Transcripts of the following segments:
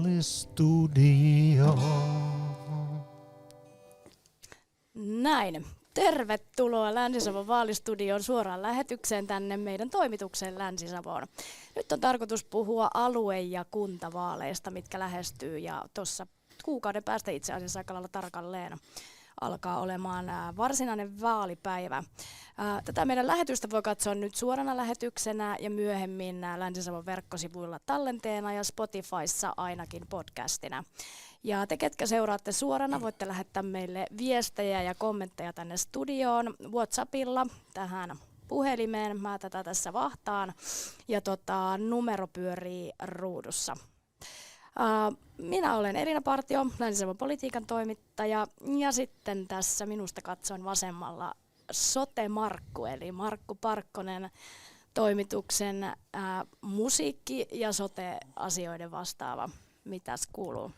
Vaalistudio. Näin. Tervetuloa Länsi-Savon Vaalistudioon suoraan lähetykseen tänne meidän toimitukseen Länsi-Savoon. Nyt on tarkoitus puhua alue- ja kuntavaaleista, mitkä lähestyy, ja tuossa kuukauden päästä itse asiassa aika lailla tarkalleen alkaa olemaan varsinainen vaalipäivä. Tätä meidän lähetystä voi katsoa nyt suorana lähetyksenä ja myöhemmin Länsi-Savon verkkosivuilla tallenteena ja Spotifyssa ainakin podcastina. Ja te, ketkä seuraatte suorana, voitte lähettää meille viestejä ja kommentteja tänne studioon WhatsAppilla tähän puhelimeen. Mä tätä tässä vahtaan ja numero pyörii ruudussa. Minä olen Elina Partio, Länsi-Savon politiikan toimittaja, ja sitten tässä minusta katson vasemmalla Sote-Markku, eli Markku Parkkonen, toimituksen musiikki- ja sote-asioiden vastaava. Mitäs kuuluu?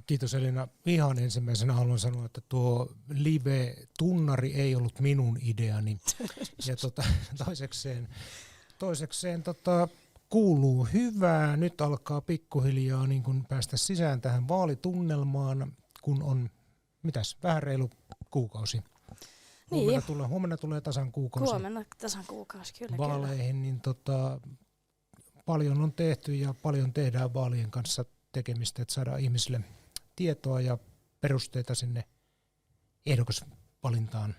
Kiitos Elina. Ihan ensimmäisenä haluan sanoa, että tuo live-tunnari ei ollut minun ideani. Ja toisekseen kuuluu hyvää. Nyt alkaa pikkuhiljaa niin kun päästä sisään tähän vaalitunnelmaan, kun on vähän reilu kuukausi. Niin. Huomenna tulee tasan kuukausi. Huomenna tasan kuukausi, kyllä. Vaaleihin, niin paljon on tehty ja paljon tehdään vaalien kanssa tekemistä, että saadaan ihmisille tietoa ja perusteita sinne ehdokasvalintaan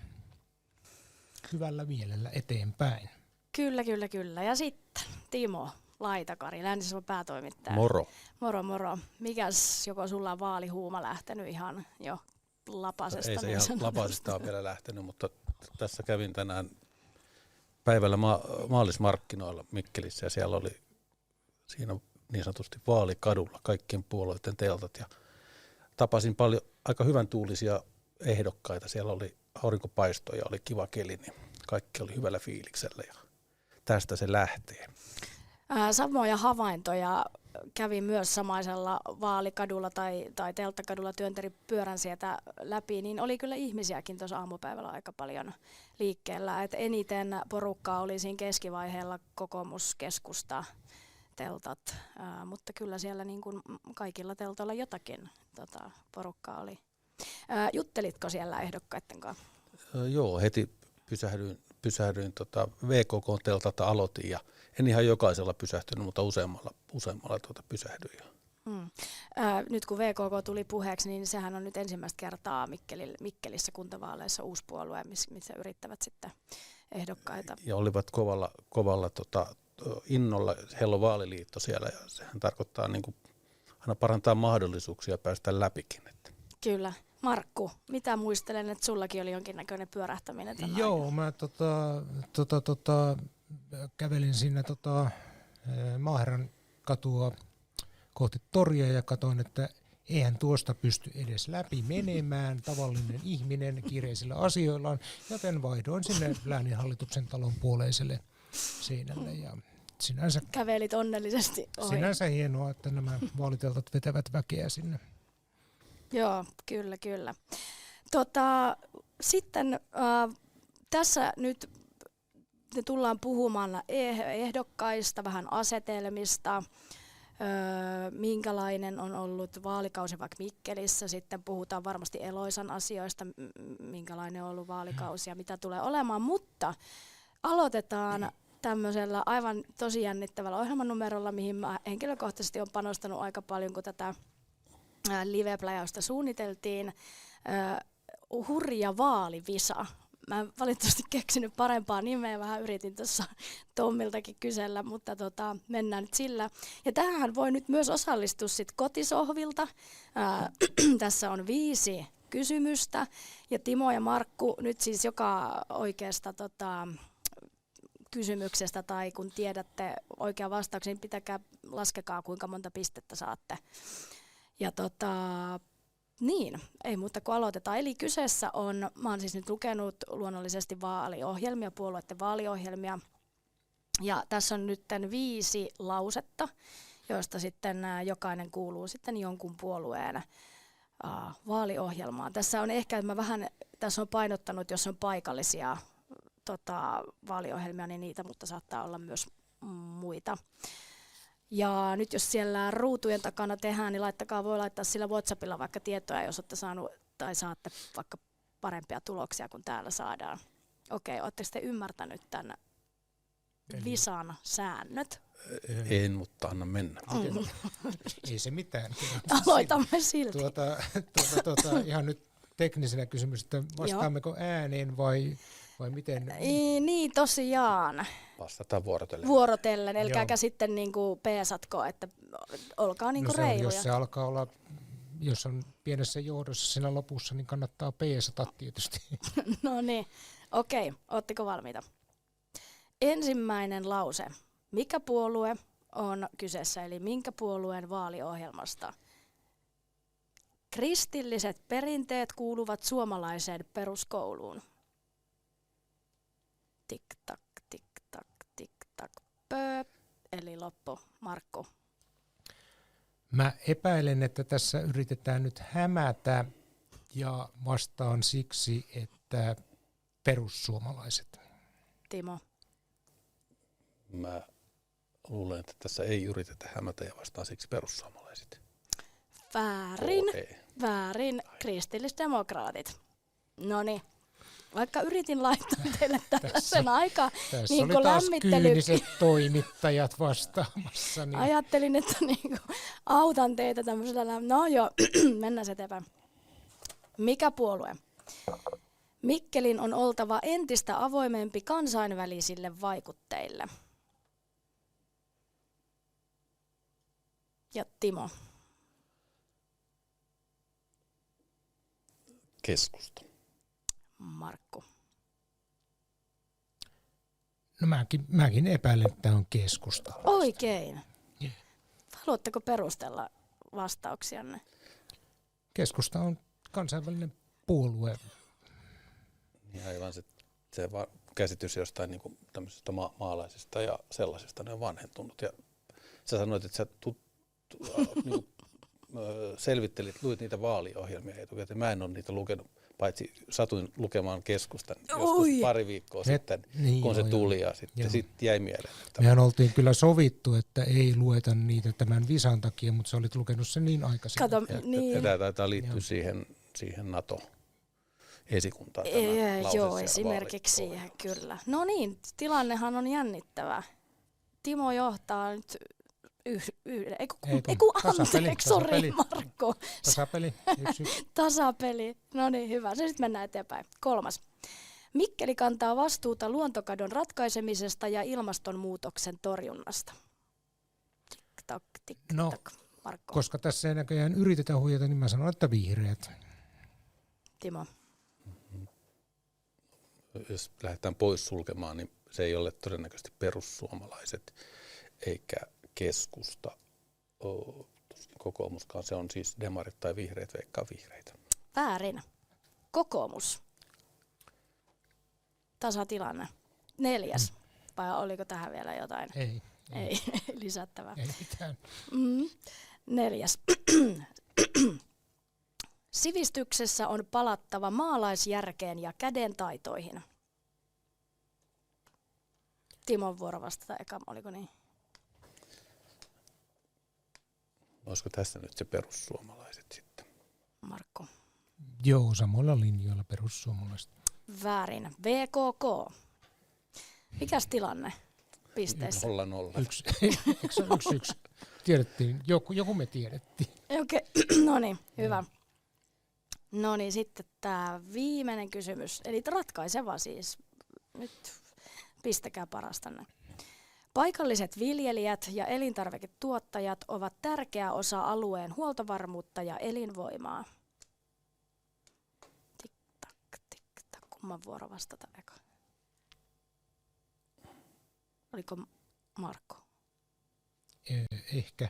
hyvällä mielellä eteenpäin. Kyllä. Ja sitten Timo Laitakari, Länsi-Savon päätoimittaja. Moro. Moro. Mikäs, joko sulla on vaalihuuma lähtenyt ihan jo lapasesta? Ei se ihan lapasesta ole vielä lähtenyt, mutta tässä kävin tänään päivällä maallismarkkinoilla Mikkelissä ja siellä oli siinä niin sanotusti vaalikadulla kaikkien puolueiden teltat ja tapasin paljon aika hyvän tuulisia ehdokkaita. Siellä oli aurinkopaisto ja oli kiva keli, niin kaikki oli hyvällä fiiliksellä ja tästä se lähtee. Samoja havaintoja kävin myös samaisella vaalikadulla tai telttakadulla, työntärin pyörän sieltä läpi, niin oli kyllä ihmisiäkin tuossa aamupäivällä aika paljon liikkeellä. Et eniten porukkaa oli siinä keskivaiheella kokoomus, keskusta, teltat, mutta kyllä siellä niin kuin kaikilla teltoilla jotakin porukkaa oli. Juttelitko siellä ehdokkaiden kanssa? Joo, heti pysähdyin VKK-teltalta aloitin ja en ihan jokaisella pysähtynyt, mutta useammalla pysähdyin. Nyt kun VKK tuli puheeksi, niin sehän on nyt ensimmäistä kertaa Mikkelissä kuntavaaleissa uusi puolue, missä yrittävät sitten ehdokkaita. Ja olivat kovalla innolla, heillä on vaaliliitto siellä ja sehän tarkoittaa niin kuin aina parantaa mahdollisuuksia päästä läpikin. Että. Kyllä. Markku, mitä muistelen, että sullakin oli jonkinnäköinen pyörähtäminen tänä Joo, mä kävelin sinne Maaherran katua kohti toria ja katsoin, että eihän tuosta pysty edes läpi menemään tavallinen ihminen kiireisillä asioillaan, joten vaihdoin sinne lääninhallituksen talon puoleiselle seinälle ja kävelit onnellisesti ohi. Sinänsä hienoa, että nämä vaaliteltat vetävät väkeä sinne. Joo, kyllä. Sitten tässä nyt tullaan puhumaan ehdokkaista, vähän asetelmista, minkälainen on ollut vaalikausi vaikka Mikkelissä. Sitten puhutaan varmasti Eloisan asioista, minkälainen on ollut vaalikausi ja mitä tulee olemaan, mutta aloitetaan tämmöisellä aivan tosi jännittävällä ohjelmanumerolla, mihin mä henkilökohtaisesti olen panostanut aika paljon, kun tätä live-pläjäystä suunniteltiin. Hurja vaalivisa. Mä en valitettavasti keksinyt parempaa nimeä, vähän yritin tuossa Tommiltakin kysellä, mutta mennään nyt sillä. Ja tähän voi nyt myös osallistua sit kotisohvilta. Tässä on 5 kysymystä ja Timo ja Markku nyt siis joka oikeasta kysymyksestä tai kun tiedätte oikean vastauksen, niin laskekaa kuinka monta pistettä saatte. Ja niin, ei muuta kuin aloitetaan. Eli kyseessä on, mä oon siis nyt lukenut luonnollisesti vaaliohjelmia, puolueiden vaaliohjelmia. Ja tässä on nyt 5 lausetta, joista sitten jokainen kuuluu sitten jonkun puolueen vaaliohjelmaan. Tässä on ehkä, tässä on painottanut, jos on paikallisia vaaliohjelmia, niin niitä, mutta saattaa olla myös muita. Ja nyt jos siellä ruutujen takana tehdään, niin voi laittaa sillä WhatsAppilla vaikka tietoja, jos olette saanut tai saatte vaikka parempia tuloksia kuin täällä saadaan. Okei, ootteko te ymmärtänyt tämän Visan säännöt? En, mutta anna mennä. Ei se mitään. Aloitamme silti. Ihan nyt teknisenä kysymys, että vastaammeko ääneen vai miten? Niin, tosiaan. Vastataan vuorotellen. Vuorotellen, elkääkä sitten niinku peesatko, että olkaa niinku reiluja. Jos se alkaa olla, jos on pienessä johdossa siinä lopussa, niin kannattaa peesata tietysti. No niin, okei, ootteko valmiita? Ensimmäinen lause. Mikä puolue on kyseessä, eli minkä puolueen vaaliohjelmasta? Kristilliset perinteet kuuluvat suomalaiseen peruskouluun. Tik tak, tik tak, tik tak, pöö. Eli loppu. Markku. Mä epäilen, että tässä yritetään nyt hämätä ja vastaan siksi, että perussuomalaiset. Timo. Mä luulen, että tässä ei yritetä hämätä ja vastaan siksi perussuomalaiset. Väärin. Väärin. Kristillisdemokraatit. Noniin. Vaikka yritin laittaa teille tällaisen aika Tässä niin oli taas lämmittely. kyyniset toimittajat vastaamassa. Niin. Ajattelin, että niin autan teitä tämmöisellä. No joo, mennään eteenpäin. Mikä puolue? Mikkelin on oltava entistä avoimempi kansainvälisille vaikutteille. Ja Timo. Keskusta. Markku. No mäkin epäilen, että tämä on keskusta. Oikein. Haluatteko perustella vastauksianne? Keskusta on kansainvälinen puolue. Niin aivan se käsitys jostain niin kuin tämmöisestä maalaisesta ja sellaisesta, ne on vanhentunut. Ja sä sanoit, että sä niin luit niitä vaaliohjelmia etukäteen. Mä en ole niitä lukenut, paitsi satuin lukemaan Keskustan joskus pari viikkoa sitten, kun se tuli ja sitten jäi mieleen. Mehän oltiin kyllä sovittu, että ei lueta niitä tämän Visan takia, mutta sä olit lukenut sen niin aikaisin. Kato, niin. Tämä taitaa liittyä siihen NATO-esikuntaan. Joo, esimerkiksi siihen kyllä. No niin, tilannehan on jännittävä. Timo johtaa nyt sori Markku. Tasapeli. Tasapeli. No niin, hyvä. Se sitten mennään eteenpäin. 3. Mikkeli kantaa vastuuta luontokadon ratkaisemisesta ja ilmastonmuutoksen torjunnasta. Tik-tak, tik-tak. Markku. Koska tässä ei näköjään yritetä huijata, niin mä sanon, että vihreät. Timo. Jos lähdetään pois sulkemaan, niin se ei ole todennäköisesti perussuomalaiset eikä keskusta, kokoomuskaan, se on siis demarit tai vihreät, veikkaa vihreitä. Väärin. Kokoomus. Tasatilanne. 4. Vai oliko tähän vielä jotain? Ei lisättävää. Ei mitään. 4. Sivistyksessä on palattava maalaisjärkeen ja kädentaitoihin. Timon vuoro vastata eka, oliko niin? Olisiko tässä nyt se perussuomalaiset sitten? Markku. Joo, samoilla linjoilla perussuomalaiset. Väärin. VKK. Mikäs tilanne pisteissä? 0-0. Eikö se ole 1-1? Tiedettiin, joku me tiedettiin. Okei, no niin, hyvä. No niin, sitten tämä viimeinen kysymys, eli ratkaiseva siis. Nyt pistäkää parastanne. Paikalliset viljelijät ja elintarviketuottajat ovat tärkeä osa alueen huoltovarmuutta ja elinvoimaa. Tik-tak, tik-tak. Kumman vuoro vastata eka? Oliko Markku? Ehkä.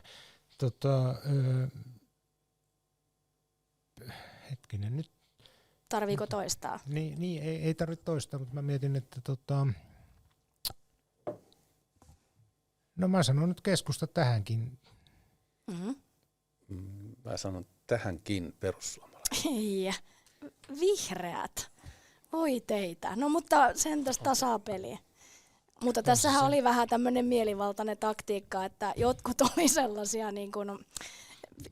Hetkinen nyt. Tarviiko toistaa? Niin ei tarvitse toistaa, mutta mä mietin, että no mä sanon nyt keskusta tähänkin. Mä sanon tähänkin perussuomalaiset. Ei, vihreät. Oi teitä. No mutta sentäs tasapeli. Mutta tässähän oli vähän tämmöinen mielivaltainen taktiikka, että jotkut oli sellaisia niin kuin,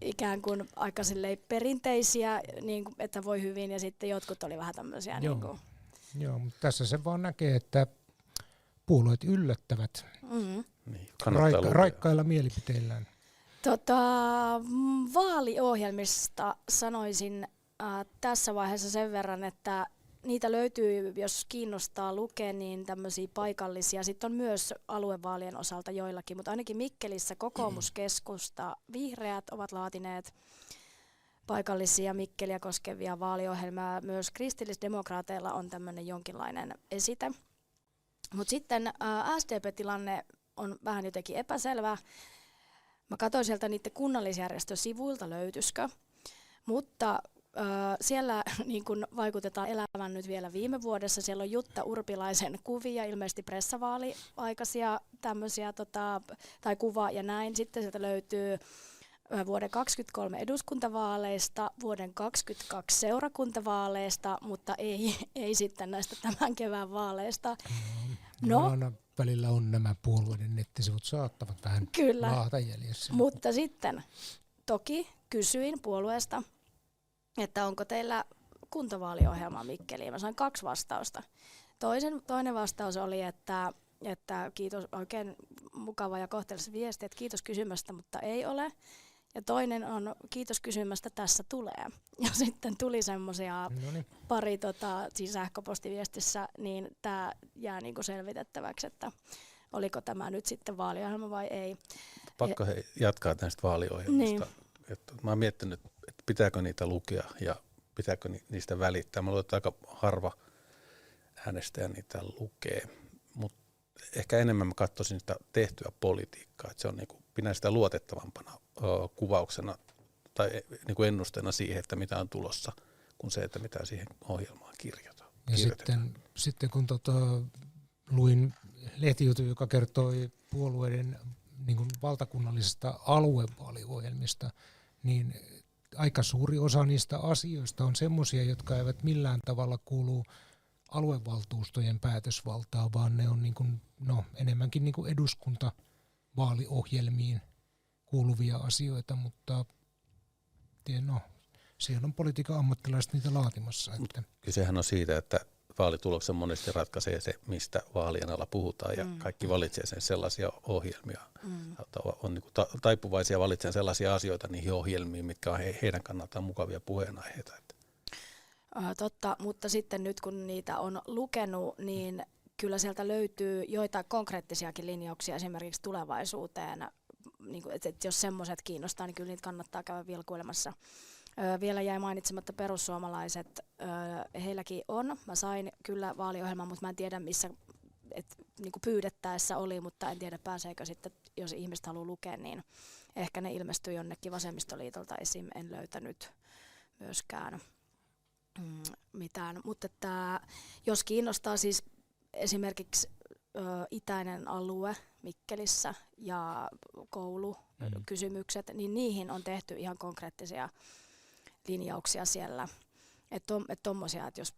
ikään kuin aika perinteisiä, niin kuin, että voi hyvin, ja sitten jotkut oli vähän tämmöisiä. Joo. Niin kuin. Joo, mutta tässä se vaan näkee, että puolueet yllättävät Niin, raikkailla mielipiteillään. Vaaliohjelmista sanoisin tässä vaiheessa sen verran, että niitä löytyy, jos kiinnostaa lukea, niin tämmöisiä paikallisia. Sitten on myös aluevaalien osalta joillakin, mutta ainakin Mikkelissä Kokoomus, Keskusta, Vihreät ovat laatineet paikallisia Mikkeliä koskevia vaaliohjelmia. Myös kristillisdemokraateilla on tämmöinen jonkinlainen esite. Mutta sitten SDP-tilanne on vähän jotenkin epäselvä. Mä katsoin sieltä niiden kunnallisjärjestösivuilta löytyisikö, mutta siellä niin kun vaikutetaan elävän nyt vielä viime vuodessa. Siellä on Jutta Urpilaisen kuvia, ilmeisesti pressavaaliaikaisia tämmöisiä tai kuva ja näin. Sitten sieltä löytyy vuoden 2023 eduskuntavaaleista, vuoden 2022 seurakuntavaaleista, mutta ei sitten näistä tämän kevään vaaleista. No, välillä on nämä puolueiden nettisivut saattavat vähän laahata jäljessä. Mutta sitten toki kysyin puolueesta, että onko teillä kuntavaaliohjelma Mikkeliin. Mä sain 2 vastausta. Toinen vastaus oli, että kiitos, oikein mukava ja kohtelias viesti, että kiitos kysymästä, mutta ei ole. Ja toinen on kiitos kysymästä, tässä tulee. Ja sitten tuli semmoisia pari siis sähköpostiviestissä, niin tämä jää niinku selvitettäväksi, että oliko tämä nyt sitten vaaliohjelma vai ei. Pakko jatkaa näistä vaaliohjelmista. Niin. Mä oon miettinyt, että pitääkö niitä lukea ja pitääkö niistä välittää. Mä luulen, että aika harva äänestäjä niitä lukee, mutta ehkä enemmän mä katsoisin sitä tehtyä politiikkaa, että se on pidän sitä luotettavampana kuvauksena tai ennusteena siihen, että mitä on tulossa, kuin se, että mitä siihen ohjelmaan kirjoitetaan. Ja sitten kun luin lehtijutun, joka kertoi puolueiden valtakunnallisesta aluevaaliohjelmista, niin aika suuri osa niistä asioista on semmoisia, jotka eivät millään tavalla kuulu aluevaltuustojen päätösvaltaa, vaan ne on enemmänkin eduskuntavaaliohjelmiin kuuluvia asioita, mutta siellä on politiikan ammattilaiset niitä laatimassa. Että. Kysehän on siitä, että vaalituloksen monesti ratkaisee se, mistä vaalien alla puhutaan, ja kaikki valitsee sen sellaisia ohjelmia, on taipuvaisia valitsemaan sellaisia asioita niihin ohjelmiin, mitkä on heidän kannaltaan mukavia puheenaiheita. Totta, mutta sitten nyt kun niitä on lukenut, niin kyllä sieltä löytyy joitain konkreettisiakin linjauksia esimerkiksi tulevaisuuteen. Että jos semmoiset kiinnostaa, niin kyllä niitä kannattaa käydä vilkuilemassa. Vielä jäi mainitsematta perussuomalaiset, heilläkin on. Mä sain kyllä vaaliohjelman, mutta mä en tiedä missä pyydettäessä oli, mutta en tiedä pääseekö sitten, jos ihmiset haluaa lukea, niin ehkä ne ilmestyy jonnekin vasemmistoliitolta esim. En löytänyt myöskään mitään. Mutta että, jos kiinnostaa siis esimerkiksi itäinen alue Mikkelissä ja koulukysymykset, niin niihin on tehty ihan konkreettisia linjauksia siellä. Että tommosia, että jos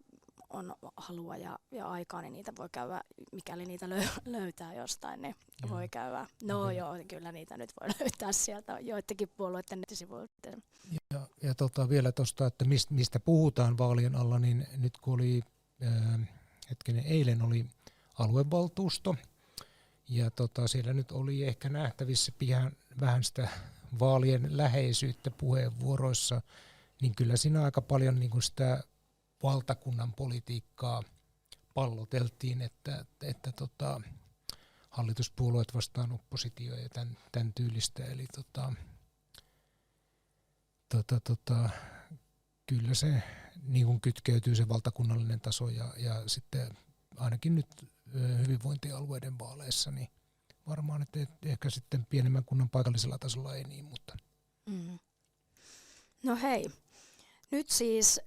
on halua ja aikaa, niin niitä voi käydä, mikäli niitä löytää jostain, niin voi käydä. No joo, kyllä niitä nyt voi löytää sieltä joidenkin puolueiden nettisivuilta. Ja vielä tuosta, että mistä puhutaan vaalien alla, niin nyt kun oli, eilen oli aluevaltuusto, ja siellä nyt oli ehkä nähtävissä vähän sitä vaalien läheisyyttä puheenvuoroissa, niin kyllä siinä aika paljon sitä valtakunnan politiikkaa palloteltiin, että hallituspuolueet vastaan oppositio ja tämän tyylistä, eli kyllä se kytkeytyy se valtakunnallinen taso ja sitten ainakin nyt hyvinvointialueiden vaaleissa, niin varmaan, että ehkä sitten pienemmän kunnan paikallisella tasolla ei niin, mutta. No hei, nyt siis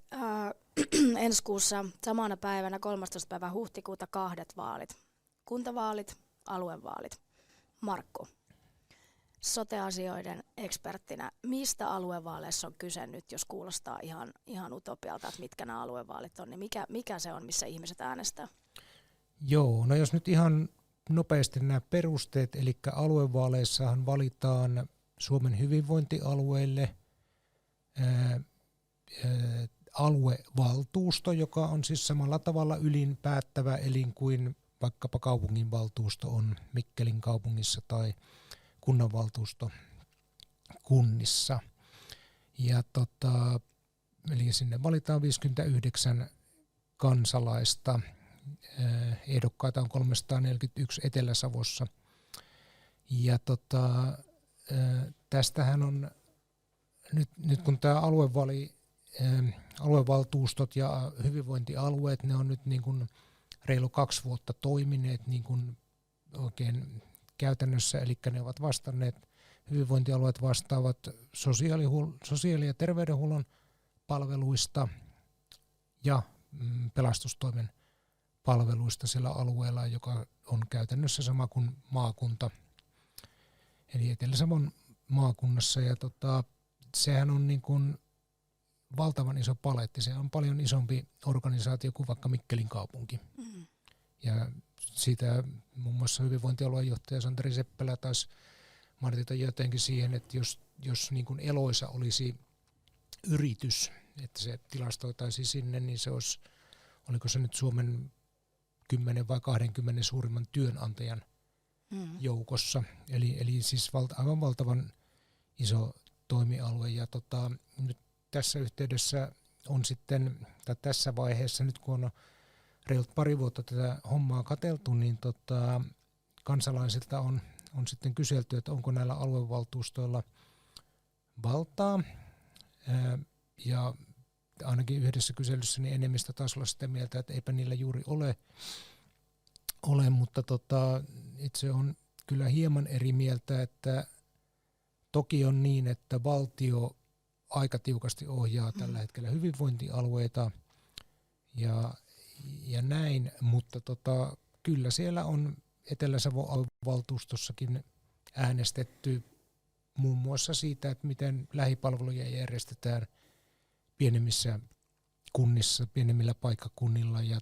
ensi kuussa samana päivänä 13. päivä huhtikuuta 2 vaalit. Kuntavaalit, aluevaalit. Markku, sote-asioiden eksperttinä, mistä aluevaaleissa on kyse nyt, jos kuulostaa ihan utopialta, että mitkä nämä aluevaalit on, niin mikä se on, missä ihmiset äänestää? Joo, no jos nyt ihan nopeasti nämä perusteet, eli aluevaaleissahan valitaan Suomen hyvinvointialueille aluevaltuusto, joka on siis samalla tavalla ylin päättävä elin kuin vaikkapa kaupunginvaltuusto on Mikkelin kaupungissa tai kunnanvaltuusto kunnissa. Ja eli sinne valitaan 59 kansalaista. Ehdokkaita on 341 Etelä-Savossa. Ja tästähän on nyt kun tämä aluevaltuustot ja hyvinvointialueet, ne on nyt niin kuin reilu 2 vuotta toimineet niin kuin oikein käytännössä, eli ne ovat vastanneet, hyvinvointialueet vastaavat sosiaali- ja terveydenhuollon palveluista ja pelastustoimen palveluista sillä alueella, joka on käytännössä sama kuin maakunta, eli Etelä-Savon maakunnassa. Ja sehän on niin kuin valtavan iso paletti. Se on paljon isompi organisaatio kuin vaikka Mikkelin kaupunki. Mm. Ja siitä muun muassa hyvinvointialueen johtaja Santeri Seppälä taisi mainita jotenkin siihen, että jos niin kuin Eloisa olisi yritys, että se tilastoitaisiin sinne, niin se olisi, oliko se nyt Suomen 10 vai 20 suurimman työnantajan joukossa. Eli siis aivan valtavan iso toimialue. Ja nyt tässä yhteydessä on sitten, tai tässä vaiheessa, nyt kun on reilut pari vuotta tätä hommaa katseltu, niin kansalaisilta on sitten kyselty, että onko näillä aluevaltuustoilla valtaa. Ja ainakin yhdessä kyselyssä niin enemmistö taisi olla sitä mieltä, että eipä niillä juuri ole, mutta itse on kyllä hieman eri mieltä, että toki on niin, että valtio aika tiukasti ohjaa tällä hetkellä hyvinvointialueita ja näin, mutta kyllä siellä on Etelä-Savon aluevaltuustossakin äänestetty muun muassa siitä, että miten lähipalveluja järjestetään pienemmissä kunnissa, pienemmillä paikkakunnilla. Ja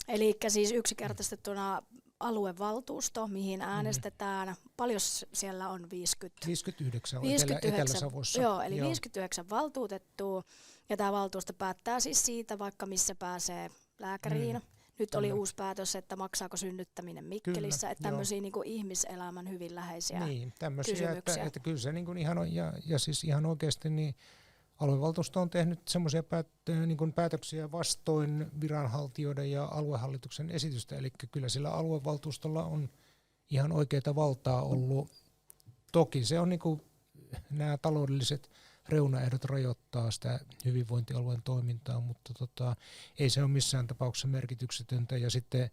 eli siis yksinkertaistettuna aluevaltuusto, mihin äänestetään. Paljon siellä on? 59 Etelä-Savossa. Joo, eli 59 valtuutettua. Ja tämä valtuusto päättää siis siitä, vaikka missä pääsee lääkäriin. Nyt oli uusi päätös, että maksaako synnyttäminen Mikkelissä. Kyllä, että tämmöisiä niin kuin ihmiselämän hyvin läheisiä kysymyksiä. Että kyllä se niin kuin ihan on, ja siis ihan oikeasti niin aluevaltuusto on tehnyt semmoisia niin päätöksiä vastoin viranhaltijoiden ja aluehallituksen esitystä, eli kyllä sillä aluevaltuustolla on ihan oikeaa valtaa ollut. Toki se on niin kuin, nämä taloudelliset reunaehdot rajoittaa sitä hyvinvointialueen toimintaa, mutta ei se ole missään tapauksessa merkityksetöntä. Ja sitten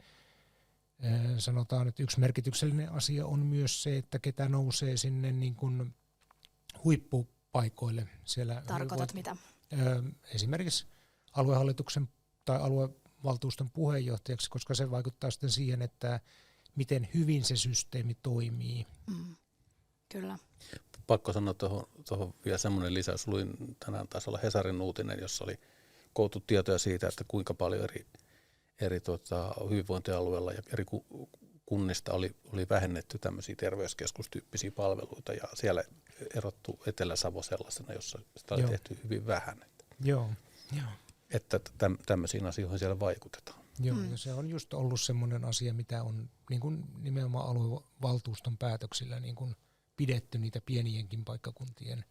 sanotaan, että yksi merkityksellinen asia on myös se, että ketä nousee sinne niin kuin huippupaikoille siellä. Tarkoitat mitä? Esimerkiksi aluehallituksen tai aluevaltuuston puheenjohtajaksi, koska se vaikuttaa sitten siihen, että miten hyvin se systeemi toimii. Kyllä. Pakko sanoa tuohon vielä semmoinen lisäys. Luin tänään, taisi olla Hesarin uutinen, jossa oli koottu tietoja siitä, että kuinka paljon eri hyvinvointialueilla ja eri kunnista oli vähennetty tämmöisiä terveyskeskustyyppisiä palveluita, ja siellä erottu Etelä-Savo sellaisena, jossa sitä oli tehty hyvin vähän. Joo. Että tämmöisiin asioihin siellä vaikutetaan. Joo, ja se on just ollut semmoinen asia, mitä on niin kuin nimenomaan aluevaltuuston päätöksillä niin kuin pidetty niitä pienienkin paikkakuntien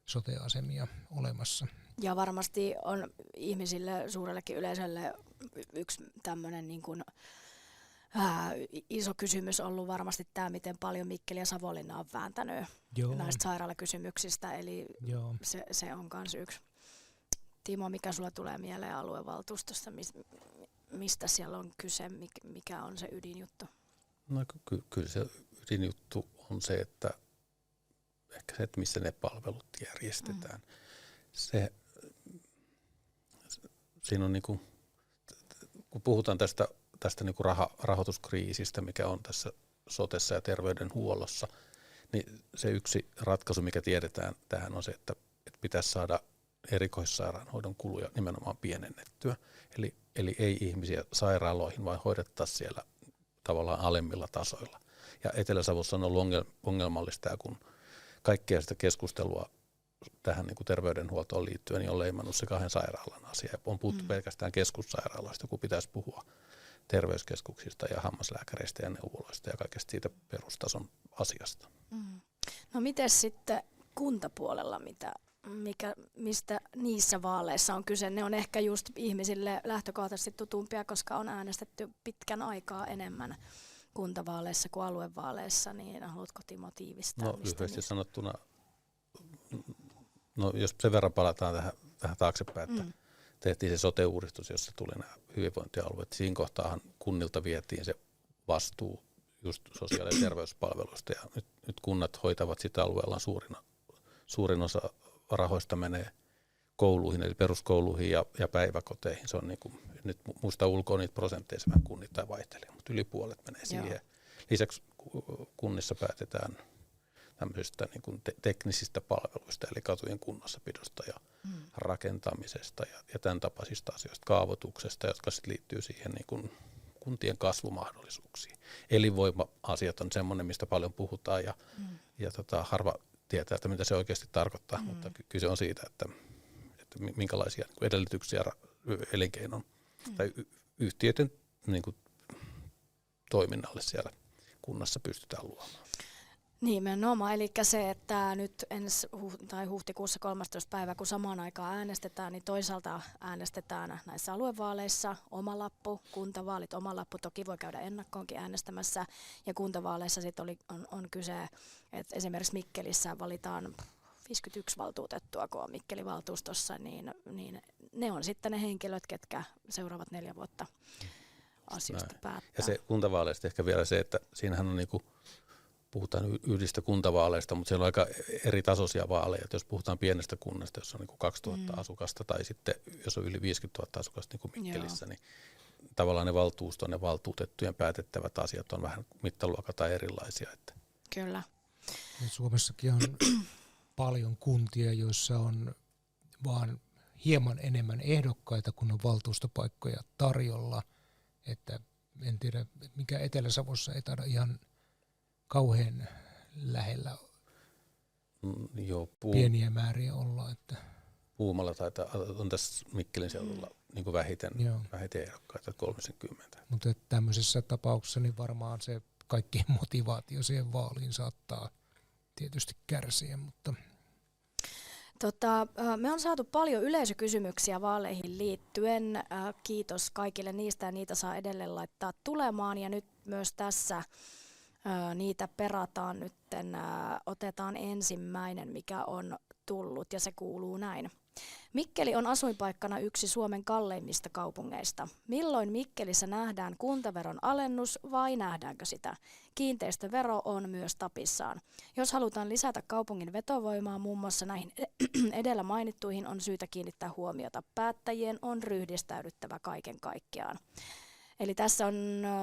sote-asemia olemassa. Ja varmasti on ihmisille, suurellekin yleisölle yksi tämmöinen niin kuin, iso kysymys ollut varmasti tämä, miten paljon Mikkeli ja Savonlinna on vääntänyt näistä sairaalakysymyksistä, eli se on myös yksi. Timo, mikä sulla tulee mieleen aluevaltuustosta, mistä siellä on kyse, mikä on se ydinjuttu? No kyllä se ydinjuttu on se, että ehkä se, että missä ne palvelut järjestetään. Siinä on niinku, kun puhutaan tästä niinku rahoituskriisistä, mikä on tässä sotessa ja terveydenhuollossa, niin se yksi ratkaisu, mikä tiedetään tähän, on se, että pitäisi saada erikoissairaanhoidon kuluja nimenomaan pienennettyä. Eli ei ihmisiä sairaaloihin, vaan hoidettaisiin siellä tavallaan alemmilla tasoilla. Ja Etelä-Savossa on ollut ongelmallista, kun kaikkea sitä keskustelua tähän niin kuin terveydenhuoltoon liittyen niin on leimannut se 2 sairaalan asia. On puhuttu pelkästään keskussairaaloista, kun pitäisi puhua terveyskeskuksista ja hammaslääkäreistä ja neuvoloista ja kaikesta siitä perustason asiasta. No miten sitten kuntapuolella, mistä niissä vaaleissa on kyse? Ne on ehkä just ihmisille lähtökohtaisesti tutumpia, koska on äänestetty pitkän aikaa enemmän kuntavaaleissa kuin aluevaaleissa, niin haluatko Timo tiivistää? No lyhyesti sanottuna, jos sen verran palataan tähän taaksepäin, että tehtiin se sote-uudistus, jossa tuli nämä hyvinvointialueet. Siinä kohtaahan kunnilta vietiin se vastuu just sosiaali- ja terveyspalveluista, ja nyt kunnat hoitavat sitä alueellaan suurin osa rahoista menee kouluihin, eli peruskouluihin ja päiväkoteihin. Se on niin kuin, nyt muista ulkoa niitä prosentteja, se vähän kunnittain vaihtelee, mutta yli puolet menee siihen. Lisäksi kunnissa päätetään tämmöisistä niin kuin teknisistä palveluista, eli katujen kunnossapidosta ja rakentamisesta ja tämän tapaisista asioista, kaavoituksesta, jotka sitten liittyy siihen niin kuin kuntien kasvumahdollisuuksiin. Elinvoima-asiat on semmoinen, mistä paljon puhutaan ja harva tietää, että mitä se oikeasti tarkoittaa, mutta kyse on siitä, että minkälaisia niin kuin edellytyksiä elinkeinon tai yhtiöiden niin kuin toiminnalle siellä kunnassa pystytään luomaan. Nimenomaan, eli se, että nyt huhtikuussa 13. päivä, kun samaan aikaan äänestetään, niin toisaalta äänestetään näissä aluevaaleissa oma lappu, kuntavaalit oma lappu, toki voi käydä ennakkoonkin äänestämässä, ja kuntavaaleissa sitten on kyse, että esimerkiksi Mikkelissä valitaan 51 valtuutettua, kun on Mikkelin valtuustossa, niin ne on sitten ne henkilöt, ketkä seuraavat 4 vuotta asioista päättää. Ja se kuntavaaleista ehkä vielä se, että siinähän on niinku puhutaan yhdistä kuntavaaleista, mutta siellä on aika eri tasoisia vaaleja. Jos puhutaan pienestä kunnasta, jossa on niin kuin 2000 asukasta, tai sitten jos on yli 50 000 asukasta, niin kuin Mikkelissä, niin tavallaan ne valtuuston ja valtuutettujen päätettävät asiat on vähän mittaluokaltaan erilaisia. Että. Kyllä. Suomessakin on paljon kuntia, joissa on vaan hieman enemmän ehdokkaita, kun on valtuustopaikkoja tarjolla. Että en tiedä, mikä Etelä-Savossa ei taida ihan kauhean lähellä pieniä määriä olla. Että Puumalla on tässä Mikkelin seudulla niin kuin vähiten ehdokkaita, 30. Mutta tämmöisessä tapauksessa niin varmaan se kaikkien motivaatio siihen vaaliin saattaa tietysti kärsiä. Mutta me on saatu paljon yleisökysymyksiä vaaleihin liittyen. Kiitos kaikille niistä ja niitä saa edelleen laittaa tulemaan ja nyt myös tässä niitä perataan nyt, otetaan ensimmäinen, mikä on tullut, ja se kuuluu näin. Mikkeli on asuinpaikkana yksi Suomen kalleimmista kaupungeista. Milloin Mikkelissä nähdään kuntaveron alennus vai nähdäänkö sitä? Kiinteistövero on myös tapissaan. Jos halutaan lisätä kaupungin vetovoimaa, muun muassa näihin edellä mainittuihin on syytä kiinnittää huomiota. Päättäjien on ryhdistäydyttävä kaiken kaikkiaan. Eli tässä on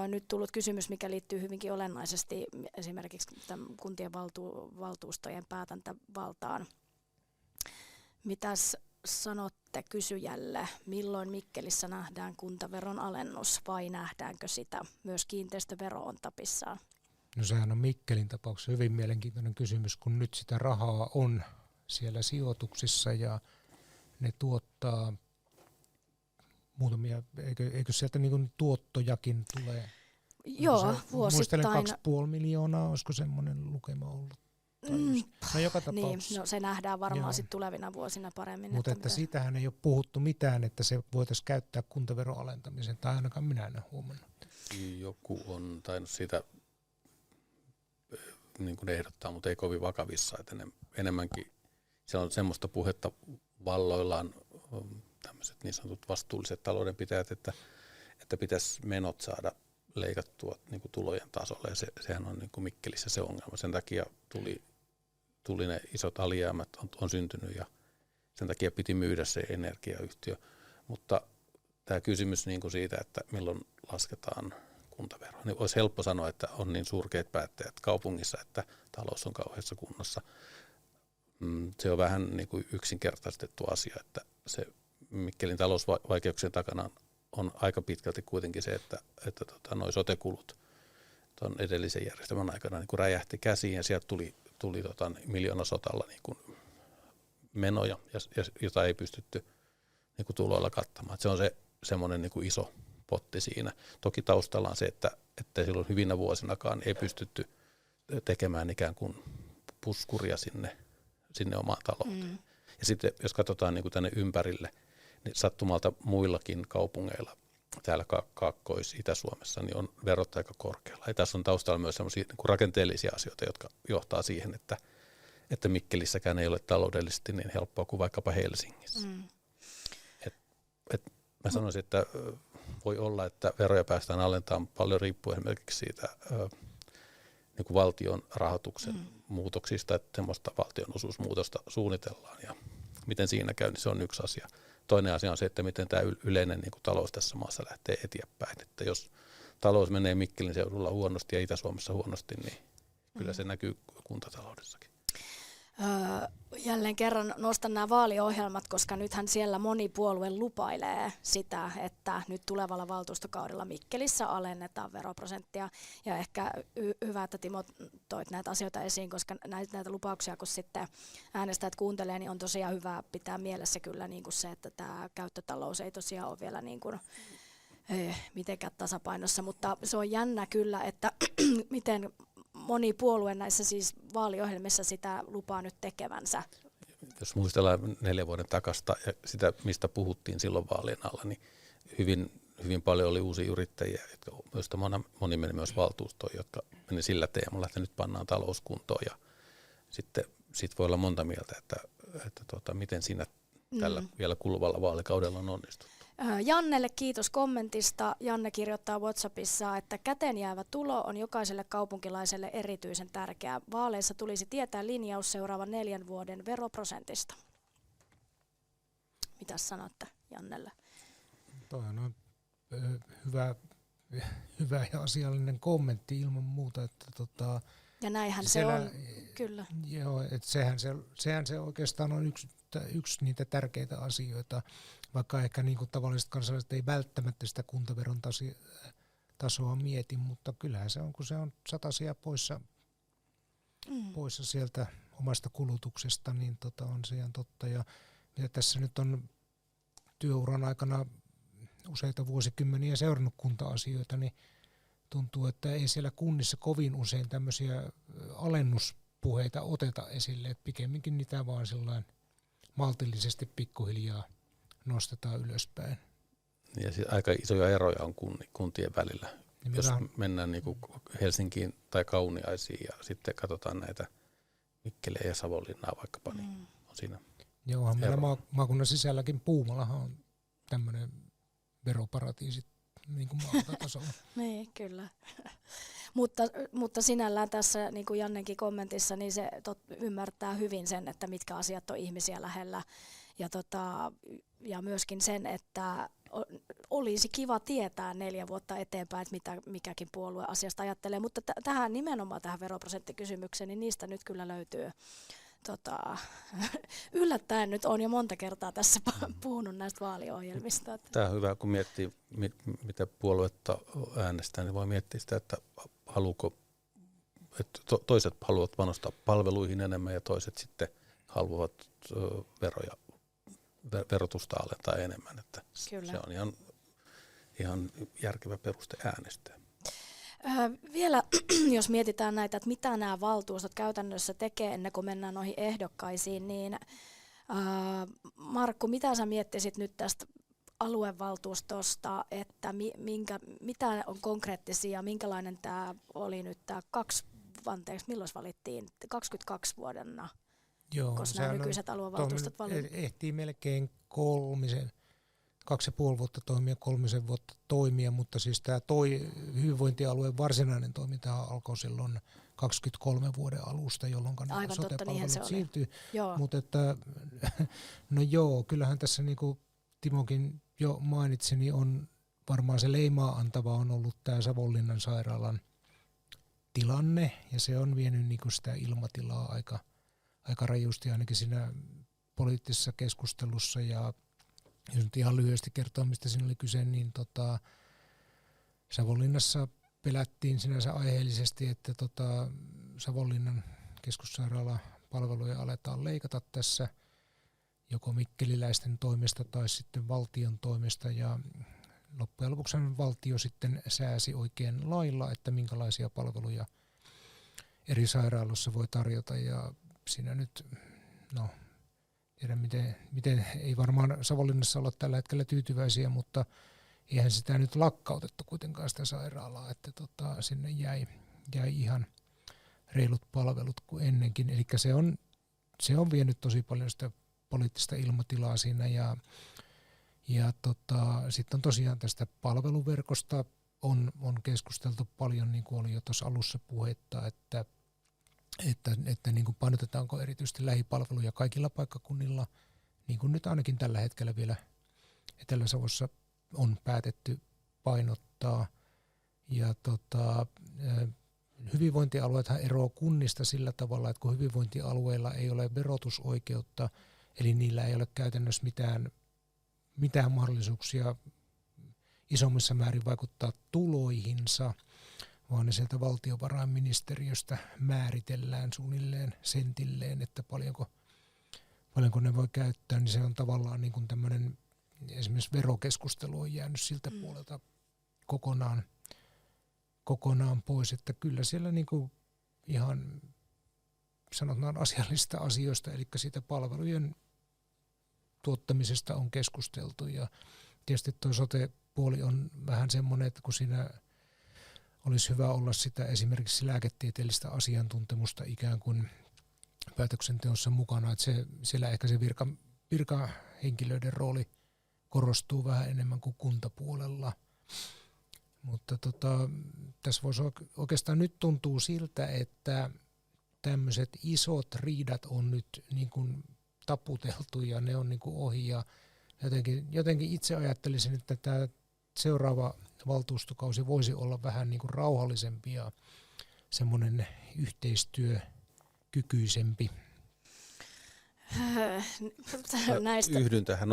nyt tullut kysymys, mikä liittyy hyvinkin olennaisesti esimerkiksi kuntien valtuustojen päätäntävaltaan. Mitäs sanotte kysyjälle, milloin Mikkelissä nähdään kuntaveron alennus vai nähdäänkö sitä? Myös kiinteistövero on tapissaan. No sehän on Mikkelin tapauksessa hyvin mielenkiintoinen kysymys, kun nyt sitä rahaa on siellä sijoituksissa ja ne tuottaa muutamia, eikö sieltä niin tuottojakin tulee? Joo, vuosittain. Muistelen 2,5 miljoonaa, olisiko semmoinen lukema ollut? No joka tapauksessa. Niin, no se nähdään varmaan sitten tulevina vuosina paremmin. Mutta että siitähän ei ole puhuttu mitään, että se voitaisiin käyttää kuntaveron alentamiseen, tai ainakaan minä en ole huomannut. Joku on tainnut sitä niin kuin ehdottaa, mutta ei kovin vakavissa, että enemmänkin siellä on semmoista puhetta valloillaan tämmöiset niin sanotut vastuulliset taloudenpitäjät, että pitäisi menot saada leikattua niin kuin tulojen tasolle, ja sehän on niin kuin Mikkelissä se ongelma. Sen takia tuli ne isot alijäämät on syntynyt, ja sen takia piti myydä se energiayhtiö. Mutta tämä kysymys niin kuin siitä, että milloin lasketaan kuntaveroa, niin olisi helppo sanoa, että on niin surkeat päättäjät kaupungissa, että talous on kauheassa kunnossa. Se on vähän niin kuin yksinkertaistettu asia, että se Mikkelin talousvaikeuksien takana on aika pitkälti kuitenkin se, että nuo sote-kulut tuon edellisen järjestelmän aikana niin kuin räjähti käsiin ja sieltä tuli miljoonasotalla niin kuin menoja, jota ei pystytty niin kuin tuloilla kattamaan. Se on semmoinen niin kuin iso potti siinä. Toki taustalla on se, että silloin hyvinä vuosinakaan ei pystytty tekemään ikään kuin puskuria sinne omaan talouteen. Ja sitten jos katsotaan niin kuin tänne ympärille, niin sattumalta muillakin kaupungeilla täällä Kaakkois-Itä-Suomessa niin on verot aika korkealla. Ja tässä on taustalla myös sellaisia niin kuin rakenteellisia asioita, jotka johtaa siihen, että Mikkelissäkään ei ole taloudellisesti niin helppoa kuin vaikkapa Helsingissä. Mä sanoisin, että voi olla, että veroja päästään alentamaan paljon riippuen esimerkiksi siitä niin kuin valtion rahoituksen muutoksista, että semmoista valtionosuusmuutosta suunnitellaan ja miten siinä käy, niin se on yksi asia. Toinen asia on se, että miten tämä yleinen niin kuin talous tässä maassa lähtee eteenpäin. Että jos talous menee Mikkelin seudulla huonosti ja Itä-Suomessa huonosti, niin kyllä se näkyy kuntataloudessakin. Jälleen kerran nostan nämä vaaliohjelmat, koska nythän siellä moni puolue lupailee sitä, että nyt tulevalla valtuustokaudella Mikkelissä alennetaan veroprosenttia. Ja ehkä hyvä, että Timo toit näitä asioita esiin, koska näitä lupauksia, kun sitten äänestäjät kuuntelee, niin on tosiaan hyvä pitää mielessä kyllä niin kuin se, että tämä käyttötalous ei tosiaan ole vielä niin kuin mitenkään tasapainossa, mutta se on jännä kyllä, että miten moni puolue näissä siis vaaliohjelmissa sitä lupaa nyt tekevänsä. Jos muistellaan 4 vuoden takasta ja sitä, mistä puhuttiin silloin vaalien alla, niin hyvin paljon oli uusia yrittäjiä, joista moni meni myös valtuustoon, jotka meni sillä teemalla, että nyt pannaan talouskuntoon. Ja sitten voi olla monta mieltä, että miten siinä tällä vielä kuluvalla vaalikaudella on onnistuttu. Jannelle kiitos kommentista. Janne kirjoittaa WhatsAppissa, että käteen jäävä tulo on jokaiselle kaupunkilaiselle erityisen tärkeää. Vaaleissa tulisi tietää linjaus seuraavan 4 vuoden veroprosentista. Mitäs sanotte Jannelle? Toi on hyvä ja asiallinen kommentti ilman muuta. Että ja näinhän se on, kyllä. Joo, että sehän se oikeastaan on yksi niitä tärkeitä asioita, vaikka ehkä niin kuin tavalliset kansalaiset ei välttämättä sitä kuntaveron tasoa mieti, mutta kyllähän se on, kun se on satasia poissa sieltä omasta kulutuksesta, niin on se ihan totta. Ja mitä tässä nyt on työuran aikana useita vuosikymmeniä seurannut kunta-asioita, niin tuntuu, että ei siellä kunnissa kovin usein tämmöisiä alennuspuheita oteta esille, että pikemminkin niitä vaan sellainen maltillisesti pikkuhiljaa nostetaan ylöspäin. Ja aika isoja eroja on kuntien välillä. Jos mennään niin kuin Helsinkiin tai Kauniaisiin ja sitten katsotaan näitä Mikkeliä ja Savonlinnaa vaikkapa, niin on siinä. Joo, meillä maakunnan sisälläkin Puumalahan on tämmöinen veroparatiisi niin kuin maatasolla. Niin, kyllä. Mutta sinällään tässä, niin kuin Jannenkin kommentissa, niin se ymmärtää hyvin sen, että mitkä asiat on ihmisiä lähellä. Ja myöskin sen, että olisi kiva tietää 4 vuotta eteenpäin, että mitä mikäkin puolue asiasta ajattelee. Mutta tähän nimenomaan tähän veroprosenttikysymykseen, niin niistä nyt kyllä löytyy. Yllättäen nyt on jo monta kertaa tässä puhunut näistä vaaliohjelmista. Tämä on hyvä, kun miettii, mitä puoluetta äänestää, niin voi miettiä sitä, että toiset haluavat panostaa palveluihin enemmän ja toiset sitten haluavat verotusta alentaa enemmän. Että se on ihan järkevä peruste äänestää. Vielä jos mietitään näitä, että mitä nämä valtuustot käytännössä tekee ennen kuin mennään noihin ehdokkaisiin, niin Markku, mitä sä miettisit nyt tästä aluevaltuustosta, että mitä on konkreettisia, minkälainen tämä oli nyt tämä milloin valittiin, 22 vuodena, koska nämä nykyiset aluevaltuustot valittiin? Ehtii melkein 2,5 vuotta toimia, 3 vuotta toimia, mutta siis tämä hyvinvointialueen varsinainen toiminta alkoi silloin 23 vuoden alusta, jolloin sote-palvelut siirtyy. Mutta kyllähän tässä niin kuin Timokin jo mainitsi, niin on varmaan se leimaa antava on ollut tämä Savonlinnan sairaalan tilanne, ja se on vienyt niin kuin sitä ilmatilaa aika rajusti ainakin siinä poliittisessa keskustelussa, ja jos nyt ihan lyhyesti kertoo, mistä siinä oli kyse, niin Savonlinnassa pelättiin sinänsä aiheellisesti, että Savonlinnan keskussairaalan palveluja aletaan leikata tässä joko mikkeliläisten toimesta tai sitten valtion toimesta, ja loppujen lopuksi valtio sitten sääsi oikein lailla, että minkälaisia palveluja eri sairaaloissa voi tarjota, ja siinä nyt, no tiedän miten ei varmaan Savonlinnassa olla tällä hetkellä tyytyväisiä, mutta eihän sitä nyt lakkautettu kuitenkaan sitä sairaalaa, että sinne jäi ihan reilut palvelut kuin ennenkin, eli se on vienyt tosi paljon sitä poliittista ilmatilaa siinä, ja sitten on tosiaan tästä palveluverkosta on keskusteltu paljon, niin kuin oli jo tuossa alussa puhetta, että niin kuin painotetaanko erityisesti lähipalveluja kaikilla paikkakunnilla, niin kuin nyt ainakin tällä hetkellä vielä Etelä-Savossa on päätetty painottaa. Ja hyvinvointialueethan eroavat kunnista sillä tavalla, että kun hyvinvointialueilla ei ole verotusoikeutta, eli niillä ei ole käytännössä mitään mahdollisuuksia isommissa määrin vaikuttaa tuloihinsa, vaan ne sieltä valtiovarainministeriöstä määritellään suunnilleen sentilleen, että paljonko ne voi käyttää, niin se on tavallaan niin kuin tämmöinen, esimerkiksi verokeskustelu on jäänyt siltä puolelta kokonaan pois, että kyllä siellä niin kuin ihan sanotaan asiallisista asioista, eli siitä palvelujen tuottamisesta on keskusteltu, ja tietysti tuo sote-puoli on vähän semmoinen, että kun siinä olisi hyvä olla sitä esimerkiksi lääketieteellistä asiantuntemusta ikään kuin päätöksenteossa mukana, että siellä ehkä se virkahenkilöiden rooli korostuu vähän enemmän kuin kuntapuolella. Mutta tässä voisi oikeastaan nyt tuntuu siltä, että tämmöiset isot riidat on nyt niin kuin taputeltu ja ne on niin kuin ohi, ja jotenkin itse ajattelisin, että tämä seuraava valtuustokausi voisi olla vähän niin kuin rauhallisempi ja semmoinen yhteistyökykyisempi. Näistä. Yhdyn tähän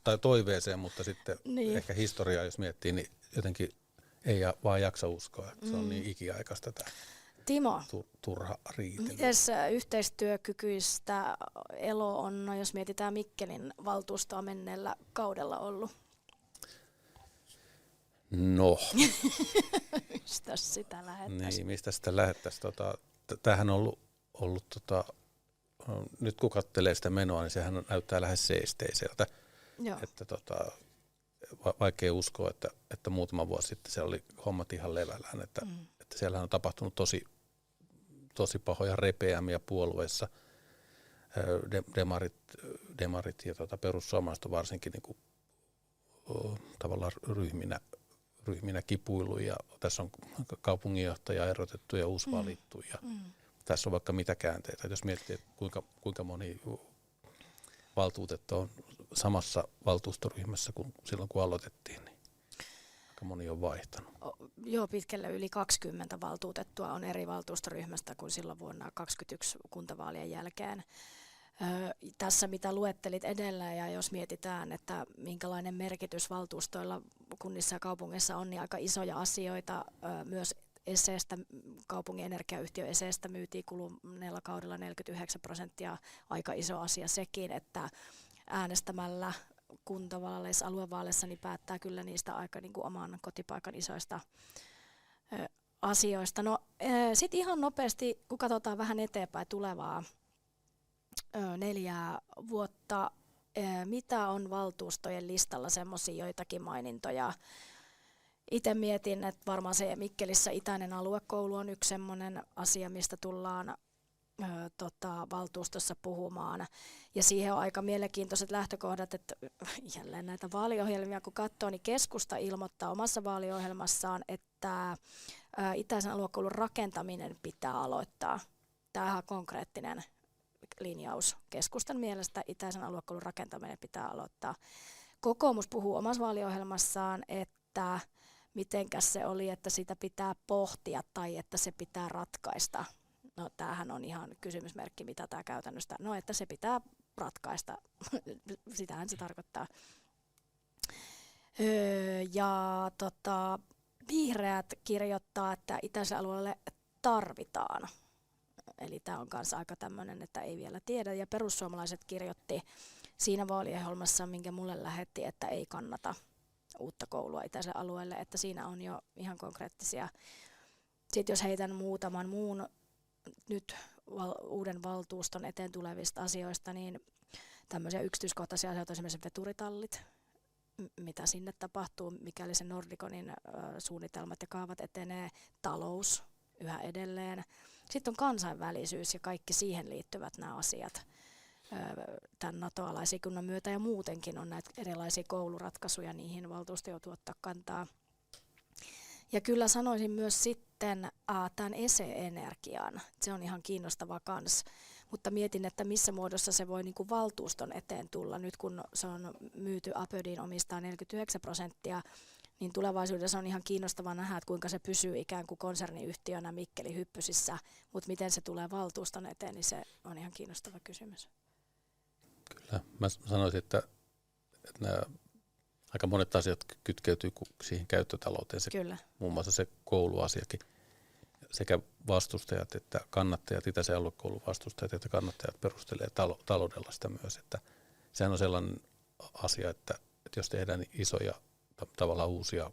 tai toiveeseen, mutta sitten niin. Ehkä historiaa, jos miettii, niin jotenkin ei vaan jaksa uskoa, että se on niin ikiaikaista tämä Timo, turha riitely. mites yhteistyökykyistä elo on, no jos mietitään Mikkelin valtuustoa menneellä kaudella ollut? No. Mistä sitä lähettäisiin? Niin, mistä sitä lähettäisiin? Tämähän on ollut nyt kun katselee sitä menoa, niin sehän näyttää lähes seesteiseltä. Joo. Että vaikea uskoa, että muutama vuosi sitten se oli hommat ihan levällään, että siellähän on tapahtunut tosi pahoja repeämiä puolueissa. Demarit ja perussuomalaiset on varsinkin niin kuin, tavallaan ryhminä kipuilu, ja tässä on kaupunginjohtaja erotettu ja uusi valittu, ja tässä on vaikka mitä käänteitä. Jos miettii, että kuinka moni valtuutettu on samassa valtuustoryhmässä kuin silloin, kun aloitettiin, niin aika moni on vaihtanut. Joo, pitkälle yli 20 valtuutettua on eri valtuustoryhmästä kuin silloin vuonna 2021 kuntavaalien jälkeen. Tässä mitä luettelit edellä, ja jos mietitään, että minkälainen merkitys valtuustoilla kunnissa ja kaupungeissa on, niin aika isoja asioita. Myös Eseestä, kaupungin energiayhtiö Eseestä myytiin kuluneella kaudella 49%, aika iso asia sekin, että äänestämällä kuntavaaleissa, aluevaaleissa, niin päättää kyllä niistä aika niin kuin oman kotipaikan isoista asioista. No sitten ihan nopeasti, kun katsotaan vähän eteenpäin tulevaa 4 vuotta, mitä on valtuustojen listalla, semmoisia joitakin mainintoja. Itse mietin, että varmaan se Mikkelissä itäinen aluekoulu on yksi semmoinen asia, mistä tullaan valtuustossa puhumaan. Ja siihen on aika mielenkiintoiset lähtökohdat, että jälleen näitä vaaliohjelmia kun katsoo, niin keskusta ilmoittaa omassa vaaliohjelmassaan, että itäisen aluekoulun rakentaminen pitää aloittaa. Tämähän on konkreettinen linjaus. Keskustan mielestä itäisen aluekoulun rakentaminen pitää aloittaa. Kokoomus puhuu omassa vaaliohjelmassaan, että mitenkäs se oli, että sitä pitää pohtia tai että se pitää ratkaista. No tämähän on ihan kysymysmerkki, mitä tämä käytännössä. No että se pitää ratkaista, sitähän se tarkoittaa. Ja Vihreät kirjoittaa, että itäiselle alueelle tarvitaan. Eli tämä on myös aika tämmöinen, että ei vielä tiedä. Ja perussuomalaiset kirjoitti siinä vaaliohjelmassa, minkä mulle lähetti, että ei kannata uutta koulua itäiselle alueelle. Että siinä on jo ihan konkreettisia. Sitten jos heitän muutaman muun nyt uuden valtuuston eteen tulevista asioista, niin tämmöisiä yksityiskohtaisia asioita, esimerkiksi veturitallit, mitä sinne tapahtuu, mikäli se Nordiconin suunnitelmat ja kaavat etenee, talous yhä edelleen. Sitten on kansainvälisyys ja kaikki siihen liittyvät nämä asiat tämän NATO-alaisikunnan myötä ja muutenkin on näitä erilaisia kouluratkaisuja, niihin valtuusto joutuu ottaa kantaa. Ja kyllä sanoisin myös sitten tämän ESE-energian, se on ihan kiinnostava kans, mutta mietin, että missä muodossa se voi niin kuin valtuuston eteen tulla. Nyt kun se on myyty Apödiin omistaa 49%, niin tulevaisuudessa on ihan kiinnostava nähdä, että kuinka se pysyy ikään kuin konserniyhtiönä Mikkelin hyppysissä, mutta miten se tulee valtuuston eteen, niin se on ihan kiinnostava kysymys. Kyllä, mä sanoisin, että nämä aika monet asiat kytkeytyy siihen käyttötalouteen, Kyllä. Muun muassa se kouluasiakin. Sekä vastustajat että kannattajat, itäisen aluekoulun vastustajat että kannattajat perustelee taloudella sitä myös. Että sehän on sellainen asia, että jos tehdään isoja tavallaan uusia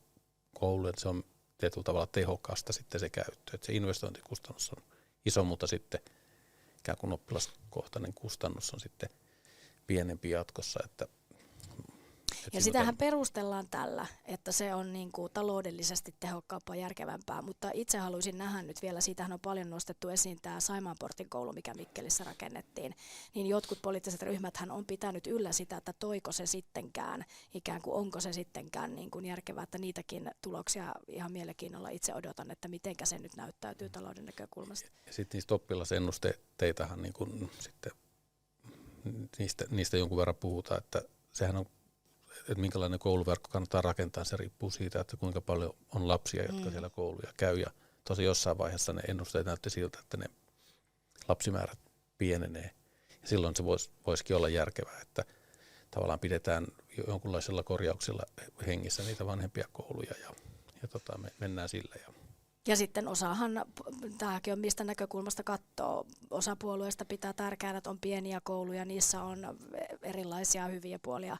kouluja, niin se on tietyllä tavalla tehokasta sitten se käyttö. Että se investointikustannus on iso, mutta sitten ikään kuin oppilaskohtainen kustannus on sitten pienempi jatkossa. Ja sitähän perustellaan tällä, että se on niin kuin taloudellisesti tehokkaampaa, järkevämpää, mutta itse haluaisin nähdä nyt vielä, siitähän on paljon nostettu esiin tämä Saimaanportin koulu, mikä Mikkelissä rakennettiin, niin jotkut poliittiset ryhmäthän on pitänyt yllä sitä, että toiko se sittenkään, ikään kuin onko se sittenkään niin kuin järkevää, että niitäkin tuloksia ihan mielenkiinnolla itse odotan, että mitenkä se nyt näyttäytyy talouden näkökulmasta. Ja sitten niistä oppilasennusteitahan niin kuin sitten niistä jonkun verran puhutaan, että sehän on että minkälainen kouluverkko kannattaa rakentaa, se riippuu siitä, että kuinka paljon on lapsia, jotka siellä kouluja käy. Ja tosi jossain vaiheessa ne ennusteet näytti siltä, että ne lapsimäärät pienenee. Ja silloin se voisikin olla järkevää, että tavallaan pidetään jonkunlaisilla korjauksilla hengissä niitä vanhempia kouluja ja me mennään sillä. Ja sitten osahan, tämäkin on mistä näkökulmasta katsoo, osa puolueista pitää tärkeänä, että on pieniä kouluja, niissä on erilaisia hyviä puolia.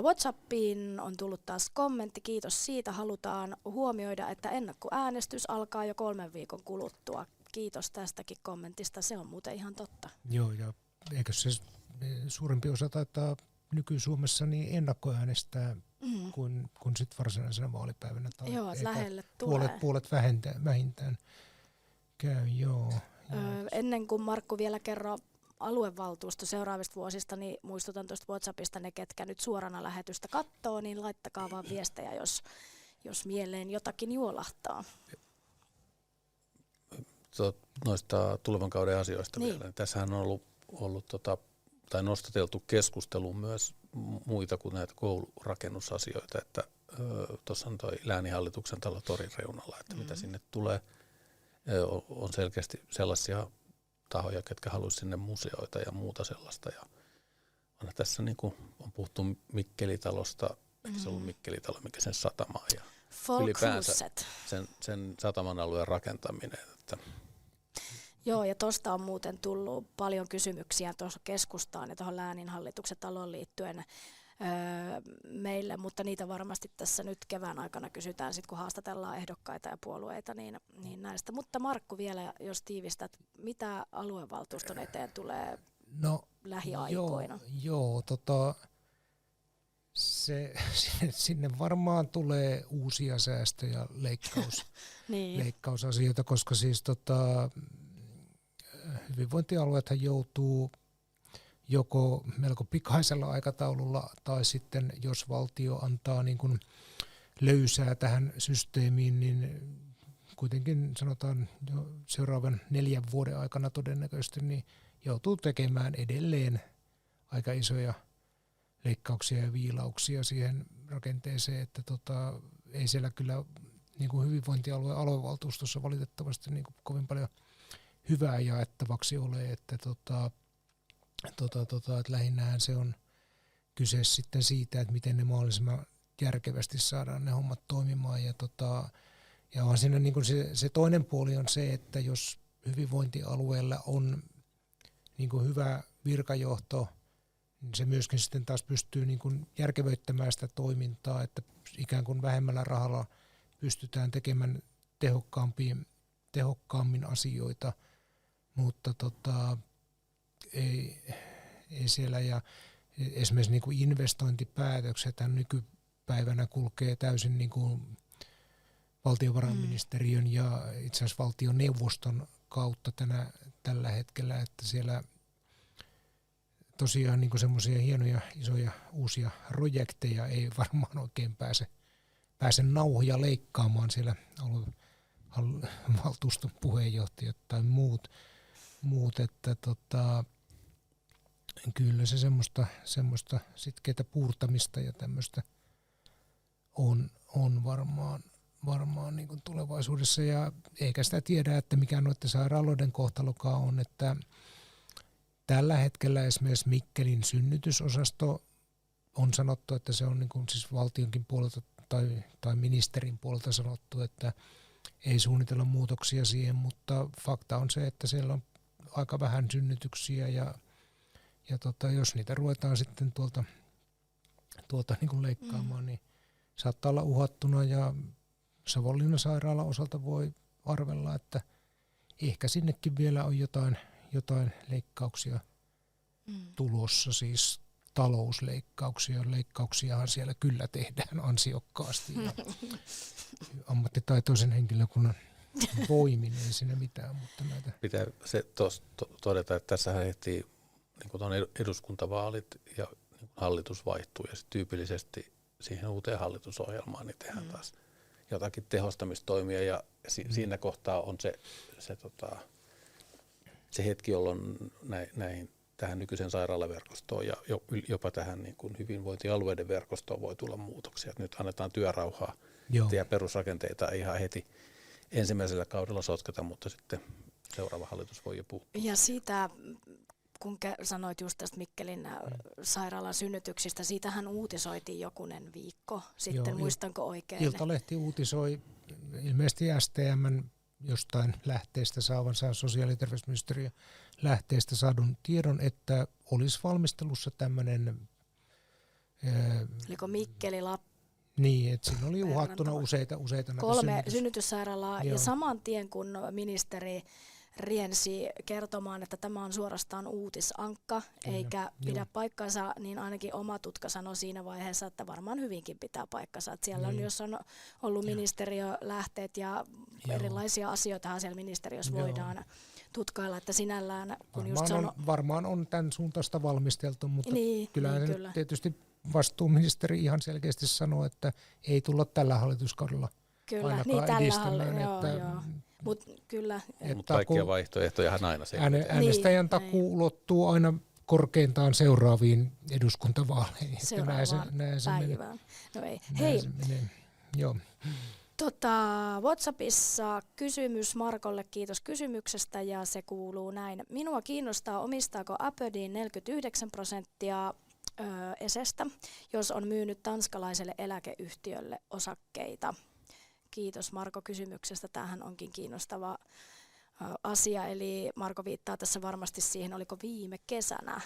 WhatsAppiin on tullut taas kommentti, kiitos siitä. Halutaan huomioida, että ennakkoäänestys alkaa jo 3 viikon kuluttua. Kiitos tästäkin kommentista, se on muuten ihan totta. Joo, ja eikö se suurempi osa taitaa nyky-Suomessa niin ennakkoäänestää kun sit varsinaisena vaalipäivänä. Tai joo, että lähelle tulee. Puolet vähintään käy, joo. Ennen kuin Markku vielä kerro aluevaltuusto seuraavista vuosista, niin muistutan tuosta WhatsAppista ne, ketkä nyt suorana lähetystä katsoo, niin laittakaa vaan viestejä, jos mieleen jotakin juolahtaa. Noista tulevan kauden asioista niin. vielä. Tässähän on ollut tai nostateltu keskusteluun myös muita kuin näitä koulurakennusasioita, että tuossa on toi lääninhallituksen talo torin reunalla, että mitä sinne tulee. On selkeästi sellaisia tahoja, ketkä haluaisivat sinne museoita ja muuta sellaista. Ja on tässä niin kuin on puhuttu Mikkelitalosta, eikä se ollut Mikkelitalo, mikä sen satama ja ylipäänsä sen sataman alueen rakentaminen. Että joo, ja tuosta on muuten tullut paljon kysymyksiä tuossa keskustaan ja tuohon lääninhallituksen taloon liittyen meille, mutta niitä varmasti tässä nyt kevään aikana kysytään, sit kun haastatellaan ehdokkaita ja puolueita, niin näistä. Mutta Markku vielä, jos tiivistät, mitä aluevaltuuston eteen tulee lähiaikoina? Joo, sinne varmaan tulee uusia säästöjä, leikkausasioita, koska siis hyvinvointialueethan joutuu joko melko pikaisella aikataululla tai sitten jos valtio antaa niin kuin löysää tähän systeemiin, niin kuitenkin sanotaan jo seuraavan 4 vuoden aikana todennäköisesti niin joutuu tekemään edelleen aika isoja leikkauksia ja viilauksia siihen rakenteeseen, että ei siellä kyllä niin kuin hyvinvointialueen aluevaltuustossa valitettavasti niin kuin kovin paljon hyvää jaettavaksi ole, että lähinnähän se on kyse sitten siitä, että miten ne mahdollisimman järkevästi saadaan ne hommat toimimaan. Ja on siinä niin kuin se toinen puoli on se, että jos hyvinvointialueella on niin kuin hyvä virkajohto, niin se myöskin sitten taas pystyy niin kuin järkevöittämään sitä toimintaa, että ikään kuin vähemmällä rahalla pystytään tekemään tehokkaammin asioita, mutta ei siellä, ja esimerkiksi niin kuin investointipäätökset nykypäivänä kulkee täysin niin kuin valtiovarainministeriön ja itse asiassa valtioneuvoston kautta tällä hetkellä, että siellä tosiaan niin semmoisia hienoja, isoja, uusia projekteja ei varmaan oikein pääse nauhoja leikkaamaan siellä valtuuston puheenjohtajat tai muut että kyllä se semmoista sitkeätä puurtamista ja tämmöistä on varmaan niin kuin tulevaisuudessa, ja eikä sitä tiedä, että mikä noiden sairaaloiden kohtalokaan on, että tällä hetkellä esimerkiksi Mikkelin synnytysosasto on sanottu, että se on niin kuin siis valtionkin puolelta tai ministerin puolelta sanottu, että ei suunnitella muutoksia siihen, mutta fakta on se, että siellä on aika vähän synnytyksiä, ja jos niitä ruvetaan sitten tuolta niin kuin leikkaamaan, niin saattaa olla uhattuna, ja Savonlinnan sairaalan osalta voi arvella, että ehkä sinnekin vielä on jotain leikkauksia tulossa, siis talousleikkauksia. Leikkauksiahan siellä kyllä tehdään ansiokkaasti ja ammattitaitoisen henkilökunnan voimin, ei siinä mitään. Mutta näitä. Pitää se todeta, että tässä heti niin on eduskuntavaalit ja hallitus vaihtuu, ja tyypillisesti siihen uuteen hallitusohjelmaan niin tehdään taas jotakin tehostamistoimia, ja siinä kohtaa on se hetki, jolloin tähän nykyiseen sairaalaverkostoon ja jopa tähän niin kuin hyvinvointialueiden verkostoon voi tulla muutoksia. Nyt annetaan työrauhaa ja perusrakenteita ei ihan heti ensimmäisellä kaudella sotketa, mutta sitten seuraava hallitus voi jo puuttua. Ja siitä, kun sanoit just tästä Mikkelin sairaalan synnytyksistä, siitähän uutisoitiin jokunen viikko sitten, muistanko oikein? Iltalehti uutisoi ilmeisesti STM:n jostain lähteestä saavansa, sosiaali- ja terveysministeriön lähteestä saadun tiedon, että olisi valmistelussa tämmöinen. Oliko Mikkeli, Niin, että siinä oli uhattuna useita 3 synnytyssairaalaa, ja saman tien kun ministeri riensi kertomaan, että tämä on suorastaan uutisankka, eikä pidä paikkansa, niin ainakin oma tutka sanoi siinä vaiheessa, että varmaan hyvinkin pitää paikkansa. Että siellä on, jos on ollut ministeriölähteet ja erilaisia asioita siellä ministeriössä voidaan tutkailla, että sinällään kun varmaan on tämän suuntaista valmisteltu, mutta kyllähän kyllä. Tietysti vastuuministeri ihan selkeästi sanoo, että ei tulla tällä hallituskaudella ainakaan edistämään. Mutta kyllä. Mutta kaikkia vaihtoehtojahan aina se. Äänestäjän takuu ulottuu aina korkeintaan seuraaviin eduskuntavaaleihin. Seuraavaan päivään. No ei. Hei. Joo. WhatsAppissa kysymys Markolle, kiitos kysymyksestä, ja se kuuluu näin. Minua kiinnostaa, omistaako Aberdeen 49% Esestä, jos on myynyt tanskalaiselle eläkeyhtiölle osakkeita. Kiitos Marko kysymyksestä. Tämähän onkin kiinnostava asia. Eli Marko viittaa tässä varmasti siihen, oliko viime kesänä.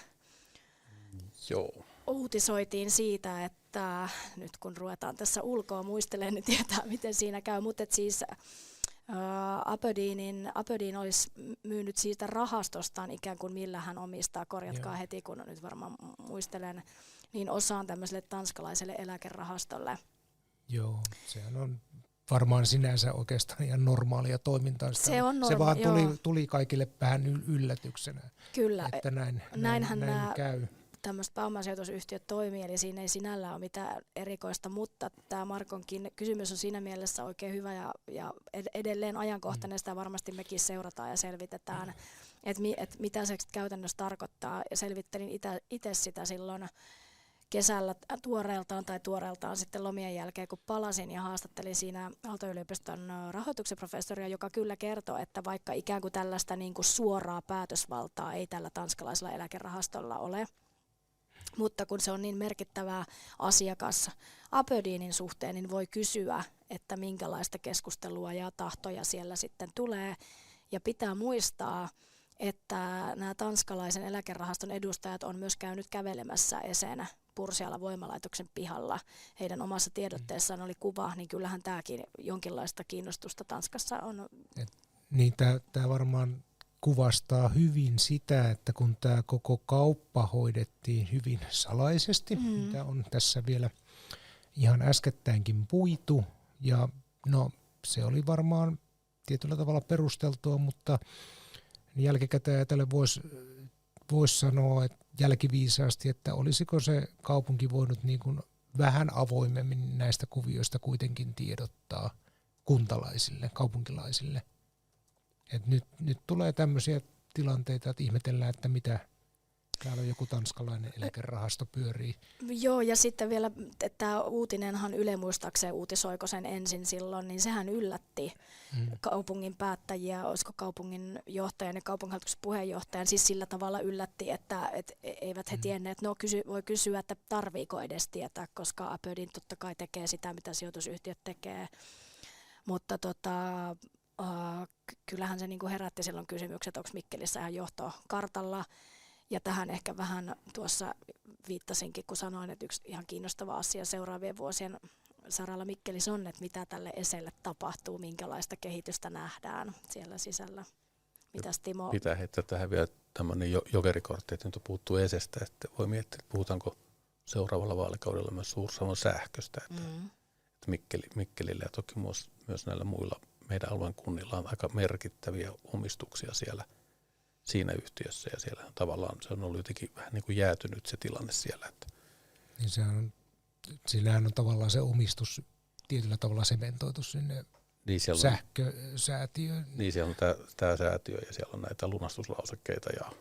Joo. Uutisoitiin siitä, että nyt kun ruvetaan tässä ulkoa muistelemaan, niin tietää miten siinä käy. Mutta siis Aberdeen olisi myynyt siitä rahastostaan ikään kuin millä hän omistaa, korjatkaa heti kun nyt varmaan muistelen, niin osaan tämmöiselle tanskalaiselle eläkerahastolle. Joo, sehän on varmaan sinänsä oikeastaan ihan normaalia toimintaa. Se vaan tuli kaikille vähän yllätyksenä, kyllä, että näinhän nämä käy. Tämmöiset pääomasijoitusyhtiöt toimii, eli siinä ei sinällään ole mitään erikoista, mutta tämä Markonkin kysymys on siinä mielessä oikein hyvä ja edelleen ajankohtainen, sitä varmasti mekin seurataan ja selvitetään, että mitä se käytännössä tarkoittaa, ja selvittelin itse sitä silloin kesällä tuoreeltaan sitten lomien jälkeen, kun palasin ja haastattelin siinä Aalto-yliopiston rahoituksen professoria, joka kyllä kertoo, että vaikka ikään kuin tällaista niin kuin suoraa päätösvaltaa ei tällä tanskalaisella eläkerahastolla ole, Mutta kun se on niin merkittävä asiakas Aberdeenin suhteen, niin voi kysyä, että minkälaista keskustelua ja tahtoja siellä sitten tulee. Ja pitää muistaa, että nämä tanskalaisen eläkerahaston edustajat on myös käynyt kävelemässä eseenä Pursialan voimalaitoksen pihalla. Heidän omassa tiedotteessaan oli kuva, niin kyllähän tämäkin jonkinlaista kiinnostusta Tanskassa on. Niin tämä varmaan kuvastaa hyvin sitä, että kun tämä koko kauppa hoidettiin hyvin salaisesti, mitä on tässä vielä ihan äskettäinkin puitu, ja no se oli varmaan tietyllä tavalla perusteltua, mutta jälkikäteen ajatellen voisi sanoa että jälkiviisaasti, että olisiko se kaupunki voinut niin kuin vähän avoimemmin näistä kuvioista kuitenkin tiedottaa kuntalaisille, kaupunkilaisille. Et nyt tulee tämmöisiä tilanteita, että ihmetellään, että mitä täällä on joku tanskalainen eläkerahasto pyörii. Joo, ja sitten vielä, että uutinenhan Yle muistaakseen uutisoiko sen ensin silloin, niin sehän yllätti kaupungin päättäjiä, olisiko kaupungin johtajan ja kaupunginhallituksen puheenjohtajan, siis sillä tavalla yllätti, että eivät he tienneet. No voi kysyä, että tarviiko edes tietää, koska Aberdeen totta kai tekee sitä, mitä sijoitusyhtiöt tekee, mutta kyllähän se niinku herätti silloin kysymykset, onko Mikkelissä ihan johto kartalla. Ja tähän ehkä vähän tuossa viittasinkin, kun sanoin, että yksi ihan kiinnostava asia seuraavien vuosien saralla Mikkelissä on, että mitä tälle Eselle tapahtuu, minkälaista kehitystä nähdään siellä sisällä. Mitäs Timo? Pitää heittää tähän vielä tämmöinen jokerikortti, että nyt puuttuu Esestä, että voi miettiä, että puhutaanko seuraavalla vaalikaudella myös Suur-Savon sähköstä, että Mikkelillä ja toki myös näillä muilla meidän alueen kunnilla on aika merkittäviä omistuksia siellä siinä yhtiössä, ja siellä tavallaan se on ollut jotenkin vähän niin kuin jäätynyt se tilanne siellä. Että niin sillähän on tavallaan se omistus tietyllä tavalla sementoitu sinne niin sähkösäätiöön. Niin siellä on tämä säätiö ja siellä on näitä lunastuslausekkeita ja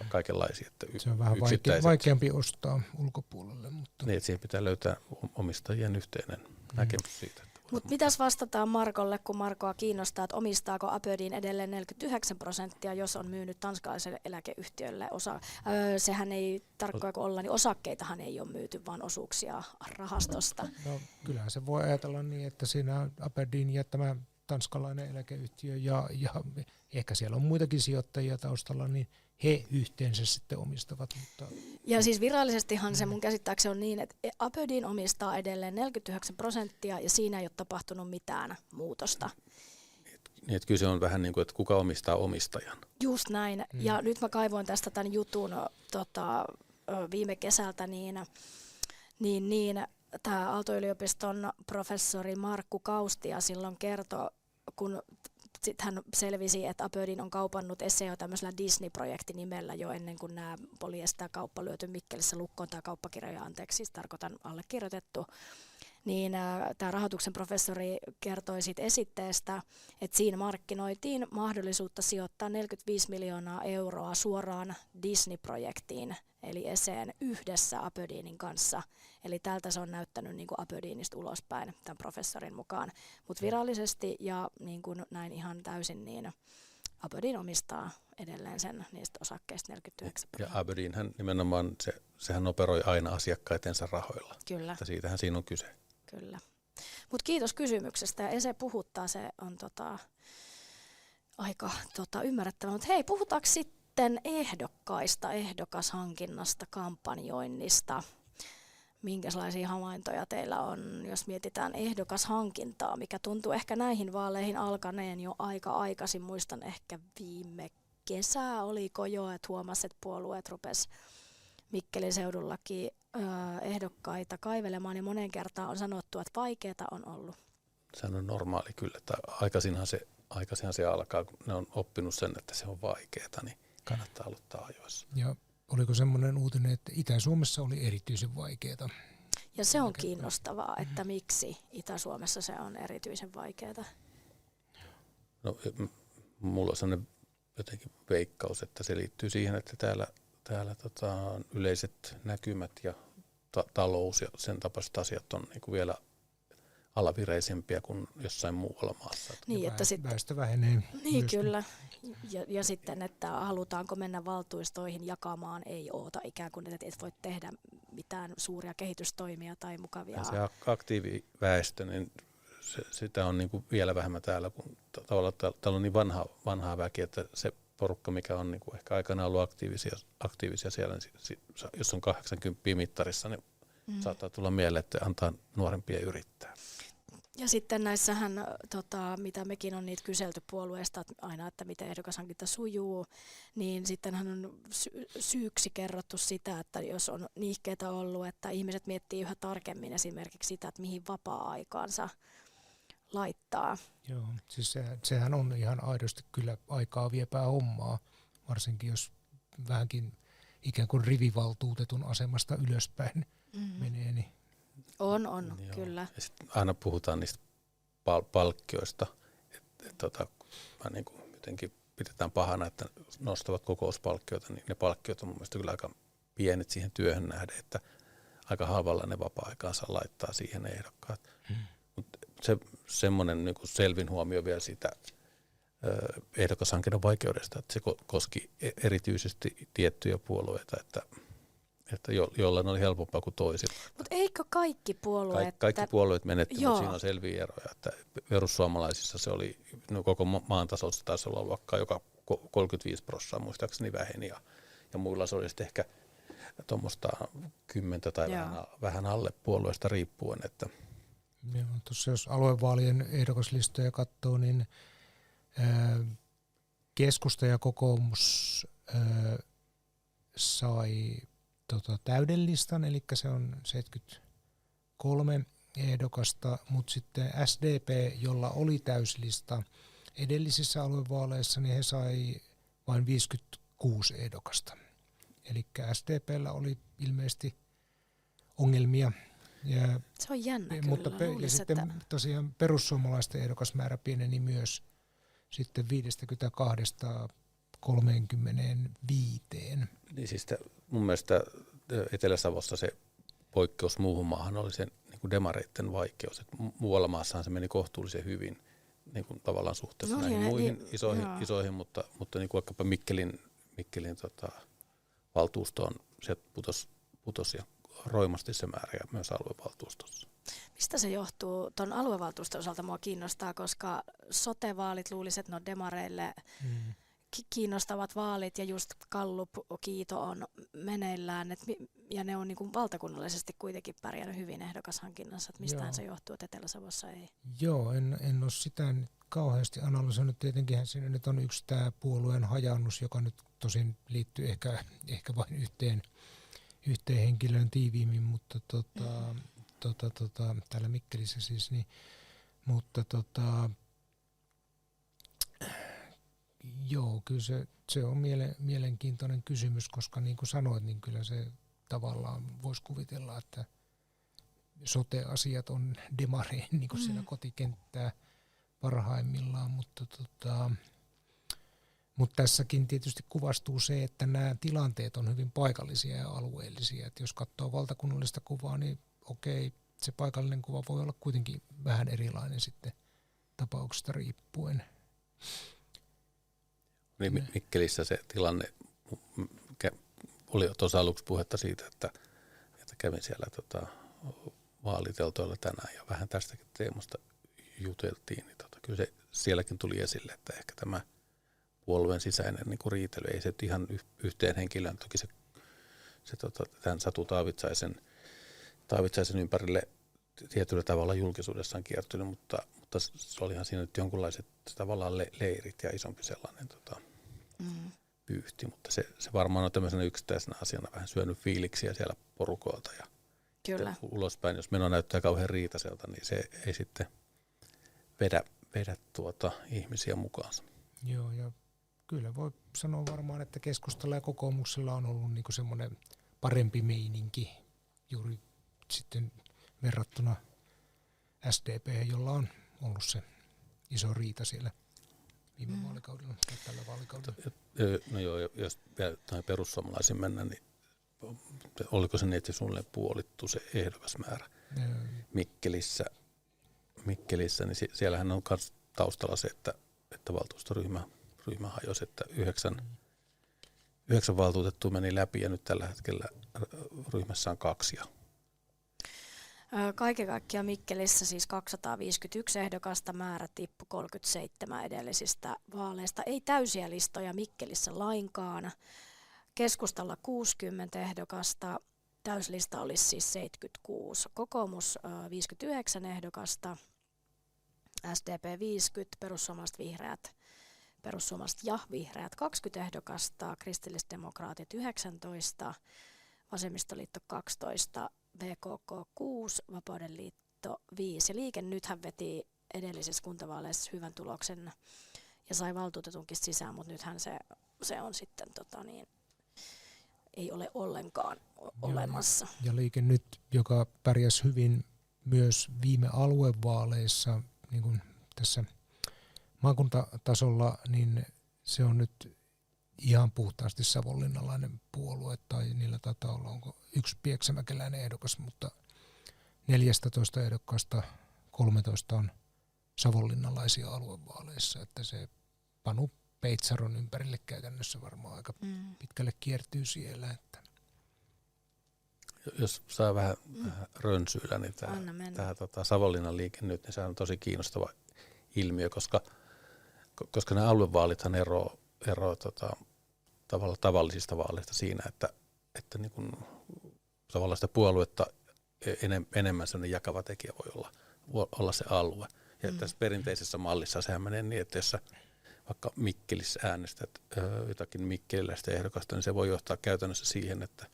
kaikenlaisia. Että se on vähän vaikeampi ostaa ulkopuolelle. Mutta niin, että siihen pitää löytää omistajien yhteinen näkemys siitä. Mutta mitäs vastataan Markolle, kun Markoa kiinnostaa, että omistaako Aberdeen edelleen 49%, jos on myynyt tanskalaiselle eläkeyhtiölle osa. Sehän ei tarkkoja kuin olla, niin osakkeitahan ei ole myyty, vaan osuuksia rahastosta. No kyllähän se voi ajatella niin, että siinä on Aberdeen ja tämä tanskalainen eläkeyhtiö ja ehkä siellä on muitakin sijoittajia taustalla, niin he yhteensä sitten omistavat. Mutta ja siis virallisestihan se mun käsittääkseni on niin, että Aberdeen omistaa edelleen 49% ja siinä ei ole tapahtunut mitään muutosta. Niin, että kyllä se on vähän niin kuin, että kuka omistaa omistajan. Just näin. Ja nyt mä kaivoin tästä tämän jutun viime kesältä, niin tämä Aalto-yliopiston professori Markku Kaustia silloin kertoi, kun sitten hän selvisi, että Aberdeen on kaupannut SEO tämmöisellä Disney-projektinimellä jo ennen kuin nämä polyester kauppa lyöty Mikkelissä lukkoon, tämä kauppakirjoja, anteeksi, siis tarkoitan allekirjoitettu. Niin tämä rahoituksen professori kertoi siitä esitteestä, että siinä markkinoitiin mahdollisuutta sijoittaa 45 miljoonaa euroa suoraan Disney-projektiin, eli Eseen yhdessä Aberdeenin kanssa. Eli tältä se on näyttänyt niin kuin Aberdeenista ulospäin tämän professorin mukaan. Mutta virallisesti ja niin kuin näin ihan täysin, niin Aberdeen omistaa edelleen sen niistä osakkeista 49%. Ja Aberdeenhän nimenomaan, sehän operoi aina asiakkaitensa rahoilla. Kyllä. Että siitähän siinä on kyse. Kyllä. Mutta kiitos kysymyksestä. Ese puhuttaa, se on aika ymmärrettävää. Mutta hei, putetaanko sitten ehdokkaista, ehdokashankinnasta, kampanjoinnista? Minkälaisia havaintoja teillä on, jos mietitään ehdokashankintaa, mikä tuntuu ehkä näihin vaaleihin alkaneen jo aika aikaisin. Muistan ehkä viime kesää oliko jo, että huomasi, että puolueet rupes Mikkelin seudullakin ehdokkaita kaivelemaan, ja moneen kertaan on sanottu, että vaikeaa on ollut. Se on normaali kyllä, että aikaisinhan se alkaa, kun ne on oppinut sen, että se on vaikeaa, niin kannattaa aloittaa ajoissa. Ja oliko semmoinen uutinen, että Itä-Suomessa oli erityisen vaikeaa? Ja se on kiinnostavaa, että miksi Itä-Suomessa se on erityisen vaikeaa. No, mulla on sellainen jotenkin veikkaus, että se liittyy siihen, että täällä yleiset näkymät ja talous ja sen tapaiset asiat on niin kuin vielä alavireisempiä kuin jossain muualla maassa. Niin, että sitten, väestö vähenee. niin myöskin. kyllä. Ja sitten, että halutaanko mennä valtuustoihin jakamaan ei oota ikään kuin, että et voi tehdä mitään suuria kehitystoimia tai mukavia. Ja se aktiiviväestö, niin sitä on niin kuin vielä vähemmän täällä, kun tavallaan täällä on niin vanhaa väkeä, että se porukka, mikä on niin kuin ehkä aikanaan ollut aktiivisia siellä, niin jos on 80 mittarissa, niin saattaa tulla mieleen, että antaa nuorempia yrittää. Ja sitten näissähän, mitä mekin on niitä kyselty puolueesta, että aina, että miten ehdokashankinta sujuu, niin sittenhän on syyksi kerrottu sitä, että jos on niihkeitä ollut, että ihmiset miettii yhä tarkemmin esimerkiksi sitä, että mihin vapaa-aikaansa laittaa. Joo, siis sehän on ihan aidosti kyllä aikaa viepää hommaa, varsinkin jos vähänkin ikään kuin rivivaltuutetun asemasta ylöspäin menee. Niin. On, Joo. kyllä. Ja sitten aina puhutaan niistä palkkioista, että niin kuin jotenkin pidetään pahana, että nostavat kokouspalkkioita, niin ne palkkiot on mun mielestä kyllä aika pienet siihen työhön nähden, että aika halvalla ne vapaa-aikaansa laittaa siihen ehdokkaat. Mutta semmoinen niin kuin selvin huomio vielä siitä ehdokashankinnan vaikeudesta, että se koski erityisesti tiettyjä puolueita, että jollain oli helpompaa kuin toisilla. Mutta eikö kaikki puolueet? Kaikki puolueet menetti, Joo. mutta siinä on selviä eroja. Että perussuomalaisissa se oli, koko maan tasolla se taisi olla vaikka joka 35% muistaakseni väheni, ja muilla se oli sitten ehkä tuommoista 10 tai vähän alle puolueesta riippuen. Että Joo, tuossa jos aluevaalien ehdokaslistoja katsoo, niin Keskusta ja Kokoomus sai täyden listan, eli se on 73 ehdokasta, mutta sitten SDP, jolla oli täyslista edellisissä aluevaaleissa, niin he sai vain 56 ehdokasta. Eli SDP:llä oli ilmeisesti ongelmia. Ja, Se on jännä mutta kyllä. ja sitten tosiaan perussuomalaisten ehdokasmäärä pieneni myös sitten 52 35. niin siis mun mielestä Etelä-Savossa se poikkeus muuhun maahan oli se niin kuin demareitten vaikeus. Et muualla maassahan se meni kohtuullisen hyvin niin kuin tavallaan suhteessa näihin muihin isoihin, mutta niin kuin vaikkapa Mikkelin valtuustoon sieltä putosi roimasti se määrä ja myös aluevaltuustossa. Mistä se johtuu? Tuon aluevaltuuston osalta mua kiinnostaa, koska sote-vaalit luulisi, että ne on demareille kiinnostavat vaalit ja just Gallup-kiito on meneillään ja ne on niin kuin valtakunnallisesti kuitenkin pärjännyt hyvin ehdokashankinnassa. Että mistähän se johtuu, että Etelä-Savossa ei? Joo, en ole sitä nyt kauheasti analysoinut. Tietenkinhän siinä nyt on yksi tämä puolueen hajannus, joka nyt tosin liittyy ehkä vain yhteen henkilöön tiiviimmin, mutta täällä Mikkelissä siis, niin, mutta joo, kyllä se on mielenkiintoinen kysymys, koska niin kuin sanoit, niin kyllä se tavallaan voisi kuvitella, että sote-asiat on demareen niin kuin siellä kotikenttää parhaimmillaan, mutta tässäkin tietysti kuvastuu se, että nämä tilanteet on hyvin paikallisia ja alueellisia. Että jos katsoo valtakunnallista kuvaa, niin okei, se paikallinen kuva voi olla kuitenkin vähän erilainen sitten tapauksesta riippuen. Niin Mikkelissä se tilanne, oli tuossa aluksi puhetta siitä, että kävin siellä vaaliteltoilla tänään ja vähän tästäkin teemasta juteltiin, niin kyllä se sielläkin tuli esille, että ehkä tämä puolueen sisäinen niin kuin riitely ei se ihan yhteen henkilöön, toki se tämän Satu Taavitsaisen ympärille tietyllä tavalla julkisuudessaan kiertynyt, mutta se olihan siinä nyt jonkunlaiset tavallaan leirit ja isompi sellainen pyyhti, mutta se varmaan on tämmöisenä yksittäisenä asiana vähän syönyt fiiliksiä siellä porukoilta ja Kyllä. ulospäin, jos meno näyttää kauhean riitaiselta, niin se ei sitten vedä ihmisiä mukaansa. Joo, ja kyllä voi sanoa varmaan, että Keskustalla ja Kokoomuksella on ollut niinku semmoinen parempi meininki juuri sitten verrattuna SDP, jolla on ollut se iso riita siellä viime vaalikaudella tai tällä vaalikaudella. No joo, jos vielä perussuomalaisiin mennään, niin oliko se niin, että suunnilleen puolittu se ehdokasmäärä Mikkelissä Mikkelissä, niin siellähän on myös taustalla se, että valtuustoryhmä hajosi, että 9 valtuutettua meni läpi ja nyt tällä hetkellä ryhmässä on 2. Kaiken kaikkiaan Mikkelissä siis 251 ehdokasta, määrä tippui 37 edellisistä vaaleista. Ei täysiä listoja Mikkelissä lainkaan. Keskustalla 60 ehdokasta, täyslista olisi siis 76. Kokoomus 59 ehdokasta, SDP 50, perussuomalaiset ja vihreät 20 ehdokasta, kristillisdemokraatit 19, vasemmistoliitto 12, VKK 6, Vapauden liitto 5. Ja Liike Nythän veti edellisessä kuntavaaleissa hyvän tuloksen ja sai valtuutetunkin sisään, mutta nythän se on sitten ei ole ollenkaan olemassa. Ja Liike Nyt, joka pärjäsi hyvin myös viime aluevaaleissa, niin kuin tässä maakuntatasolla, niin se on nyt ihan puhtaasti savonlinnalainen puolue, tai niillä taitaa olla onko yksi pieksämäkeläinen ehdokas, mutta 14 ehdokkaasta 13 on savonlinnalaisia aluevaaleissa, että se Panu Peitsaron ympärille käytännössä varmaan aika pitkälle kiertyy siellä. Että. Jos saa vähän rönsyillä, niin tämä Savonlinnan Liike Nyt, niin se on tosi kiinnostava ilmiö, koska nämä aluevaalithan eroaa tavallisista vaaleista siinä, että niin kuin tavallaan sitä puoluetta enemmän sellainen jakava tekijä voi olla se alue. Ja tässä perinteisessä mallissa sehän menee niin, että jos sä vaikka Mikkelissä äänestät jotakin mikkeliläistä ehdokasta, niin se voi johtaa käytännössä siihen, että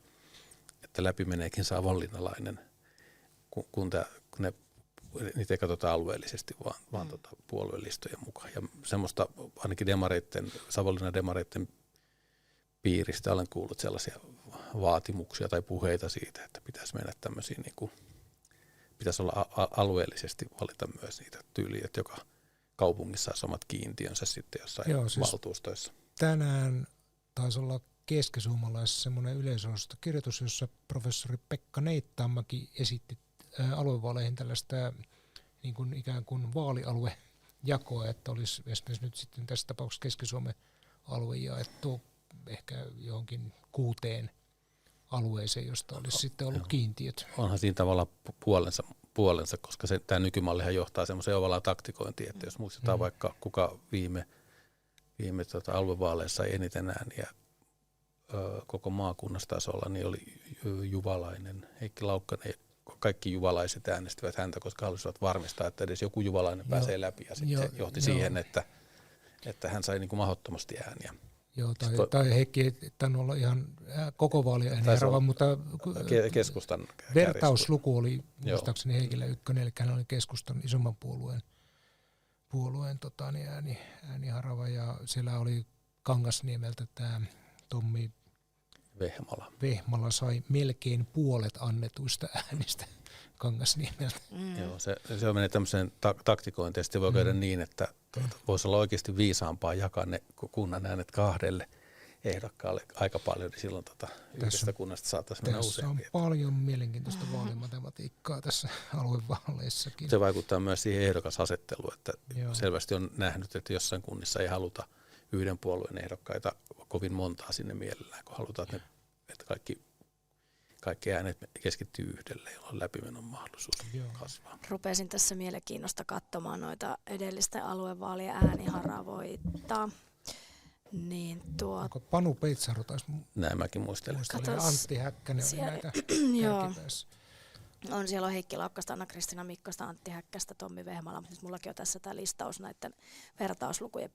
läpi meneekin savonlinnalainen, kun niitä ei katsota alueellisesti, vaan puoluelistojen mukaan. Ja semmoista ainakin Savonlinnan demareitten piiristä olen kuullut sellaisia vaatimuksia tai puheita siitä, että pitäisi mennä tämmöisiin, niin kuin, pitäisi olla alueellisesti valita myös niitä tyyliä, että joka kaupungissa olisi omat kiintiönsä sitten jossain valtuustoissa. Tänään taisi olla Keski-Suomalaisessa semmoinen yleisönosastokirjoitus, jossa professori Pekka Neittaanmäki esitti aluevaaleihin tällaista niin kuin ikään kuin vaalialuejakoa, että olisi esimerkiksi nyt sitten tässä tapauksessa Keski-Suomen alue jaettu ehkä johonkin 6 alueeseen, josta olisi sitten ollut kiintiöt. Onhan siinä tavallaan puolensa, koska tämä nykymallihan johtaa semmoiseen ovalaan taktikointiin, että jos muistetaan vaikka kuka viime aluevaaleissa sai eniten ääniä koko maakunnastasolla, niin oli Juvalainen, Heikki Laukkanen, kaikki juvalaiset äänestivät häntä, koska halusivat varmistaa, että edes joku juvalainen pääsee läpi, ja sitten se johti siihen, että hän sai niin kuin mahdottomasti ääniä. Joo, tai Heikki ei tainnut olla ihan koko vaaliääniharava, mutta keskustan vertausluku oli muistaakseni Heikillä 1, eli hän oli keskustan isomman puolueen ääniharava, ja siellä oli Kangasniemeltä tämä Tommi Vehmala sai melkein puolet annetuista äänistä Kangasniemeltä. Joo, se menee tämmöiseen taktikointiin, ja sitten voi käydä niin, että voisi olla oikeasti viisaampaa jakaa ne kunnan äänet 2 ehdokkaalle aika paljon, niin silloin yhdestä kunnasta saataisiin mennä useampia. Tässä on paljon mielenkiintoista vaalimatematiikkaa tässä aluevaaleissakin. Se vaikuttaa myös siihen ehdokasasetteluun, että selvästi on nähnyt, että jossain kunnissa ei haluta yhden puolueen ehdokkaita kovin montaa sinne mielellään, kun halutaan, että kaikki äänet keskittyy yhdelle, jolloin läpimenon mahdollisuus kasvaa. Rupesin tässä mielenkiinnosta katsomaan noita edellisten aluevaalien ääniharavoita. Niin onko Panu Peitsaro taisi näin mäkin muistelen. Antti Häkkänen oli näitä kärkipäässä. Siellä on Heikki Laukkasta, Anna-Kristiina Mikkosta, Antti Häkkästä, Tommi Vehmala, mutta mullakin on tässä tämä listaus näiden vertauslukujen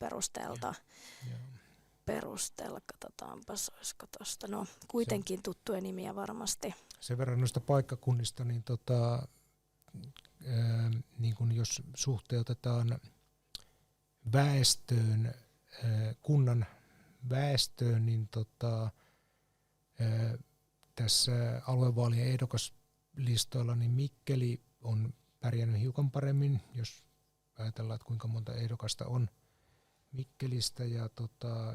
perusteella. Katsotaanpas, olisiko tuosta. No, kuitenkin tuttuja nimiä varmasti. Sen verran noista paikkakunnista, niin, niin kun jos suhteutetaan väestöön, kunnan väestöön, niin tässä aluevaalien ehdokaslistoilla niin Mikkeli on pärjännyt hiukan paremmin, jos ajatellaan, että kuinka monta ehdokasta on Mikkelistä, ja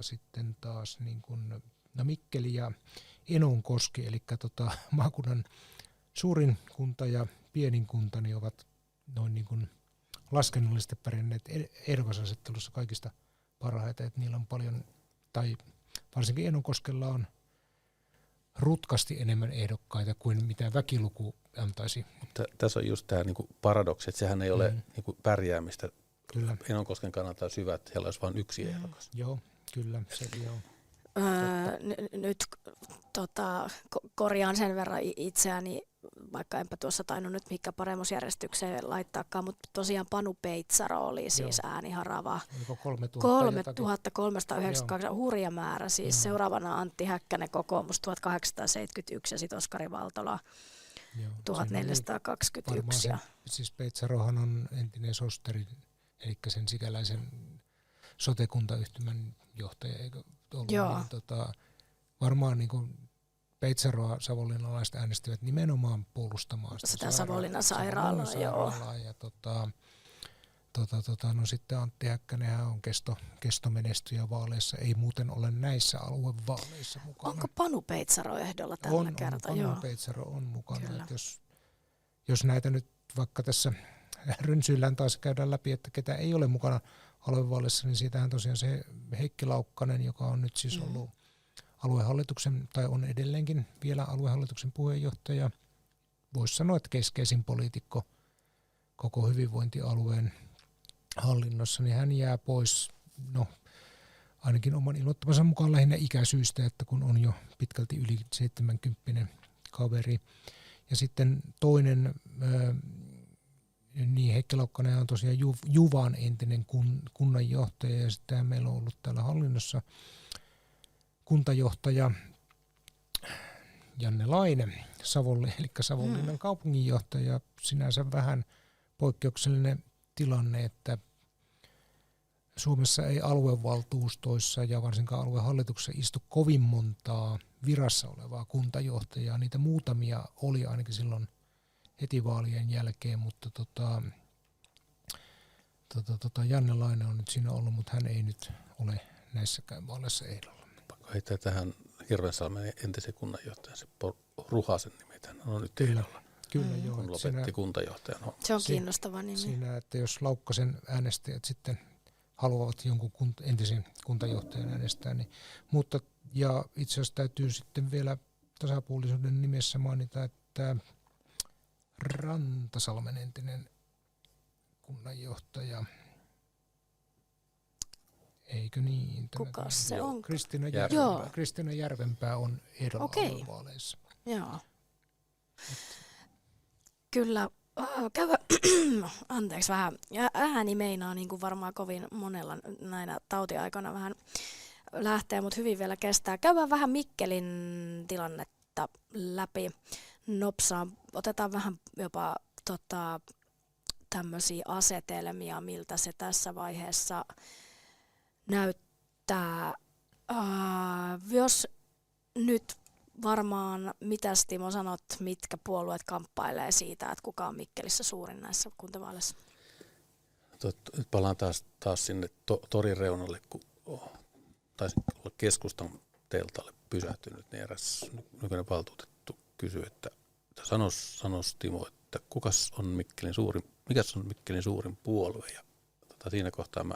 sitten taas niin kun, Mikkeli ja Enonkoski, eli maakunnan suurin kunta ja pienin kunta, niin ovat noin niin kuin laskennallisesti pärjänneet ehdokasasettelussa kaikista parhaita, että niillä on paljon, tai varsinkin Enonkoskella on rutkasti enemmän ehdokkaita kuin mitä väkiluku antaisi. Tässä on just tämä niinku paradoksi, että sehän ei ole niinku pärjäämistä. Kyllä. Enonkosken kannalta syvä, että heillä olisi vain yksi ehdokas. Joo, kyllä, se joo. Nyt korjaan sen verran itseäni, vaikka enpä tuossa tainnut nyt mikä paremmuusjärjestykseen laittaakaan, mutta tosiaan Panu Peitsaro oli siis ääniharava. Oliko 3392, hurja määrä. Siis seuraavana Antti Häkkänen kokoomus 1871 ja sitten Oskari Valtola 1421. Siis Peitsarohan on entinen sosteri, eli sen sikäläisen sote-kuntayhtymän johtaja, eikö ollut? Joo. Niin, varmaan niin kuin Peitsaroa savonlinnalaiset äänestivät nimenomaan puolustamaan sitä Savonlinnan sairaalaa, joo. Ja no sitten Antti Häkkänenhän on kestomenestyjä vaaleissa, ei muuten ole näissä aluevaaleissa mukana. Onko Panu Peitsaro ehdolla tällä kertaa? Panu Peitsaro on mukana. Jos näitä nyt vaikka tässä rynsyillään taas käydään läpi, että ketä ei ole mukana aluevaaleissa, niin siitähän tosiaan se Heikki Laukkanen, joka on nyt siis ollut aluehallituksen, tai on edelleenkin vielä aluehallituksen puheenjohtaja, voisi sanoa, että keskeisin poliitikko koko hyvinvointialueen hallinnossa, niin hän jää pois, no ainakin oman ilmoittamansa mukaan lähinnä ikäsyistä, että kun on jo pitkälti yli 70 kaveri. Ja sitten toinen, niin Heikki Laukkanen on tosiaan Juvan entinen kunnanjohtaja, ja sitten meillä on ollut täällä hallinnossa kuntajohtaja Janne Laine, eli Savonlinnan kaupunginjohtaja. Sinänsä vähän poikkeuksellinen tilanne, että Suomessa ei aluevaltuustoissa ja varsinkaan aluehallituksessa istu kovin montaa virassa olevaa kuntajohtajaa. Niitä muutamia oli ainakin silloin heti vaalien jälkeen, mutta Janne Laine on nyt siinä ollut, mutta hän ei nyt ole näissäkään vaaleissa ehdolla. Heittää tähän Hirvensalmen entisen kunnanjohtajan, se Ruhasen nimetään, on nyt ehdolla. Kyllä, joo. Kun lopetti kuntajohtajan. Se on kiinnostava nimi. Siinä, että jos Laukkasen äänestäjät sitten haluavat jonkun entisen kuntajohtajan äänestää, niin, mutta ja itse asiassa täytyy sitten vielä tasapuolisuuden nimessä mainita, että Rantasalmen entinen kunnanjohtaja, eikö niin? Kuka se on? Kristiina Järvenpää on ehdolla aluevaaleissa. Joo. Kyllä, anteeksi vähän, ääni meinaa niin kuin varmaan kovin monella näinä tautiaikana vähän lähtee, mutta hyvin vielä kestää. Käydään vähän Mikkelin tilannetta läpi nopsaan. Otetaan vähän jopa tämmöisiä asetelmia, miltä se tässä vaiheessa näyttää. Jos nyt varmaan, mitäs Timo sanot, mitkä puolueet kamppailee siitä, että kuka on Mikkelissä suurin näissä kuntavaaleissa? Nyt palaan taas sinne torin reunalle, kun taisi olla keskustan teltalle pysähtynyt, niin eräs nykyinen valtuutettu kysyi, että sanois Timo, että mikä on Mikkelin suurin puolue? Ja siinä kohtaa mä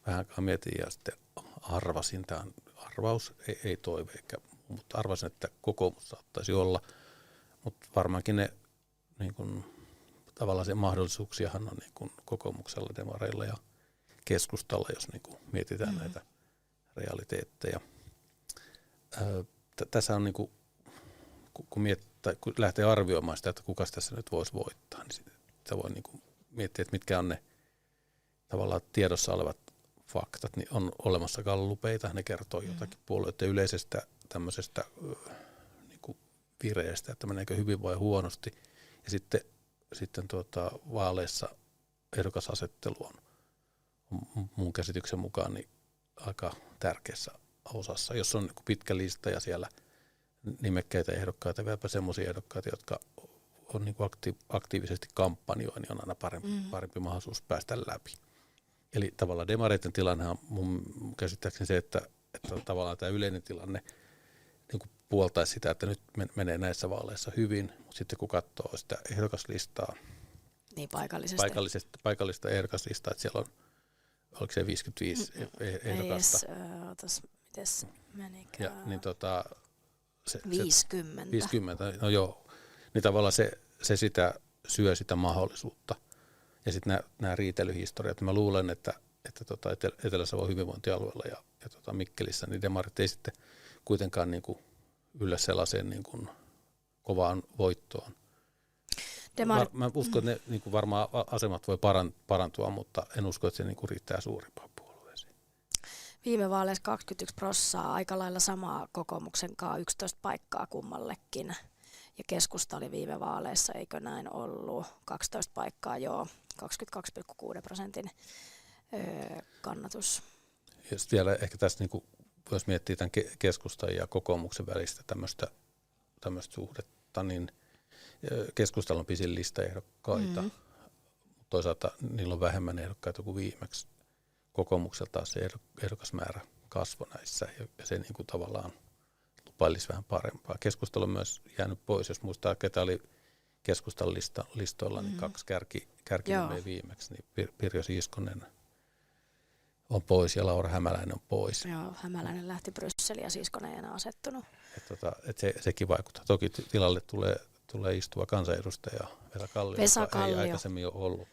vähän aikaa mietin ja sitten arvasin, tämä on arvaus, ei toive, mutta arvasin, että kokoomus saattaisi olla, mutta varmaankin ne niin kun, tavallaan se mahdollisuuksiahan on niin kun kokoomuksella, demareilla ja keskustalla, jos niin kun mietitään näitä realiteetteja. Tässä on niin kun, kun lähtee arvioimaan sitä, että kuka tässä nyt voisi voittaa, niin sitä voi niin kun miettiä, että mitkä on ne tavallaan tiedossa olevat faktat, niin on olemassa gallupeita, ne kertoo jotakin puolueiden yleisestä tämmöisestä niin kuin vireestä, että meneekö hyvin vai huonosti. Ja sitten vaaleissa ehdokasasettelu on mun käsityksen mukaan niin aika tärkeässä osassa. Jos on niin pitkä lista ja siellä nimekkäitä ehdokkaita, vieläpä semmoisia ehdokkaita, jotka on niin kuin aktiivisesti kampanjoja, niin on aina parempi mahdollisuus päästä läpi. Eli tavallaan demareiden tilanne on mun käsittääkseni se, että tavallaan tämä yleinen tilanne niin kuin puoltaisi sitä, että nyt menee näissä vaaleissa hyvin, mutta sitten kun katsoo sitä ehdokaslistaa Niin paikallisesti. Paikallista ehdokaslistaa, että siellä on, oliko se 55 ehdokasta? Mites menikään? Ja, niin 50. 50, no joo. Niin tavallaan se sitä syö sitä mahdollisuutta. Ja sitten nämä riitelyhistoriat. Mä luulen, että Etelä-Savon hyvinvointialueella ja Mikkelissä, niin demarit ei sitten kuitenkaan niin kuin yllä sellaiseen niin kuin kovaan voittoon. Mä uskon, että ne niin kuin varmaan asemat voi parantua, mutta en usko, että se niin kuin riittää suurimpaan puolueeseen. Viime vaaleissa 21%, aika lailla samaa kokoomuksen kanssa, 11 paikkaa kummallekin. Ja keskusta oli viime vaaleissa, eikö näin ollut? 12 paikkaa, joo, 22,6% kannatus. Ja sitten vielä ehkä tässä, niin kuin, jos miettii tämän keskustan ja kokoomuksen välistä tämmöistä suhdetta, niin keskustalla on pisin lista ehdokkaita. Toisaalta niillä on vähemmän ehdokkaita kuin viimeksi. Kokoomuksella taas se ehdokasmäärä kasvoi näissä ja se niin kuin tavallaan lupailisi vähän parempaa. Keskustelu on myös jäänyt pois, jos muistaa, ketä oli keskustan listoilla, niin 2 kärkinimeä viimeksi, niin Pirjo Siiskonen on pois ja Laura Hämäläinen on pois. Joo, Hämäläinen lähti Brysseliin ja Siiskonen ei enää asettunut. Sekin vaikuttaa. Toki tilalle tulee istuva kansanedustaja Vesa Kallio, joka ei aikaisemmin ole ollut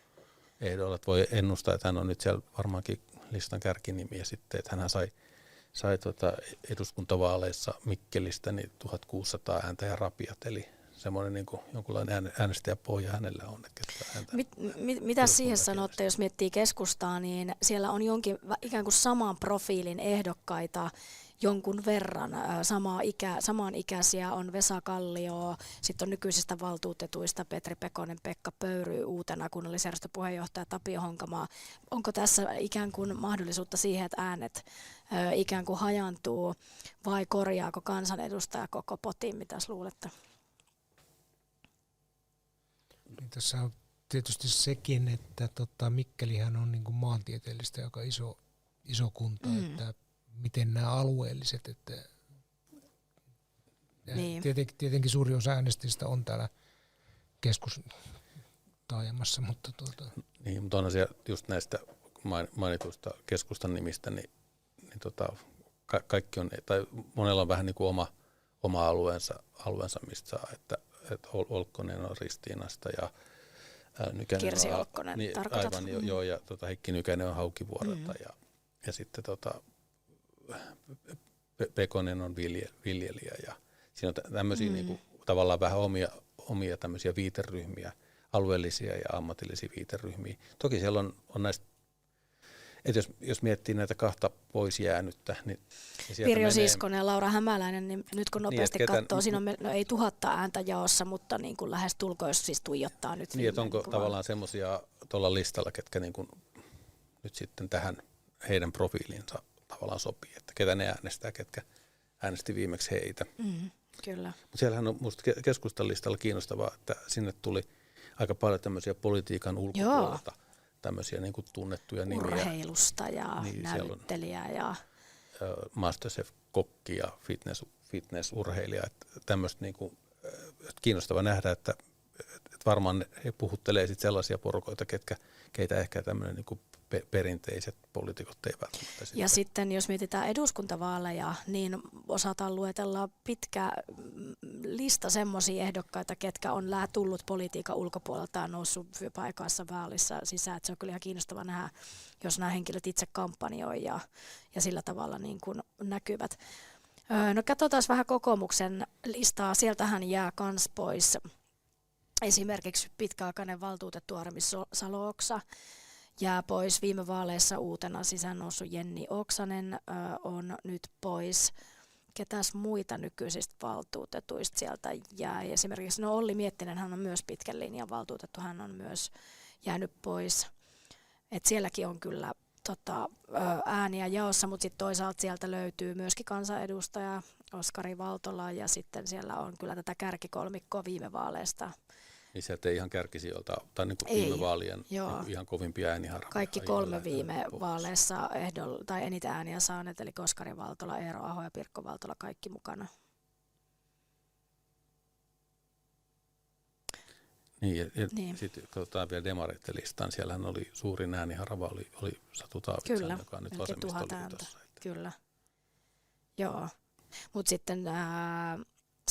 ehdolla. Voi ennustaa, että hän on nyt siellä varmaankin listan kärkinimi ja sitten, että hän sai eduskuntavaaleissa Mikkelistä niin 1600 ääntä ja rapiat, eli semmoinen niin kuin jonkunlainen äänestäjäpohja hänellä on. Mitä siihen sanotte, jos miettii keskustaa, niin siellä on ikään kuin saman profiilin ehdokkaita jonkun verran. Samaan ikäisiä on Vesa Kallio, sitten on nykyisistä valtuutetuista Petri Pekonen, Pekka Pöyry, uutena kunnallisjärjestön puheenjohtaja Tapio Honkamaa. Onko tässä ikään kuin mahdollisuutta siihen, että äänet ikään kuin hajantuu vai korjaako kansanedustaja koko potin, mitäs luulette? Tässä on tietysti sekin, että Mikkelihän on niin kuin maantieteellistä aika iso kunta, että miten nämä alueelliset, että niin. Tietenkin suuri osa äänestäjistä on täällä keskustaajamassa, mutta Niin, mutta on asia just näistä mainituista keskustan nimistä, niin kaikki on, tai monella on vähän niin kuin oma alueensa mistä saa, että Olkkonen on Ristiinasta ja Nykänen Kirsi Olkkonen, niin, tarkoitat? Aivan, joo, ja Heikki Nykänen on Haukivuorelta ja sitten Pekonen on viljelijä ja siinä on tämmöisiä niinku, tavallaan vähän omia tämmöisiä viiteryhmiä, alueellisia ja ammatillisia viiteryhmiä. Toki siellä on näistä, että jos miettii näitä 2 pois jäänyttä, niin Pirjo Siiskonen ja Laura Hämäläinen, niin nyt kun nopeasti katsoo, siinä on ei 1000 ääntä jaossa, mutta niin kuin lähes tulkoon, jos siis tuijottaa nyt. Niin, että onko tavallaan semmoisia tuolla listalla, ketkä niin kuin nyt sitten tähän heidän profiiliinsa tavallaan sopii, että ketä ne äänestää, ketkä äänesti viimeksi heitä. Kyllä. Mutta siellähän on minusta keskustan listalla kiinnostavaa, että sinne tuli aika paljon tämmöisiä politiikan ulkopuolelta, tämmöisiä niin kuin tunnettuja nimiä. Urheilusta ja niin, näyttelijää ja Masterchef-kokki ja fitnessurheilija. Tämmöistä niin kuin kiinnostava nähdä, että varmaan he puhuttelee sit sellaisia porukoita, keitä ehkä tämmöinen niin kuin perinteiset poliitikot ei välttämättä. Ja sitten jos mietitään eduskuntavaaleja, niin osataan luetella pitkä lista semmoisia ehdokkaita, ketkä on tullut politiikan ulkopuolelta ja noussut paikassa vaalissa sisään. Että se on kyllä ihan kiinnostava nähdä, jos nämä henkilöt itse kampanjoi ja sillä tavalla niin kuin näkyvät. No katsotaan vähän kokoomuksen listaa. Sieltähän jää kans pois esimerkiksi pitkäaikainen valtuutettu Armi Salo-Oksa. Jää pois viime vaaleissa uutena sisään noussut Jenni Oksanen on nyt pois. Ketäs muita nykyisistä valtuutetuista sieltä jää? Esimerkiksi Olli Miettinen, hän on myös pitkän linjan valtuutettu, hän on myös jäänyt pois. Et sielläkin on kyllä ääniä jaossa, mutta sitten toisaalta sieltä löytyy myöskin kansanedustaja Oskari Valtola ja sitten siellä on kyllä tätä kärkikolmikkoa viime vaaleista. Niin sieltä ei ihan kärkisijoilta, tai niin kuin viime vaalien ihan kovimpia ääniharvoja. Kaikki 3 viime vaaleissa tai eniten ääniä saaneet, eli Oskari Valtola, Eero Aho ja Pirkko Valtola, kaikki mukana. Niin, ja Niin. sitten katsotaan vielä demareiden listan. Siellähän oli suurin ääniharava, oli Satu Taavitsainen, Kyllä, joka on nyt melkein 1000 ääntä. vasemmistoliitossa. Kyllä. Joo. Mutta sitten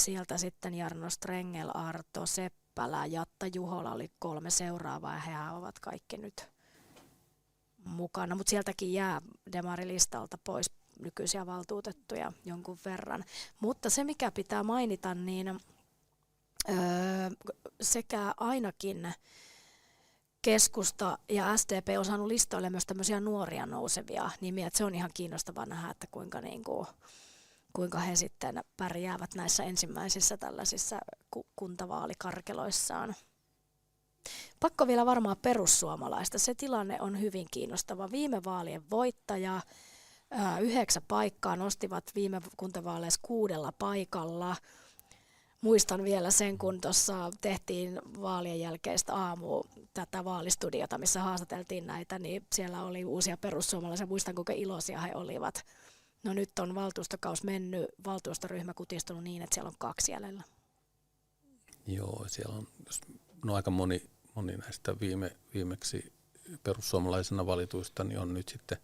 sieltä sitten Jarno Strengel, Arto Seppälä, Jatta Juhola oli 3 seuraavaa ja he ovat kaikki nyt mukana. Mutta sieltäkin jää demarilistalta pois nykyisiä valtuutettuja jonkun verran. Mutta se mikä pitää mainita, niin sekä ainakin Keskusta ja SDP on saanut listoille myös tämmöisiä nuoria nousevia nimiä. Et se on ihan kiinnostavaa nähdä, että kuinka he sitten pärjäävät näissä ensimmäisissä tällaisissa kuntavaalikarkeloissaan. Pakko vielä varmaan perussuomalaista. Se tilanne on hyvin kiinnostava. Viime vaalien voittaja, 9 paikkaa nostivat viime kuntavaaleissa 6 paikalla. Muistan vielä sen, kun tuossa tehtiin vaalien jälkeistä aamua tätä vaalistudiota, missä haastateltiin näitä, niin siellä oli uusia perussuomalaisia. Muistan, kuinka iloisia he olivat. No nyt on valtuustokaus mennyt, valtuustoryhmä kutistunut niin, että siellä on 2 jäljellä. Joo, siellä on aika moni näistä viimeksi perussuomalaisena valituista niin on nyt sitten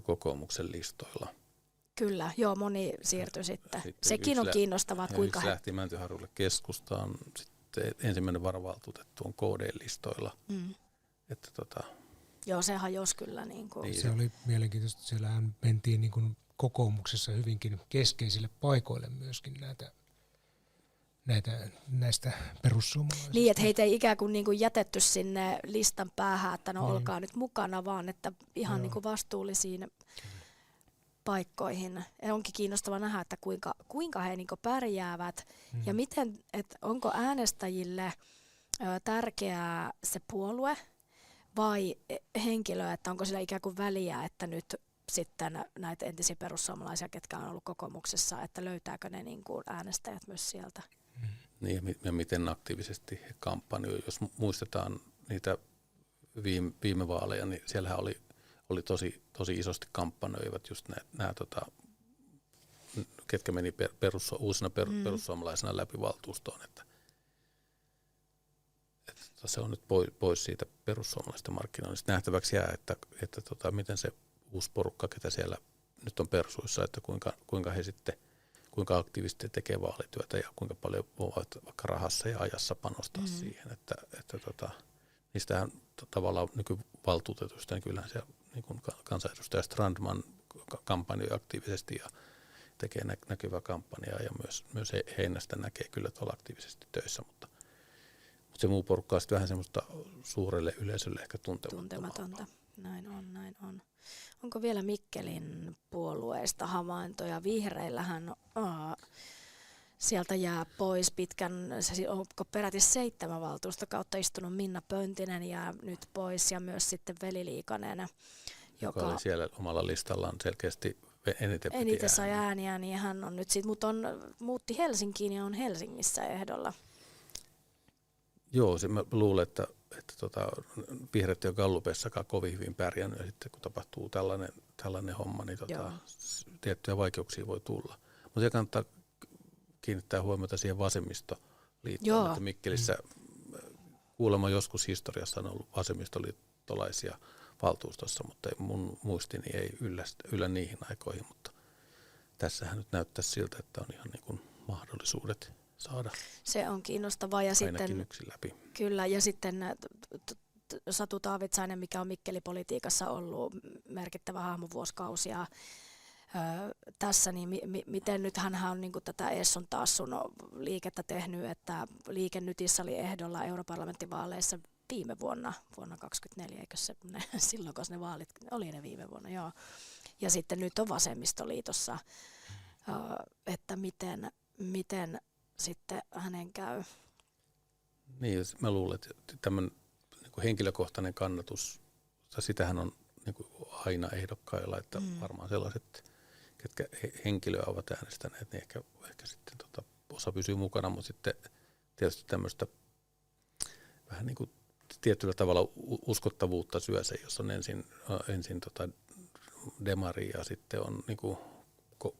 kokoomuksen listoilla. Kyllä, joo, moni siirtyi sitten. Sekin on kiinnostavaa, että kuinka he lähti Mäntyharjulle Keskustaan. Sitten ensimmäinen varavaltuutettu on KD-listoilla. Että joo, se hajosi kyllä. Niin. Se oli mielenkiintoista. Siellähän mentiin niin kuin kokoomuksessa hyvinkin keskeisille paikoille myöskin näistä perussuomalaisista. Niin, että heitä ei ikään kuin jätetty sinne listan päähän, että no olkaa nyt mukana, vaan että ihan niin kuin vastuullisiin paikkoihin. Ja onkin kiinnostava nähdä, että kuinka he niin kuin pärjäävät ja miten, että onko äänestäjille tärkeää se puolue vai henkilö, että onko sillä ikään kuin väliä, että nyt sitten näitä entisiä perussuomalaisia, ketkä on ollut kokoomuksessa, että löytääkö ne niin kuin äänestäjät myös sieltä? Niin, ja miten aktiivisesti he kampanjoivat. Jos muistetaan niitä viime vaaleja, niin siellähän oli tosi isosti kampanjoivat just nämä ketkä meni uusina perussuomalaisena läpi valtuustoon. Että se on nyt pois siitä perussuomalaisten markkinoinnista. Nähtäväksi jää, että miten se uusi porukka, ketä siellä nyt on persuissa, että kuinka he sitten kuinka aktiivisesti tekee vaalityötä ja kuinka paljon voivat vaikka rahassa ja ajassa panostaa siihen, että niistähän tavallaan nykyvaltuutetuista, niin kyllähän se niin kuin kansanedustaja Strandman kampanjoi aktiivisesti ja tekee näkyvää kampanjaa ja myös Heinästä näkee kyllä tuolla aktiivisesti töissä, mutta se muu porukka on sitten vähän semmoista suurelle yleisölle ehkä tuntematonta. Näin on. Onko vielä Mikkelin puolueista havaintoja? Vihreillähän sieltä jää pois onko peräti 7 valtuustokautta istunut Minna Pöntinen jää nyt pois ja myös sitten Veli Liikanen, joka oli siellä omalla listallaan selkeästi eniten sai ääniä, niin hän on nyt sitten, mutta muutti Helsinkiin ja on Helsingissä ehdolla. Joo, mä luulen, että vihreät ei ole Gallupessakaan kovin hyvin pärjännyt ja sitten kun tapahtuu tällainen homma, niin tiettyjä vaikeuksia voi tulla. Mutta se kannattaa kiinnittää huomiota siihen vasemmistoliittoon, että Mikkelissä kuulemma joskus historiassa on ollut vasemmistoliittolaisia valtuustossa, mutta mun muistini ei yllä niihin aikoihin, mutta tässähän nyt näyttäisi siltä, että on ihan niin kuin mahdollisuudet saada se on kiinnostavaa ja ainakin sitten yksi läpi. Kyllä ja sitten Satu Taavitsainen, mikä on Mikkeli-politiikassa ollut merkittävä hahmo vuosikausia tässä, niin miten nyt hän on niin kuin tätä Esson Tassun liikettä tehnyt, että Liike Nytissä oli ehdolla europarlamenttivaaleissa viime vuonna 2024, eikö se silloin, kun ne vaalit oli ne viime vuonna, joo. Ja sitten nyt on vasemmistoliitossa, että miten sitten hänen käy. Niin, mä luulen, että tämmöinen niin henkilökohtainen kannatus, sitähän on niin kuin aina ehdokkailla, että varmaan sellaiset, ketkä henkilöä ovat äänestäneet, niin ehkä sitten osa pysyy mukana, mutta sitten tietysti tämmöistä vähän niin kuin tietyllä tavalla uskottavuutta syö se, jos on ensin demari ja sitten on niin kuin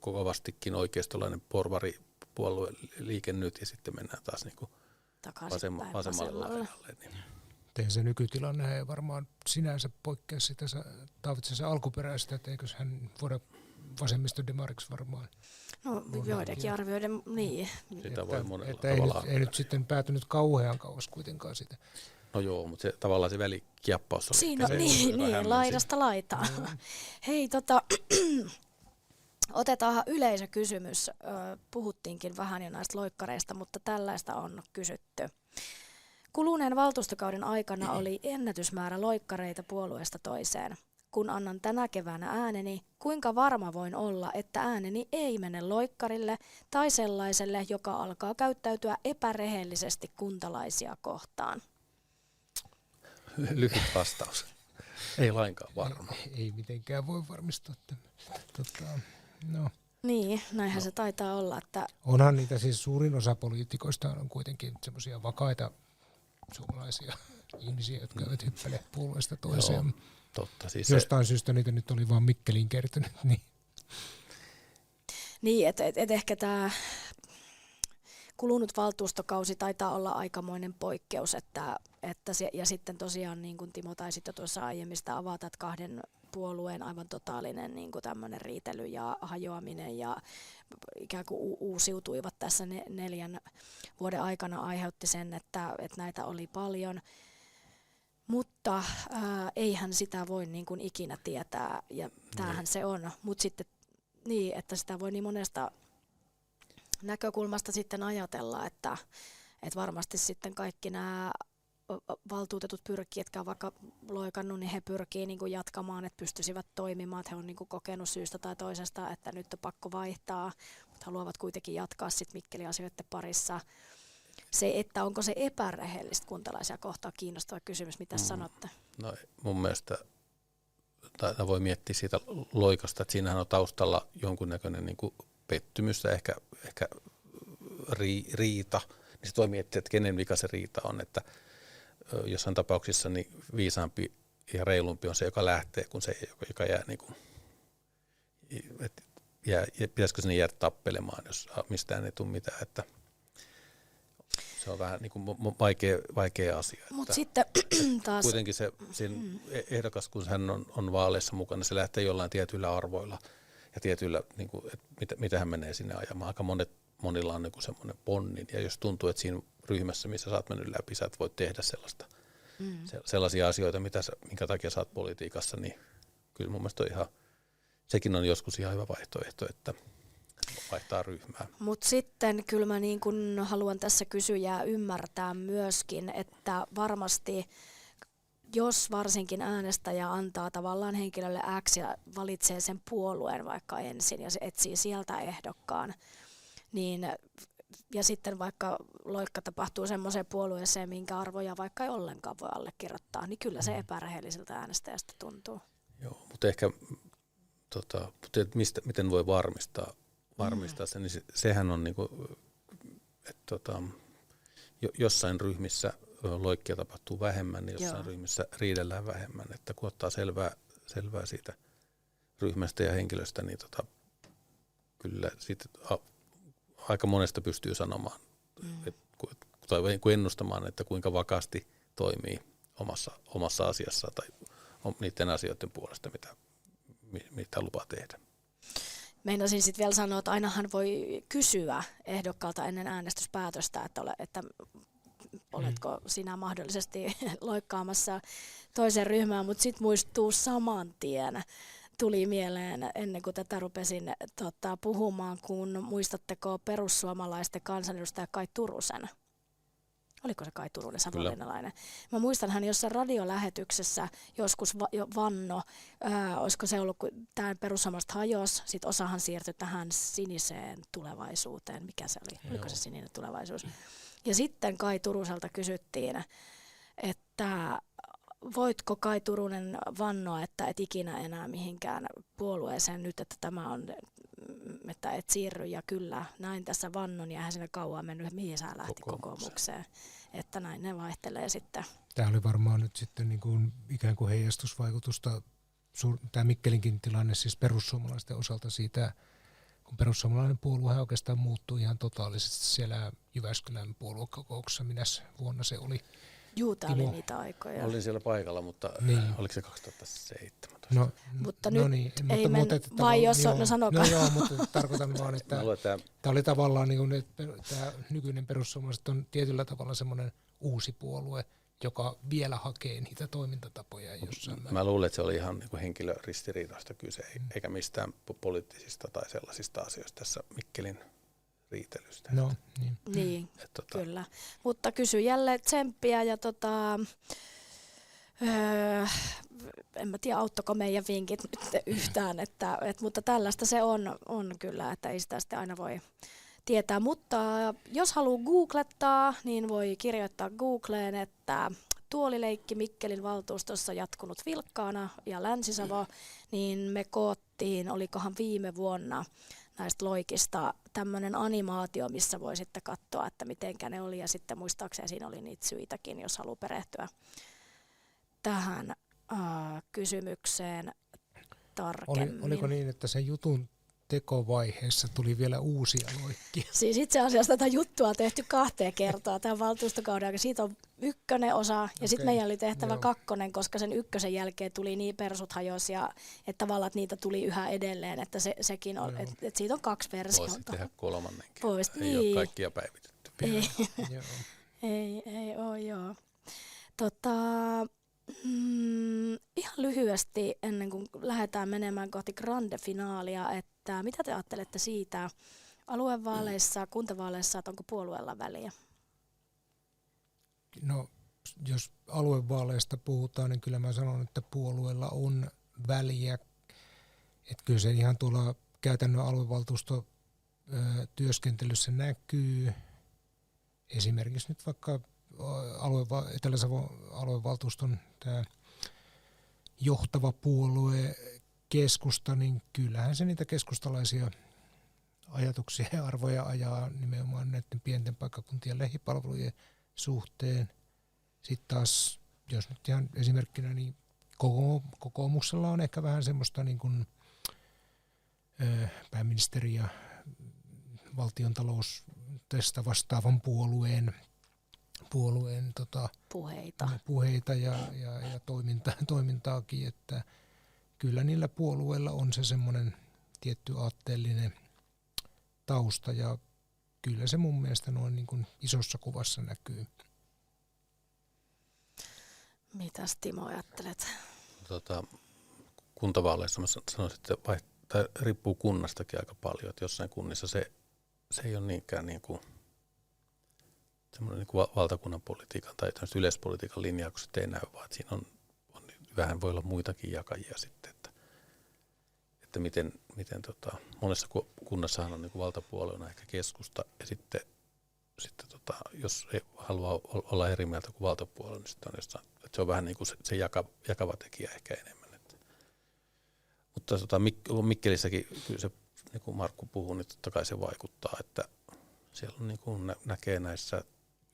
kovastikin oikeistolainen porvaripuolue Liike Nyt ja sitten mennään taas niin kuin takaisinpäin vasemmalle laidalle. Niin. Tein se nykytilanne ei varmaan sinänsä poikkea sitä Taavitsen alkuperäistä, että eikös hän voida vasemmistodemariksi varmaan. No joidenkin arvioiden, niin. Sitä voi monella että tavalla. ei nyt sitten päätynyt kauhean kauas kuitenkaan sitä. No joo, mutta se, tavallaan se välikiappaus oli. Siinä niin, laidasta laitaan. Hei, otetaan yleisökysymys. Puhuttiinkin vähän jo näistä loikkareista, mutta tällaista on kysytty. Kuluneen valtuustokauden aikana oli ennätysmäärä loikkareita puolueesta toiseen. Kun annan tänä keväänä ääneni, kuinka varma voin olla, että ääneni ei mene loikkarille tai sellaiselle, joka alkaa käyttäytyä epärehellisesti kuntalaisia kohtaan? Lyhyt vastaus. Ei lainkaan varma. Ei mitenkään voi varmistaa. No. Niin, näinhän se taitaa olla. Että Onhan niitä siis suurin osa poliitikoista on kuitenkin semmoisia vakaita suomalaisia ihmisiä, jotka eivät hyppele puolueesta toiseen. Joo, totta. Siis jostain syystä niitä nyt oli vaan Mikkeliin kertynyt. Niin, että ehkä tämä kulunut valtuustokausi taitaa olla aikamoinen poikkeus, ja sitten tosiaan niin kuin Timo taisit jo tuossa aiemmin sitä avata, että kahden puolueen aivan totaalinen niin kuin tämmöinen riitely ja hajoaminen ja ikään kuin uusiutuivat tässä 4 vuoden aikana aiheutti sen, että näitä oli paljon. Mutta eihän sitä voi niin kuin ikinä tietää, ja tämähän se on. Mutta sitten niin, että sitä voi niin monesta näkökulmasta sitten ajatella, että varmasti sitten kaikki nämä valtuutetut pyrkii, jotka on vaikka loikannut, niin he pyrkii niin kuin jatkamaan, että pystyisivät toimimaan, että he on niin kuin kokenut syystä tai toisesta, että nyt on pakko vaihtaa, mutta haluavat kuitenkin jatkaa sitten Mikkelin asioiden parissa. Se, että onko se epärehellistä kuntalaisia kohtaan, kiinnostava kysymys, mitä sanotte? No mun mielestä voi miettiä siitä loikasta, että siinähän on taustalla jonkunnäköinen niin kuin pettymys ja ehkä riita, niin se voi miettiä, että kenen vika se riita on, että jossain tapauksissa niin viisaampi ja reilumpi on se, joka lähtee, kuin se, joka jää, niin kuin, pitäisikö sinne jäädä tappelemaan, jos mistään ei tule mitään, että se on vähän niin kuin vaikea asia. Mutta sitten taas kuitenkin se ehdokas, kun hän on vaaleissa mukana, se lähtee jollain tietyillä arvoilla ja tietyillä, niin kuin, että mitä hän menee sinne ajamaan. Aika monilla on niin semmoinen ponnin, ja jos tuntuu, että siinä ryhmässä, missä sä oot mennyt läpi, sä et voi tehdä sellaisia asioita, minkä takia sä oot politiikassa, niin kyllä mun mielestä sekin on joskus ihan hyvä vaihtoehto, että vaihtaa ryhmää. Mutta sitten kyllä mä niin kun haluan tässä kysyjää ymmärtää myöskin, että varmasti jos varsinkin äänestäjä antaa tavallaan henkilölle X ja valitsee sen puolueen vaikka ensin ja se etsii sieltä ehdokkaan, niin ja sitten vaikka loikka tapahtuu semmoiseen puolueeseen, minkä arvoja vaikka ei ollenkaan voi allekirjoittaa, niin kyllä se epärehelliseltä äänestäjästä tuntuu. Joo, mutta ehkä miten voi varmistaa sen, niin sehän on niinku, että jossain ryhmissä loikkia tapahtuu vähemmän, niin jossain ryhmissä riidellään vähemmän, että kun ottaa selvää siitä ryhmästä ja henkilöstä, niin kyllä siitä aika monesta pystyy sanomaan, tai ennustamaan, että kuinka vakaasti toimii omassa asiassa tai niiden asioiden puolesta, mitä lupaa tehdä. Meinasin sitten vielä sanoa, että ainahan voi kysyä ehdokkaalta ennen äänestyspäätöstä, että oletko sinä mahdollisesti loikkaamassa toisen ryhmään, mutta sitten muistuu saman tien. Tuli mieleen ennen kuin tätä rupesin puhumaan, kun muistatteko perussuomalaisten kansanedustaja Kaj Turusen? Oliko se Kaj Turunen, savonlinnalainen? Mä muistan hän jossain radiolähetyksessä joskus vanno, olisiko se ollut, kun tämä perussuomalaiset hajosi, sitten osahan siirtyi tähän siniseen tulevaisuuteen. Mikä se oli? Oliko se sininen tulevaisuus? Ja sitten Kaj Turuselta kysyttiin, että voitko Kaj Turunen vannoa, että et ikinä enää mihinkään puolueeseen nyt, että tämä on, että et siirry, ja kyllä näin tässä vannon, ja eihän sinne kauan mennyt, mihin sä lähti kokoomukseen. Että näin ne vaihtelee sitten. Tämä oli varmaan nyt sitten niin kuin ikään kuin heijastusvaikutusta, tämä Mikkelinkin tilanne siis perussuomalaisten osalta siitä, kun perussuomalainen puolue oikeastaan muuttui ihan totaalisesti siellä Jyväskylän puoluekokouksessa, minäs vuonna se oli. Juu, tää oli niitä aikoja. Olin siellä paikalla, mutta Niin. oliko se 2017? Mutta no nyt niin, ei vai jos on, no sanokaa. No joo, mutta tarkoitan vaan, että tämä oli tavallaan, niin kuin, että tämä nykyinen perussuomalaiset on tietyllä tavalla semmoinen uusi puolue, joka vielä hakee niitä toimintatapoja jossain määrin. Mä luulen, että se oli ihan niin kuin henkilöristiriidasta kyse, eikä mistään poliittisista tai sellaisista asioista tässä Mikkelin riitelystä. No, niin. Niin, kyllä. Mutta kysy jälleen tsemppiä ja en mä tiedä, auttako meidän vinkit nyt yhtään, mutta tällaista se on kyllä, että ei sitä sitten aina voi tietää. Mutta jos haluaa googlettaa, niin voi kirjoittaa Googleen, että tuolileikki Mikkelin valtuustossa jatkunut vilkkaana ja Länsi-Savo, niin me koottiin, olikohan viime vuonna näistä loikista tämmöinen animaatio, missä voi sitten katsoa, että mitenkä ne oli, ja sitten muistaakseni siinä oli niitä syitäkin, jos haluaa perehtyä tähän kysymykseen tarkemmin. Oliko niin, että sen jutun tekovaiheessa tuli vielä uusia loikkia? Siis itse asiassa tätä juttua on tehty 2 kertaa tämän valtuustokauden aikana. Siitä on 1 osa ja sitten meidän oli tehtävä 2, koska sen 1 jälkeen tuli niin persut hajosi ja että tavallaan että niitä tuli yhä edelleen, että sekin on, että siitä on 2 versiota. Voisit tehdä 3:nnenkin. Voisit, ei ole kaikkia päivitetty. Ei ole, joo. Ihan lyhyesti ennen kuin lähdetään menemään kohti grande finaalia, että mitä te ajattelette siitä aluevaaleissa, kuntavaaleissa, että onko puolueella väliä? No, jos aluevaaleista puhutaan, niin kyllä mä sanon, että puolueella on väliä. Että kyllä se ihan tuolla käytännön aluevaltuustotyöskentelyssä näkyy. Esimerkiksi nyt vaikka Etelä-Savon aluevaltuuston tämä johtava puolue Keskusta, niin kyllähän se niitä keskustalaisia ajatuksia ja arvoja ajaa nimenomaan näiden pienten paikkakuntien lähipalvelujen suhteen. Sitten taas, jos nyt ihan esimerkkinä, niin kokoomuksella on ehkä vähän semmoista niin kuin pääministeri ja valtion taloudesta vastaavan puolueen puheita ja toimintaakin, että kyllä niillä puolueilla on se semmoinen tietty aatteellinen tausta ja kyllä se mun mielestä noin niin kuin isossa kuvassa näkyy. Mitäs Timo ajattelet? Kuntavaaleissa mä sanoisin, että riippuu kunnastakin aika paljon, että jossain kunnissa se ei ole niinkään niin kuin semmoinen niin valtakunnan politiikan tai yleispolitiikan linjaukset ei näy, vaan siinä on vähän voi olla muitakin jakajia sitten, että miten monessa kunnassahan on niin kuin valtapuolueena ehkä Keskusta ja sitten jos ei halua olla eri mieltä kuin valtapuolue, niin sitten on jossain, että se on vähän niin kuin se jakava tekijä ehkä enemmän. Mutta Mikkelissäkin kyllä se, niin kuin Markku puhui, niin totta kai se vaikuttaa, että siellä on niin kuin näkee näissä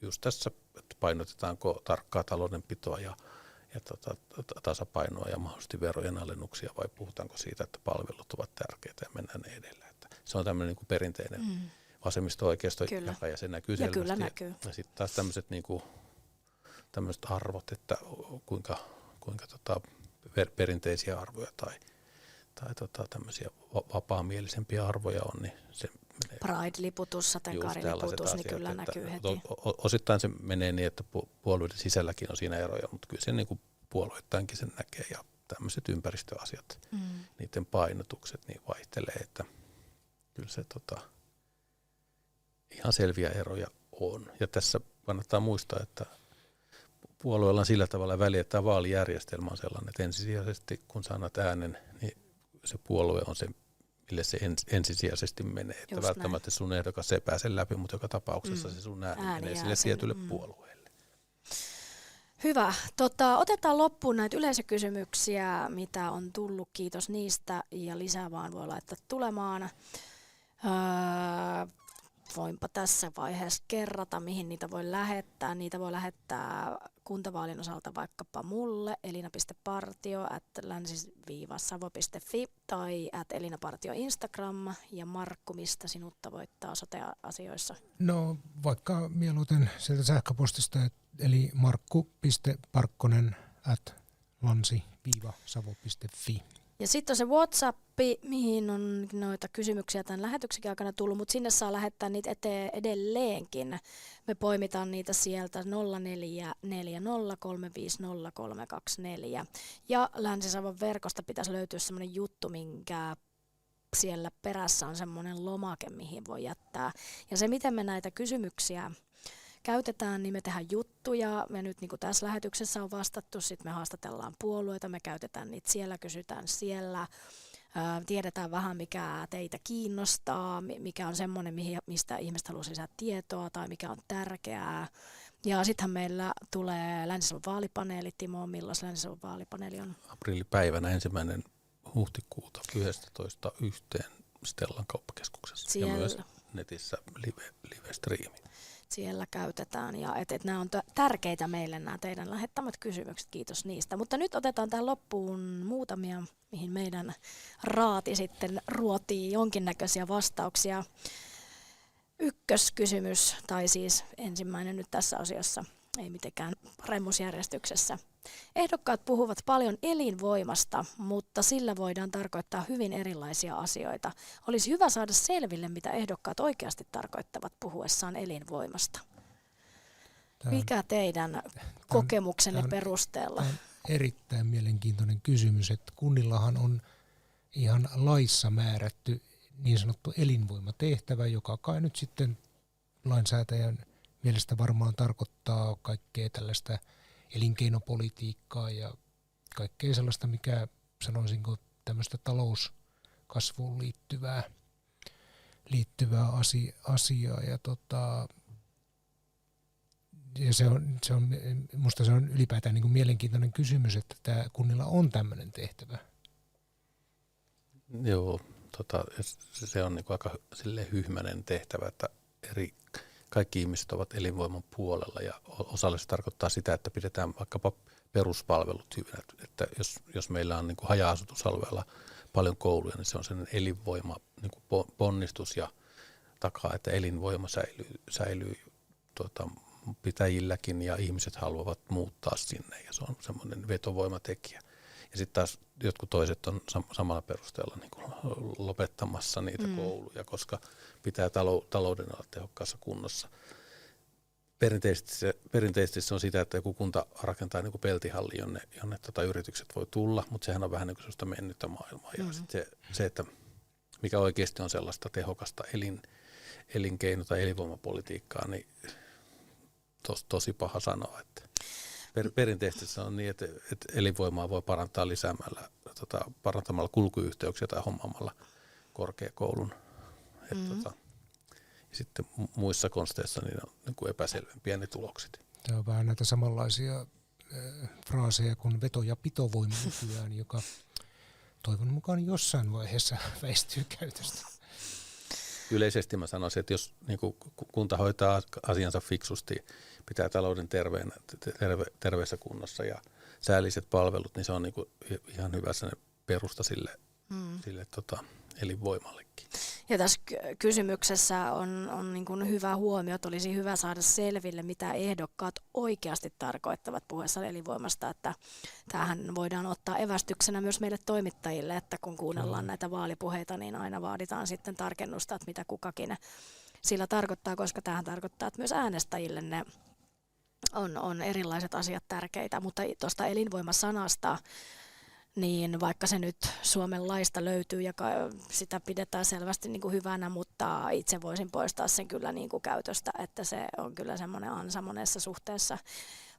just tässä, että painotetaanko tarkkaa taloudenpitoa ja tasapainoa ja mahdollisesti verojen alennuksia vai puhutaanko siitä, että palvelut ovat tärkeitä ja mennään edellä. Että se on tämmöinen niin kuin perinteinen vasemmisto-oikeisto jaka ja se näkyy selvästi. Kyllä näkyy. Ja sitten taas tämmöiset niin kuin, arvot, että kuinka perinteisiä arvoja tai tämmöisiä vapaamielisempiä arvoja on, niin se menee. Pride-liputus, sateenkaariliputus, niin kyllä näkyy heti. Osittain se menee niin, että puolueiden sisälläkin on siinä eroja, mutta kyllä se niin kuin puolueittainkin sen näkee ja tämmöiset ympäristöasiat, niiden painotukset niin vaihtelee, että kyllä se ihan selviä eroja on. Ja tässä kannattaa muistaa, että puolueella on sillä tavalla väliä, että tämä vaalijärjestelmä on sellainen, että ensisijaisesti kun sanat äänen, niin se puolue on se, mille se ensisijaisesti menee. Että välttämättä sun ehdokas ei pääse läpi, mutta joka tapauksessa se sun ääni menee sille tietylle puolueelle. Hyvä. Otetaan loppuun näitä yleisökysymyksiä, mitä on tullut. Kiitos niistä ja lisää vaan voi laittaa tulemaan. Voinpa tässä vaiheessa kerrata, mihin niitä voi lähettää. Niitä voi lähettää kuntavaalin osalta vaikkapa mulle elina.partio@länsi-savo.fi tai @elinapartio Instagram ja Markku, mistä sinut tavoittaa sote-asioissa? No vaikka mieluiten sieltä sähköpostista, eli markku.parkkonen@lansi-savo.fi. Ja sitten on se WhatsAppi, mihin on noita kysymyksiä tämän lähetyksenkin aikana tullut, mutta sinne saa lähettää niitä edelleenkin. Me poimitaan niitä sieltä 0440350324. Ja Länsi-Savon verkosta pitäisi löytyä semmoinen juttu, minkä siellä perässä on semmoinen lomake, mihin voi jättää. Ja se, miten me näitä kysymyksiä käytetään, niin me tehdään juttuja. Me nyt niin kuin tässä lähetyksessä on vastattu, sitten me haastatellaan puolueita, me käytetään niitä siellä, kysytään siellä. Tiedetään vähän, mikä teitä kiinnostaa, mikä on semmoinen, mistä ihmiset haluaa lisää tietoa tai mikä on tärkeää. Ja sittenhän meillä tulee Länsi-Savon vaalipaneeli. Timo, milloin Länsi-Savon vaalipaneeli on? Aprillipäivänä 1. huhtikuuta 11:1 Stellan kauppakeskuksessa. Siellä. Ja myös netissä live-striimi. Siellä käytetään ja nämä on tärkeitä meille nämä teidän lähettämät kysymykset, kiitos niistä. Mutta nyt otetaan tähän loppuun muutamia, mihin meidän raati sitten ruotii jonkinnäköisiä vastauksia. Ykköskysymys, tai siis ensimmäinen nyt tässä osiossa, ei mitenkään paremmuusjärjestyksessä. Ehdokkaat puhuvat paljon elinvoimasta, mutta sillä voidaan tarkoittaa hyvin erilaisia asioita. Olisi hyvä saada selville, mitä ehdokkaat oikeasti tarkoittavat puhuessaan elinvoimasta. Mikä teidän kokemuksenne perusteella? Tämä on erittäin mielenkiintoinen kysymys, että kunnillahan on ihan laissa määrätty niin sanottu elinvoimatehtävä, joka kai nyt sitten lainsäätäjän mielestä varmaan tarkoittaa kaikkea tällaista elinkeinopolitiikkaa ja kaikkea sellaista, mikä sanoisinko tämmöistä talouskasvuun liittyvää asiaa. Ja musta se on ylipäätään niin kuin mielenkiintoinen kysymys, että tämä kunnilla on tämmöinen tehtävä. Joo, se on niin kuin aika silleen hyhmäinen tehtävä, että kaikki ihmiset ovat elinvoiman puolella ja osalle se tarkoittaa sitä, että pidetään vaikkapa peruspalvelut hyvinä. Että jos meillä on niin kuin haja-asutusalueella paljon kouluja, niin se on sellainen elinvoima niin kuin ponnistus ja takaa, että elinvoima säilyy pitäjilläkin ja ihmiset haluavat muuttaa sinne ja se on semmoinen vetovoimatekijä. Ja sitten taas jotkut toiset on samalla perusteella niin kuin lopettamassa niitä kouluja, koska pitää talouden olla tehokkaassa kunnossa. Perinteisesti se on sitä, että joku kunta rakentaa niin kuin peltihalli, jonne yritykset voi tulla, mutta sehän on vähän niin kuin sellaista mennyttä maailmaa. Ja se, että mikä oikeasti on sellaista tehokasta elinkeino- tai elinvoimapolitiikkaa, niin tosi paha sanoa, että perinteisesti se on niin, että elinvoimaa voi parantaa parantamalla kulkuyhteyksiä tai hommaamalla korkeakoulun. Ja sitten muissa konsteissa niin on niin kuin epäselvempiä ne tulokset. Tämä on vähän näitä samanlaisia fraaseja kuin veto- ja pitovoima nykyään, joka toivon mukaan jossain vaiheessa väistyy käytöstä. Yleisesti mä sanoisin, että jos niin kuin kunta hoitaa asiansa fiksusti, pitää talouden terveessä kunnossa ja säälliset palvelut, niin se on niin kuin ihan hyvä perusta sille elinvoimallekin. Ja tässä kysymyksessä on niin kuin hyvä huomio, että olisi hyvä saada selville, mitä ehdokkaat oikeasti tarkoittavat puhuessaan elinvoimasta. Että tämähän voidaan ottaa evästyksenä myös meille toimittajille, että kun kuunnellaan näitä vaalipuheita, niin aina vaaditaan sitten tarkennusta, että mitä kukakin sillä tarkoittaa, koska tämähän tarkoittaa, että myös äänestäjille ne on erilaiset asiat tärkeitä, mutta tuosta elinvoimasanasta, niin vaikka se nyt Suomen laista löytyy ja sitä pidetään selvästi niin kuin hyvänä, mutta itse voisin poistaa sen kyllä niin kuin käytöstä, että se on kyllä semmoinen ansa monessa suhteessa.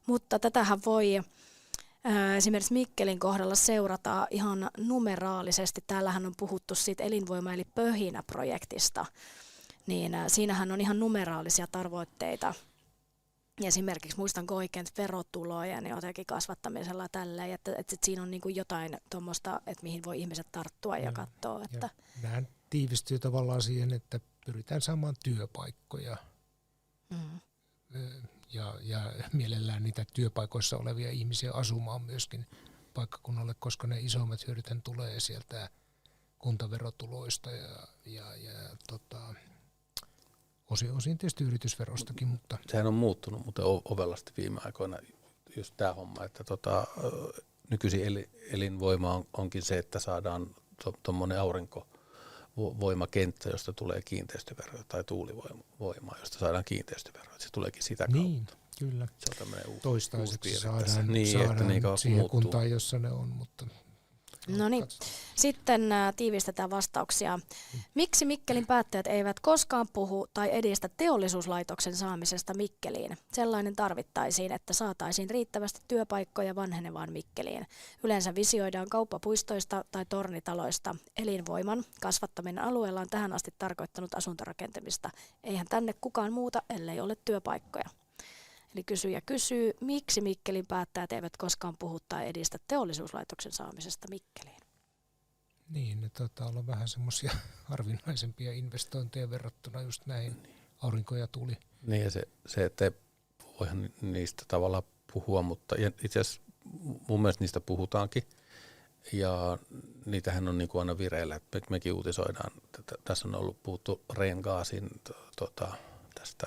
Mutta tätähän voi esimerkiksi Mikkelin kohdalla seurata ihan numeraalisesti. Täällähän on puhuttu siitä elinvoima- eli pöhinä-projektista, niin siinähän on ihan numeraalisia tavoitteita. Esimerkiksi muistanko oikein verotulojen jotenkin kasvattamisella tälleen, että siinä on niin kuin jotain tuommoista, että mihin voi ihmiset tarttua ja katsoa. Että Nämähän tiivistyy tavallaan siihen, että pyritään saamaan työpaikkoja ja mielellään niitä työpaikoissa olevia ihmisiä asumaan myöskin paikkakunnalle, koska ne isommat hyödythän tulee sieltä kuntaverotuloista ja osin tietysti yritysverostakin, mutta sehän on muuttunut muuten ovelasti viime aikoina just tämä homma, että nykyisin elinvoima onkin se, että saadaan tuommoinen aurinkovoimakenttä, josta tulee kiinteistöveroa, tai tuulivoimaa, josta saadaan kiinteistöveroa. Se tuleekin sitä kautta. niin, kyllä. Se on tämmöinen Toistaiseksi saadaan saadaan siihen muuttuu kuntaan, jossa ne on, mutta No niin, sitten tiivistetään vastauksia. Miksi Mikkelin päättäjät eivät koskaan puhu tai edistä teollisuuslaitoksen saamisesta Mikkeliin? Sellainen tarvittaisiin, että saataisiin riittävästi työpaikkoja vanhenevaan Mikkeliin. Yleensä visioidaan kauppapuistoista tai tornitaloista. Elinvoiman kasvattaminen alueella on tähän asti tarkoittanut asuntorakentamista. Eihän tänne kukaan muuta, ellei ole työpaikkoja. Eli kysyjä kysyy, miksi Mikkelin päättäjät eivät koskaan puhu tai edistä teollisuuslaitoksen saamisesta Mikkeliin? niin, ne taitaa olla vähän semmoisia harvinaisempia investointeja verrattuna just näihin aurinko- ja tuuli. Niin ja se, että voihan niistä tavallaan puhua, mutta itse asiassa mun mielestä niistä puhutaankin. Ja niitähän on niin kuin aina vireillä, että mekin uutisoidaan, että tässä on ollut puhuttu Rheingaasin tästä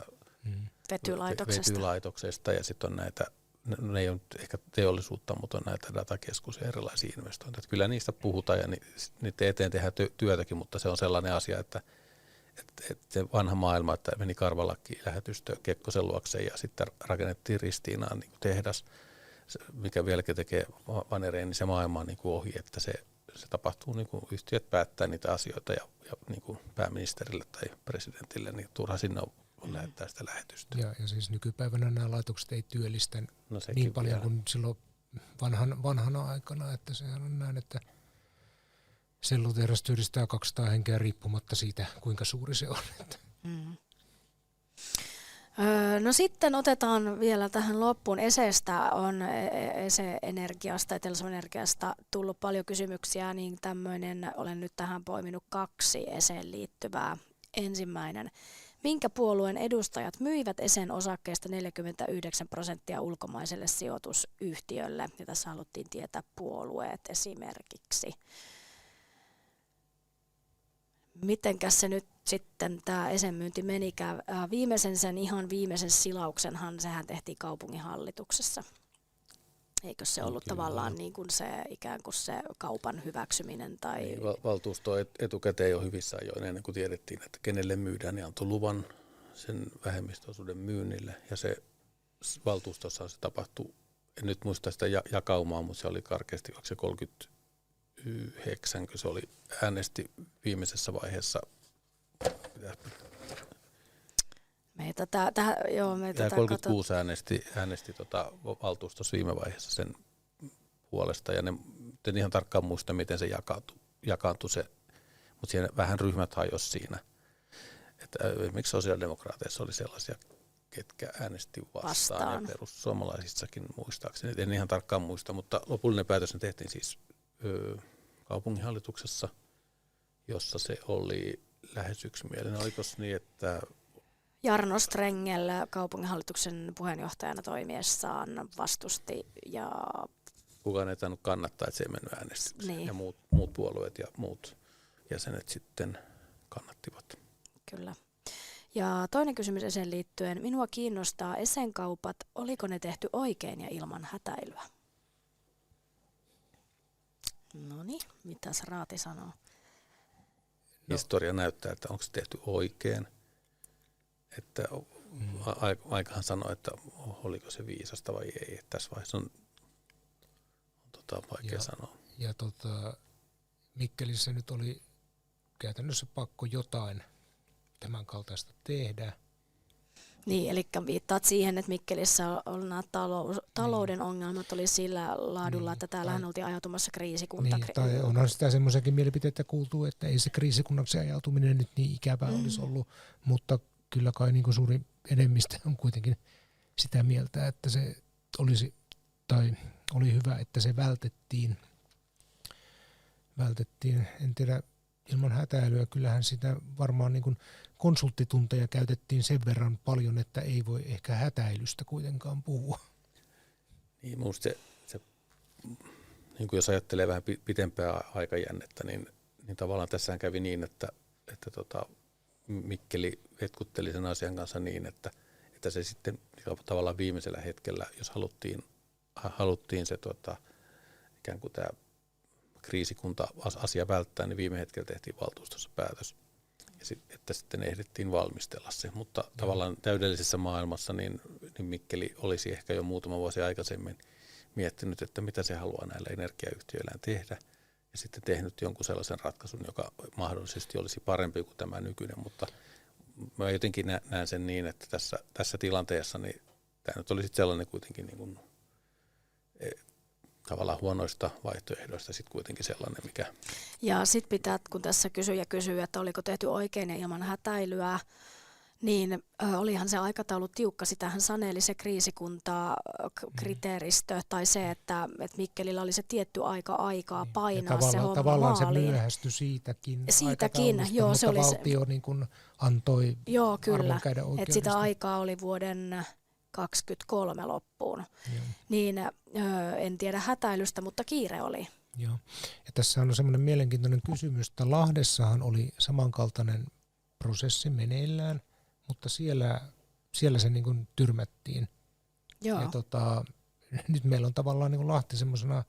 vetylaitoksesta ja sitten on näitä, ne ei ole ehkä teollisuutta, mutta on näitä datakeskus ja erilaisia investointeja. Kyllä niistä puhutaan ja niiden eteen tehdään työtäkin, mutta se on sellainen asia, että se vanha maailma, että meni Karvalakkiin lähetystö Kekkosen luokse ja sitten rakennettiin Ristiinaan niin kuin tehdas, mikä vieläkin tekee vanereen, niin se maailma on niin kuin ohi, että se tapahtuu, niin kuin yhtiöt päättää niitä asioita ja niin kuin pääministerille tai presidentille, niin turha sinne on lähettää sitä lähetystä. Ja siis nykypäivänä nämä laitokset ei työllistä No niin paljon kuin silloin vanhana aikana, että sehän on näin, että sellutehdas työllistää 200 henkeä riippumatta siitä, kuinka suuri se on. No sitten otetaan vielä tähän loppuun Esestä, on Ese-energiasta, Etelä-Suomen-energiasta tullut paljon kysymyksiä, niin tämmöinen, olen nyt tähän poiminut 2 Eseen liittyvää. Ensimmäinen, minkä puolueen edustajat myivät Esen osakkeesta 49% ulkomaiselle sijoitusyhtiölle? Ja tässä haluttiin tietää puolueet esimerkiksi. Mitenkäs se nyt sitten tämä Esen myynti menikään? Ihan viimeisen silauksenhan, sehän tehtiin kaupunginhallituksessa. Eikö se ollut tavallaan niin kuin se ikään kuin se kaupan hyväksyminen? Tai niin, valtuusto etukäteen jo hyvissä ajoin ennen kuin tiedettiin, että kenelle myydään, niin antoi luvan sen vähemmistöosuuden myynnille. Ja se valtuustossa se tapahtui, en nyt muista sitä jakaumaa, mutta se oli karkeasti 39, kun se oli äänesti viimeisessä vaiheessa. Meitä 36 äänesti valtuustossa viime vaiheessa sen puolesta, ja en ihan tarkkaan muista, miten se jakaantui se, mutta siinä vähän ryhmät hajosi siinä. Että esimerkiksi sosiaalidemokraateissa oli sellaisia, ketkä äänesti vastaan. Ja perussuomalaisissakin muistaakseni. En ihan tarkkaan muista, mutta lopullinen päätös tehtiin siis kaupunginhallituksessa, jossa se oli lähes yksimielinen. Oliko niin, että Jarno Strengel kaupunginhallituksen puheenjohtajana toimiessaan vastusti ja kukaan ei tainnut kannattaa, että se ei mennyt äänestykseen. Niin. Ja muut puolueet ja muut jäsenet sitten kannattivat. Kyllä. Ja toinen kysymys Eseen liittyen. Minua kiinnostaa Esen kaupat. Oliko ne tehty oikein ja ilman hätäilyä? Noniin, mitäs Raati sanoo? Historia näyttää, että onko se tehty oikein. Että aikahan sanoi, että oliko se viisasta vai ei. Tässä vaiheessa on vaikea sanoa. Ja Mikkelissä nyt oli käytännössä pakko jotain tämän kaltaista tehdä. Niin, eli viittaat siihen, että Mikkelissä on nämä talouden ongelmat oli sillä laadulla, että täällähän oltiin ajautumassa kriisikunta. Niin, tai onhan sitä semmoisiakin mielipiteitä kuultu, että ei se kriisikunnaksi ajautuminen nyt niin ikävää olisi ollut, mutta kyllä kai niin kuin suuri enemmistö on kuitenkin sitä mieltä, että se olisi, tai oli hyvä, että se vältettiin. En tiedä, ilman hätäilyä. Kyllähän sitä varmaan niin kuin konsulttitunteja käytettiin sen verran paljon, että ei voi ehkä hätäilystä kuitenkaan puhua. Niin minusta se niin kuin jos ajattelee vähän pitempää aikajännettä, niin tavallaan tässähän kävi niin, että Mikkeli vetkutteli sen asian kanssa niin, että se sitten tavallaan viimeisellä hetkellä, jos haluttiin se ikään kuin tämä kriisikunta-asia välttää, niin viime hetkellä tehtiin valtuustossa päätös, että sitten ehdittiin valmistella se. Mutta tavallaan täydellisessä maailmassa niin Mikkeli olisi ehkä jo muutama vuosi aikaisemmin miettinyt, että mitä se haluaa näillä energiayhtiöillään tehdä, ja sitten tehnyt jonkun sellaisen ratkaisun, joka mahdollisesti olisi parempi kuin tämä nykyinen, mutta mä jotenkin näen sen niin, että tässä tilanteessa niin tämä nyt oli sitten sellainen kuitenkin niin kuin, tavallaan huonoista vaihtoehdoista sitten kuitenkin sellainen, mikä... Ja sitten pitää, kun tässä kysyjä kysyy, että oliko tehty oikein ja ilman hätäilyä, niin olihan se aikataulu tiukka. Sitähän saneli se kriisikunta-kriteeristö tai se, että Mikkelillä oli se tietty aikaa painaa se homma tavallaan maaliin. se myöhästyi siitäkin Joo, se oli valtio niin kuin antoi kyllä, käydä että sitä aikaa oli vuoden 2023 loppuun. Joo. Niin en tiedä hätäilystä, mutta kiire oli. Joo. Ja tässä on semmoinen mielenkiintoinen kysymys, että Lahdessahan oli samankaltainen prosessi meneillään, mutta siellä se niin kuin tyrmättiin. Joo. Ja nyt meillä on tavallaan niin kuin Lahti semmoisena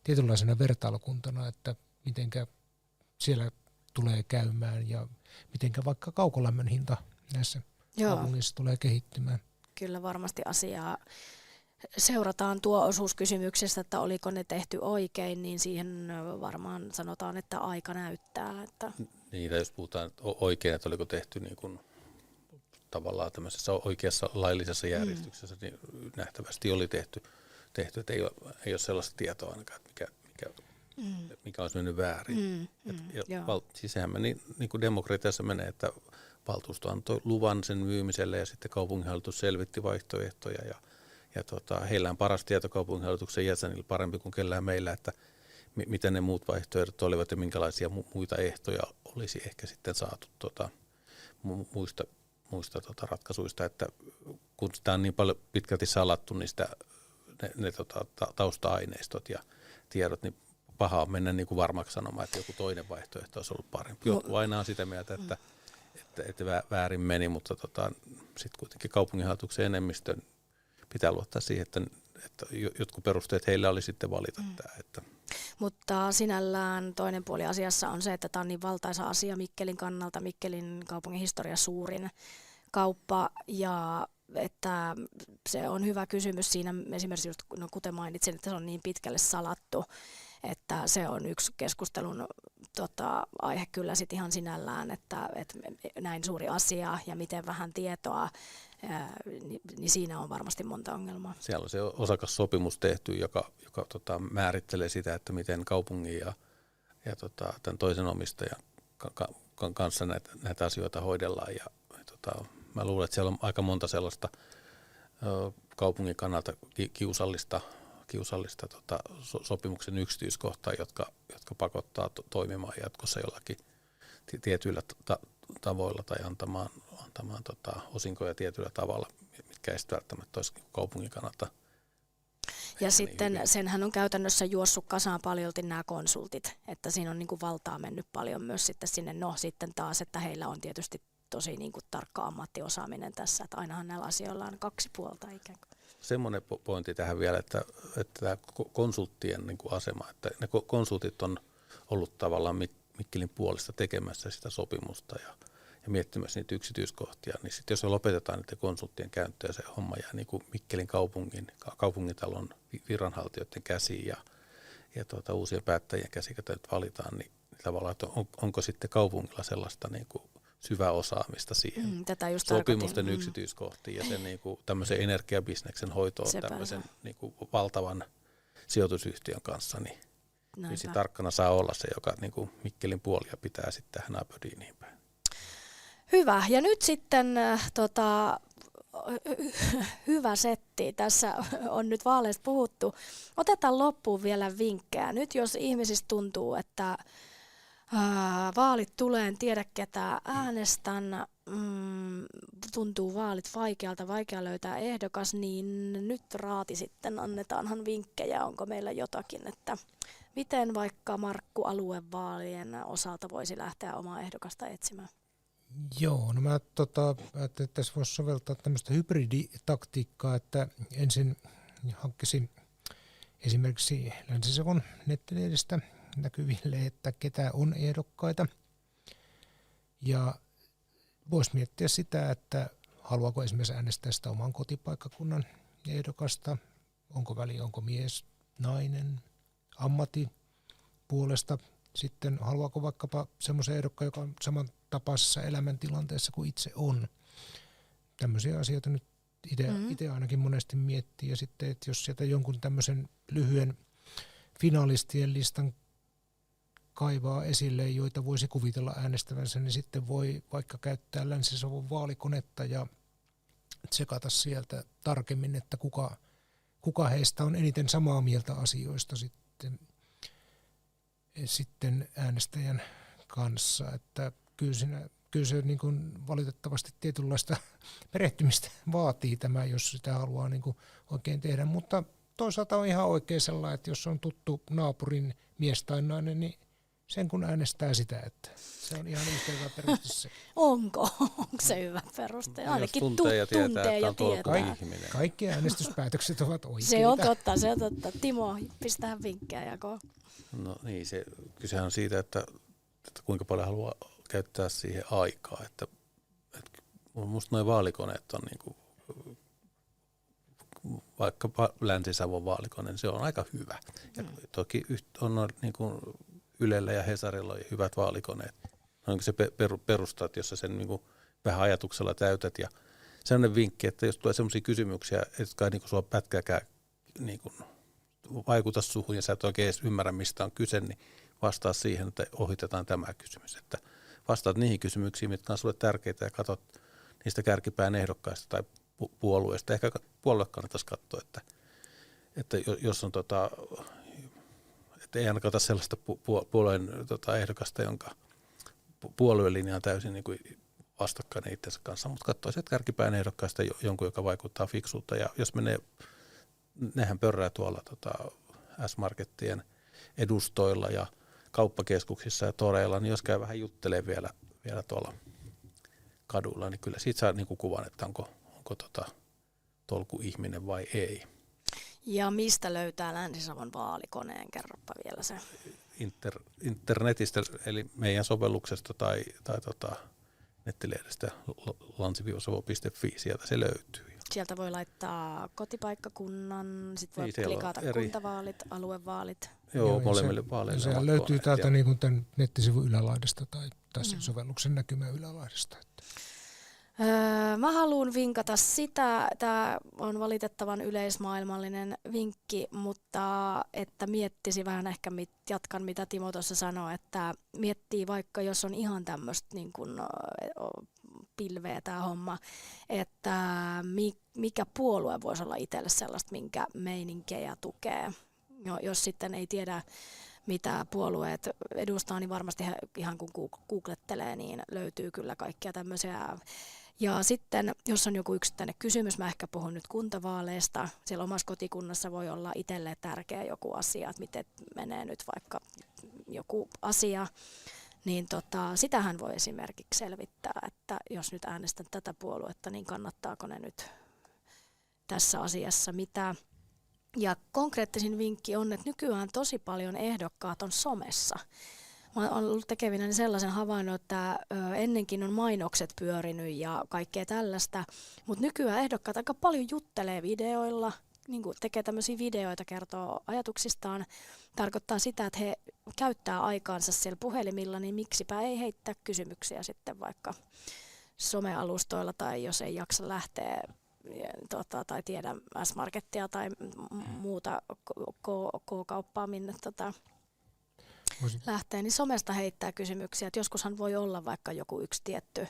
tietynlaisena vertailukuntana, että mitenkä siellä tulee käymään ja mitenkä vaikka kaukolämmön hinta näissä kaupungissa tulee kehittymään. Kyllä varmasti asiaa seurataan tuo osuuskysymyksestä, että oliko ne tehty oikein, niin siihen varmaan sanotaan, että aika näyttää. Että... Niin, jos puhutaan oikein, että oliko tehty niin kuin tavallaan tämmöisessä oikeassa laillisessa järjestyksessä, niin nähtävästi oli tehty että ei ole sellaista tietoa ainakaan, että mikä olisi mennyt väärin. Siis sehän meni, niin kuin demokratiassa menee, että valtuusto antoi luvan sen myymiselle ja sitten kaupunginhallitus selvitti vaihtoehtoja ja heillä on paras tieto kaupunginhallituksen jäsenillä parempi kuin kellään meillä, että miten ne muut vaihtoehdot olivat ja minkälaisia muita ehtoja olisi ehkä sitten saatu muista ratkaisuista, että kun sitä on niin paljon pitkälti salattu, niin ne tausta-aineistot ja tiedot, niin paha on mennä niin kuin varmaksi sanomaan, että joku toinen vaihtoehto olisi ollut parempi. Jotkut aina on sitä mieltä, että väärin meni, mutta sitten kuitenkin kaupunginhallituksen enemmistön pitää luottaa siihen, että jotkut perusteet heillä oli sitten valita tämä. Että. Mutta sinällään toinen puoli asiassa on se, että tämä on niin valtaisa asia Mikkelin kannalta, Mikkelin kaupungin historia suurin kauppa, ja että se on hyvä kysymys siinä esimerkiksi, just, kuten mainitsin, että se on niin pitkälle salattu, että se on yksi keskustelun aihe kyllä sit ihan sinällään, että näin suuri asia ja miten vähän tietoa, niin siinä on varmasti monta ongelmaa. Siellä on se osakassopimus tehty, joka määrittelee sitä, että miten kaupungin ja tämän toisen omistajan kanssa näitä asioita hoidellaan. Ja mä luulen, että siellä on aika monta sellaista kaupungin kannalta kiusallista sopimuksen yksityiskohtaa, jotka pakottaa toimimaan jatkossa jollakin tietyillä tavoilla tai antamaan osinkoja tietyllä tavalla, mitkä ei sitten välttämättä olisi kaupungin kannalta. Ja sitten hyvin. Senhän on käytännössä juossut kasaan paljolti nämä konsultit, että siinä on niin kuin valtaa mennyt paljon myös sitten sinne. No sitten taas, että heillä on tietysti tosi niin kuin tarkka ammattiosaaminen tässä, että ainahan näillä asioilla on kaksi puolta ikään kuin. Semmoinen pointti tähän vielä, että tämä konsulttien niin kuin asema, että ne konsultit on ollut tavallaan Mikkelin puolesta tekemässä sitä sopimusta ja miettimässä niitä yksityiskohtia, niin sitten jos lopetetaan niiden konsulttien käyttöä ja se homma jää niin kuin Mikkelin kaupungintalon viranhaltijoiden käsiin ja uusien päättäjien käsiin, joita nyt valitaan, niin tavallaan, että onko sitten kaupungilla sellaista niin kuin syvää osaamista siihen sopimusten yksityiskohtiin ja sen niin kuin tämmöisen energiabisneksen hoitoon tämmöisen niin kuin valtavan sijoitusyhtiön kanssa, niin tarkkana saa olla se, joka niin kuin Mikkelin puolia pitää sitten tähän Aberdeen päin. Hyvä. Ja nyt sitten hyvä setti. Tässä on nyt vaaleista puhuttu. Otetaan loppuun vielä vinkkejä. Nyt jos ihmisistä tuntuu, että Vaalit tulee, en tiedä ketä äänestän. Tuntuu vaalit vaikea löytää ehdokas, niin nyt raati sitten annetaanhan vinkkejä, onko meillä jotakin, että miten vaikka Markku aluevaalien osalta voisi lähteä omaa ehdokasta etsimään? Joo, no mä ajattelin, että tässä voisi soveltaa tämmöistä hybriditaktiikkaa, että ensin hankkisin esimerkiksi Länsi-Savon nettilehdestä näkyville, että ketä on ehdokkaita. Ja voisi miettiä sitä, että haluaako esimerkiksi äänestää sitä oman kotipaikkakunnan ehdokasta, onko väliä, onko mies, nainen, ammatti puolesta. Sitten haluaako vaikkapa semmoisen ehdokkaan, joka on samantapaisessa elämäntilanteessa kuin itse on. Tämmöisiä asioita nyt itse ainakin monesti miettii. Ja sitten, että jos sieltä jonkun tämmöisen lyhyen finalistien listan kaivaa esille, joita voisi kuvitella äänestävänsä, niin sitten voi vaikka käyttää Länsi-Savon vaalikonetta ja tsekata sieltä tarkemmin, että kuka heistä on eniten samaa mieltä asioista sitten äänestäjän kanssa. Että kyllä se niin kuin valitettavasti tietynlaista perehtymistä vaatii tämä, jos sitä haluaa niin kuin oikein tehdä, mutta toisaalta on ihan oikein sellainen, että jos on tuttu naapurin mies tai nainen, niin sen kun äänestää sitä, että se on ihan yhtä hyvä peruste se. Onko se hyvä peruste? Ainakin tuntee ja tietää, että on tietää. ihminen. Kaikki äänestyspäätökset ovat oikeita. Se on totta. Timo, pistää vinkkejä jakoon. No niin, kysehän on siitä, että kuinka paljon haluaa käyttää siihen aikaa. Että musta nuo vaalikoneet on niinku, vaikka Länsi-Savon vaalikone, niin se on aika hyvä. Ja toki on niinku Ylellä ja Hesarilla on hyvät vaalikoneet. No se perusta, että jos sä sen niinku vähän ajatuksella täytät. Ja sellainen vinkki, että jos tulee sellaisia kysymyksiä, jotka ei niinku sua pätkääkään niinku vaikuta suhun ja sä et oikein edes ymmärrä, mistä on kyse, niin vastaa siihen, että ohitetaan tämä kysymys. Että vastaat niihin kysymyksiin, mitkä on sulle tärkeitä ja katsot niistä kärkipään ehdokkaista tai puolueista. Ehkä puolue kannattaisi katsoa, että jos on että ei ainakaan ota sellaista puolueen ehdokasta, jonka puoluelinja on täysin niin kuin vastakkainen itsensä kanssa, mutta katsoo sieltä kärkipään ehdokkaista jonkun, joka vaikuttaa fiksulta. Ja jos menee, nehän pörrää tuolla S-Markettien edustoilla ja kauppakeskuksissa ja toreilla, niin jos käy vähän juttelee vielä tuolla kadulla, niin kyllä siitä saa niinku kuvan, että onko tolku ihminen vai ei. Ja mistä löytää Länsi-Savon vaalikoneen? Kerropa vielä se. Internetistä, eli meidän sovelluksesta tai nettilehdestä lansi-savo.fi, sieltä se löytyy. Sieltä voi laittaa kotipaikkakunnan, sitten voi klikata kuntavaalit, aluevaalit. Joo, molemmille vaaleille. Se löytyy täältä niin kuin tämän nettisivun ylälaidasta tai sen sovelluksen näkymän ylälaidasta. Mä haluan vinkata sitä, tämä on valitettavan yleismaailmallinen vinkki, mutta että miettisi vähän ehkä, jatkan mitä Timo tuossa sanoi, että miettii vaikka jos on ihan tämmöistä niin kuin pilveä tämä homma, että mikä puolue voisi olla itselle sellaista, minkä meininkejä tukee. Jos sitten ei tiedä, mitä puolueet edustaa, niin varmasti ihan kun googlettelee, niin löytyy kyllä kaikkia tämmöisiä. Ja sitten, jos on joku yksittäinen kysymys, mä ehkä puhun nyt kuntavaaleista, siellä omassa kotikunnassa voi olla itselle tärkeä joku asia, että miten menee nyt vaikka joku asia, niin sitähän voi esimerkiksi selvittää, että jos nyt äänestän tätä puoluetta, niin kannattaako ne nyt tässä asiassa mitä. Ja konkreettisin vinkki on, että nykyään tosi paljon ehdokkaat on somessa. Mä oon ollut tekevinäni sellaisen havainnon, että ennenkin on mainokset pyörinyt ja kaikkea tällaista, mutta nykyään ehdokkaat aika paljon juttelee videoilla, niin kuin tekee tämmöisiä videoita, kertoo ajatuksistaan. Tarkoittaa sitä, että he käyttää aikaansa siellä puhelimilla, niin miksipä ei heittää kysymyksiä sitten vaikka somealustoilla tai jos ei jaksa lähteä tai tiedä S-Markettia tai muuta K-kauppaa, minne lähtee, niin somesta heittää kysymyksiä. Et joskushan voi olla vaikka joku yksi tietty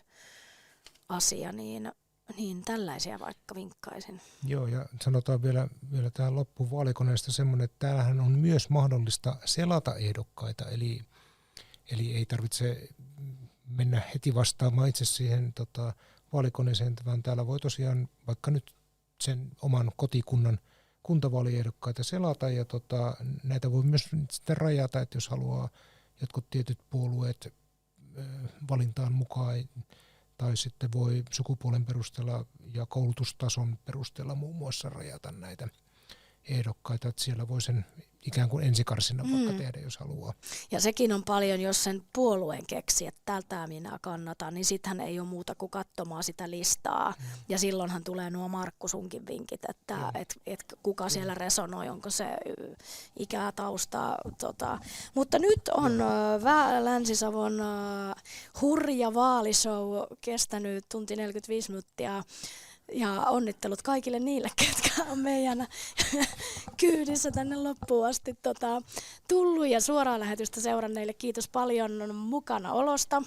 asia, niin tällaisia vaikka vinkkaisin. Joo, ja sanotaan vielä tähän loppuun vaalikoneesta semmoinen, että täällähän on myös mahdollista selata ehdokkaita, eli Eli ei tarvitse mennä heti vastaamaan itse siihen vaalikoneeseen, vaan täällä voi tosiaan vaikka nyt sen oman kotikunnan kuntavaaliehdokkaita selata ja näitä voi myös sitten rajata, että jos haluaa jotkut tietyt puolueet valintaan mukaan tai sitten voi sukupuolen perusteella ja koulutustason perusteella muun muassa rajata näitä ehdokkaita, että siellä voi sen ikään kuin ensikarsinnan vaikka tehdä, jos haluaa. Ja sekin on paljon, jos sen puolueen keksi, että tältä minä kannatan, niin sittenhän ei ole muuta kuin katsomaan sitä listaa. Ja silloinhan tulee nuo Markku sunkin vinkit, että et kuka siellä resonoi, onko se ikää, taustaa. Mutta nyt on Länsi-Savon hurja vaalishow kestänyt tunti 45 minuuttia. Ja onnittelut kaikille niille, ketkä on meidän kyydissä tänne loppuun asti tullut ja suoraan lähetystä seuranneille. Kiitos paljon mukana olosta.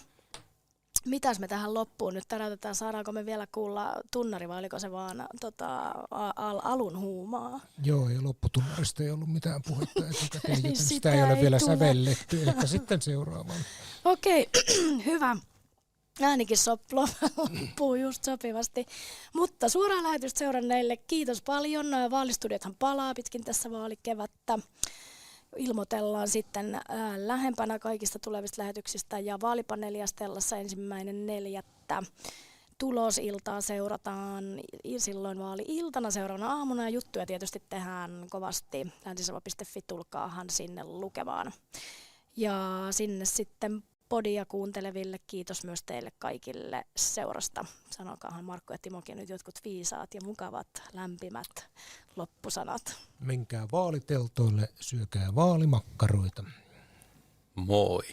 Mitäs me tähän loppuun nyt täräytetään? Saadaanko me vielä kuulla tunnari vai oliko se vaan alun huumaa? Joo, ja lopputunnarista ei ollut mitään puhetta etukäteen, joten sitä ei ole vielä sävelletty. Ehkä sitten seuraavaan. Okei, hyvä. Äänikin loppuu just sopivasti. Mutta suoraan lähetystä seuranneille kiitos paljon. Vaalistudiothan palaa pitkin tässä vaalikevättä. Ilmoitellaan sitten lähempänä kaikista tulevista lähetyksistä ja vaalipaneelia Stellassa 1.4. Tulosiltaa seurataan silloin vaali-iltana seuraavana aamuna ja juttuja tietysti tehdään kovasti. Länsisavo.fi, tulkaahan sinne lukemaan. Ja sinne sitten podia kuunteleville kiitos myös teille kaikille seurasta. Sanokaahan Markku ja Timokin nyt jotkut viisaat ja mukavat, lämpimät loppusanat. Menkää vaaliteltoille, syökää vaalimakkaroita. Moi.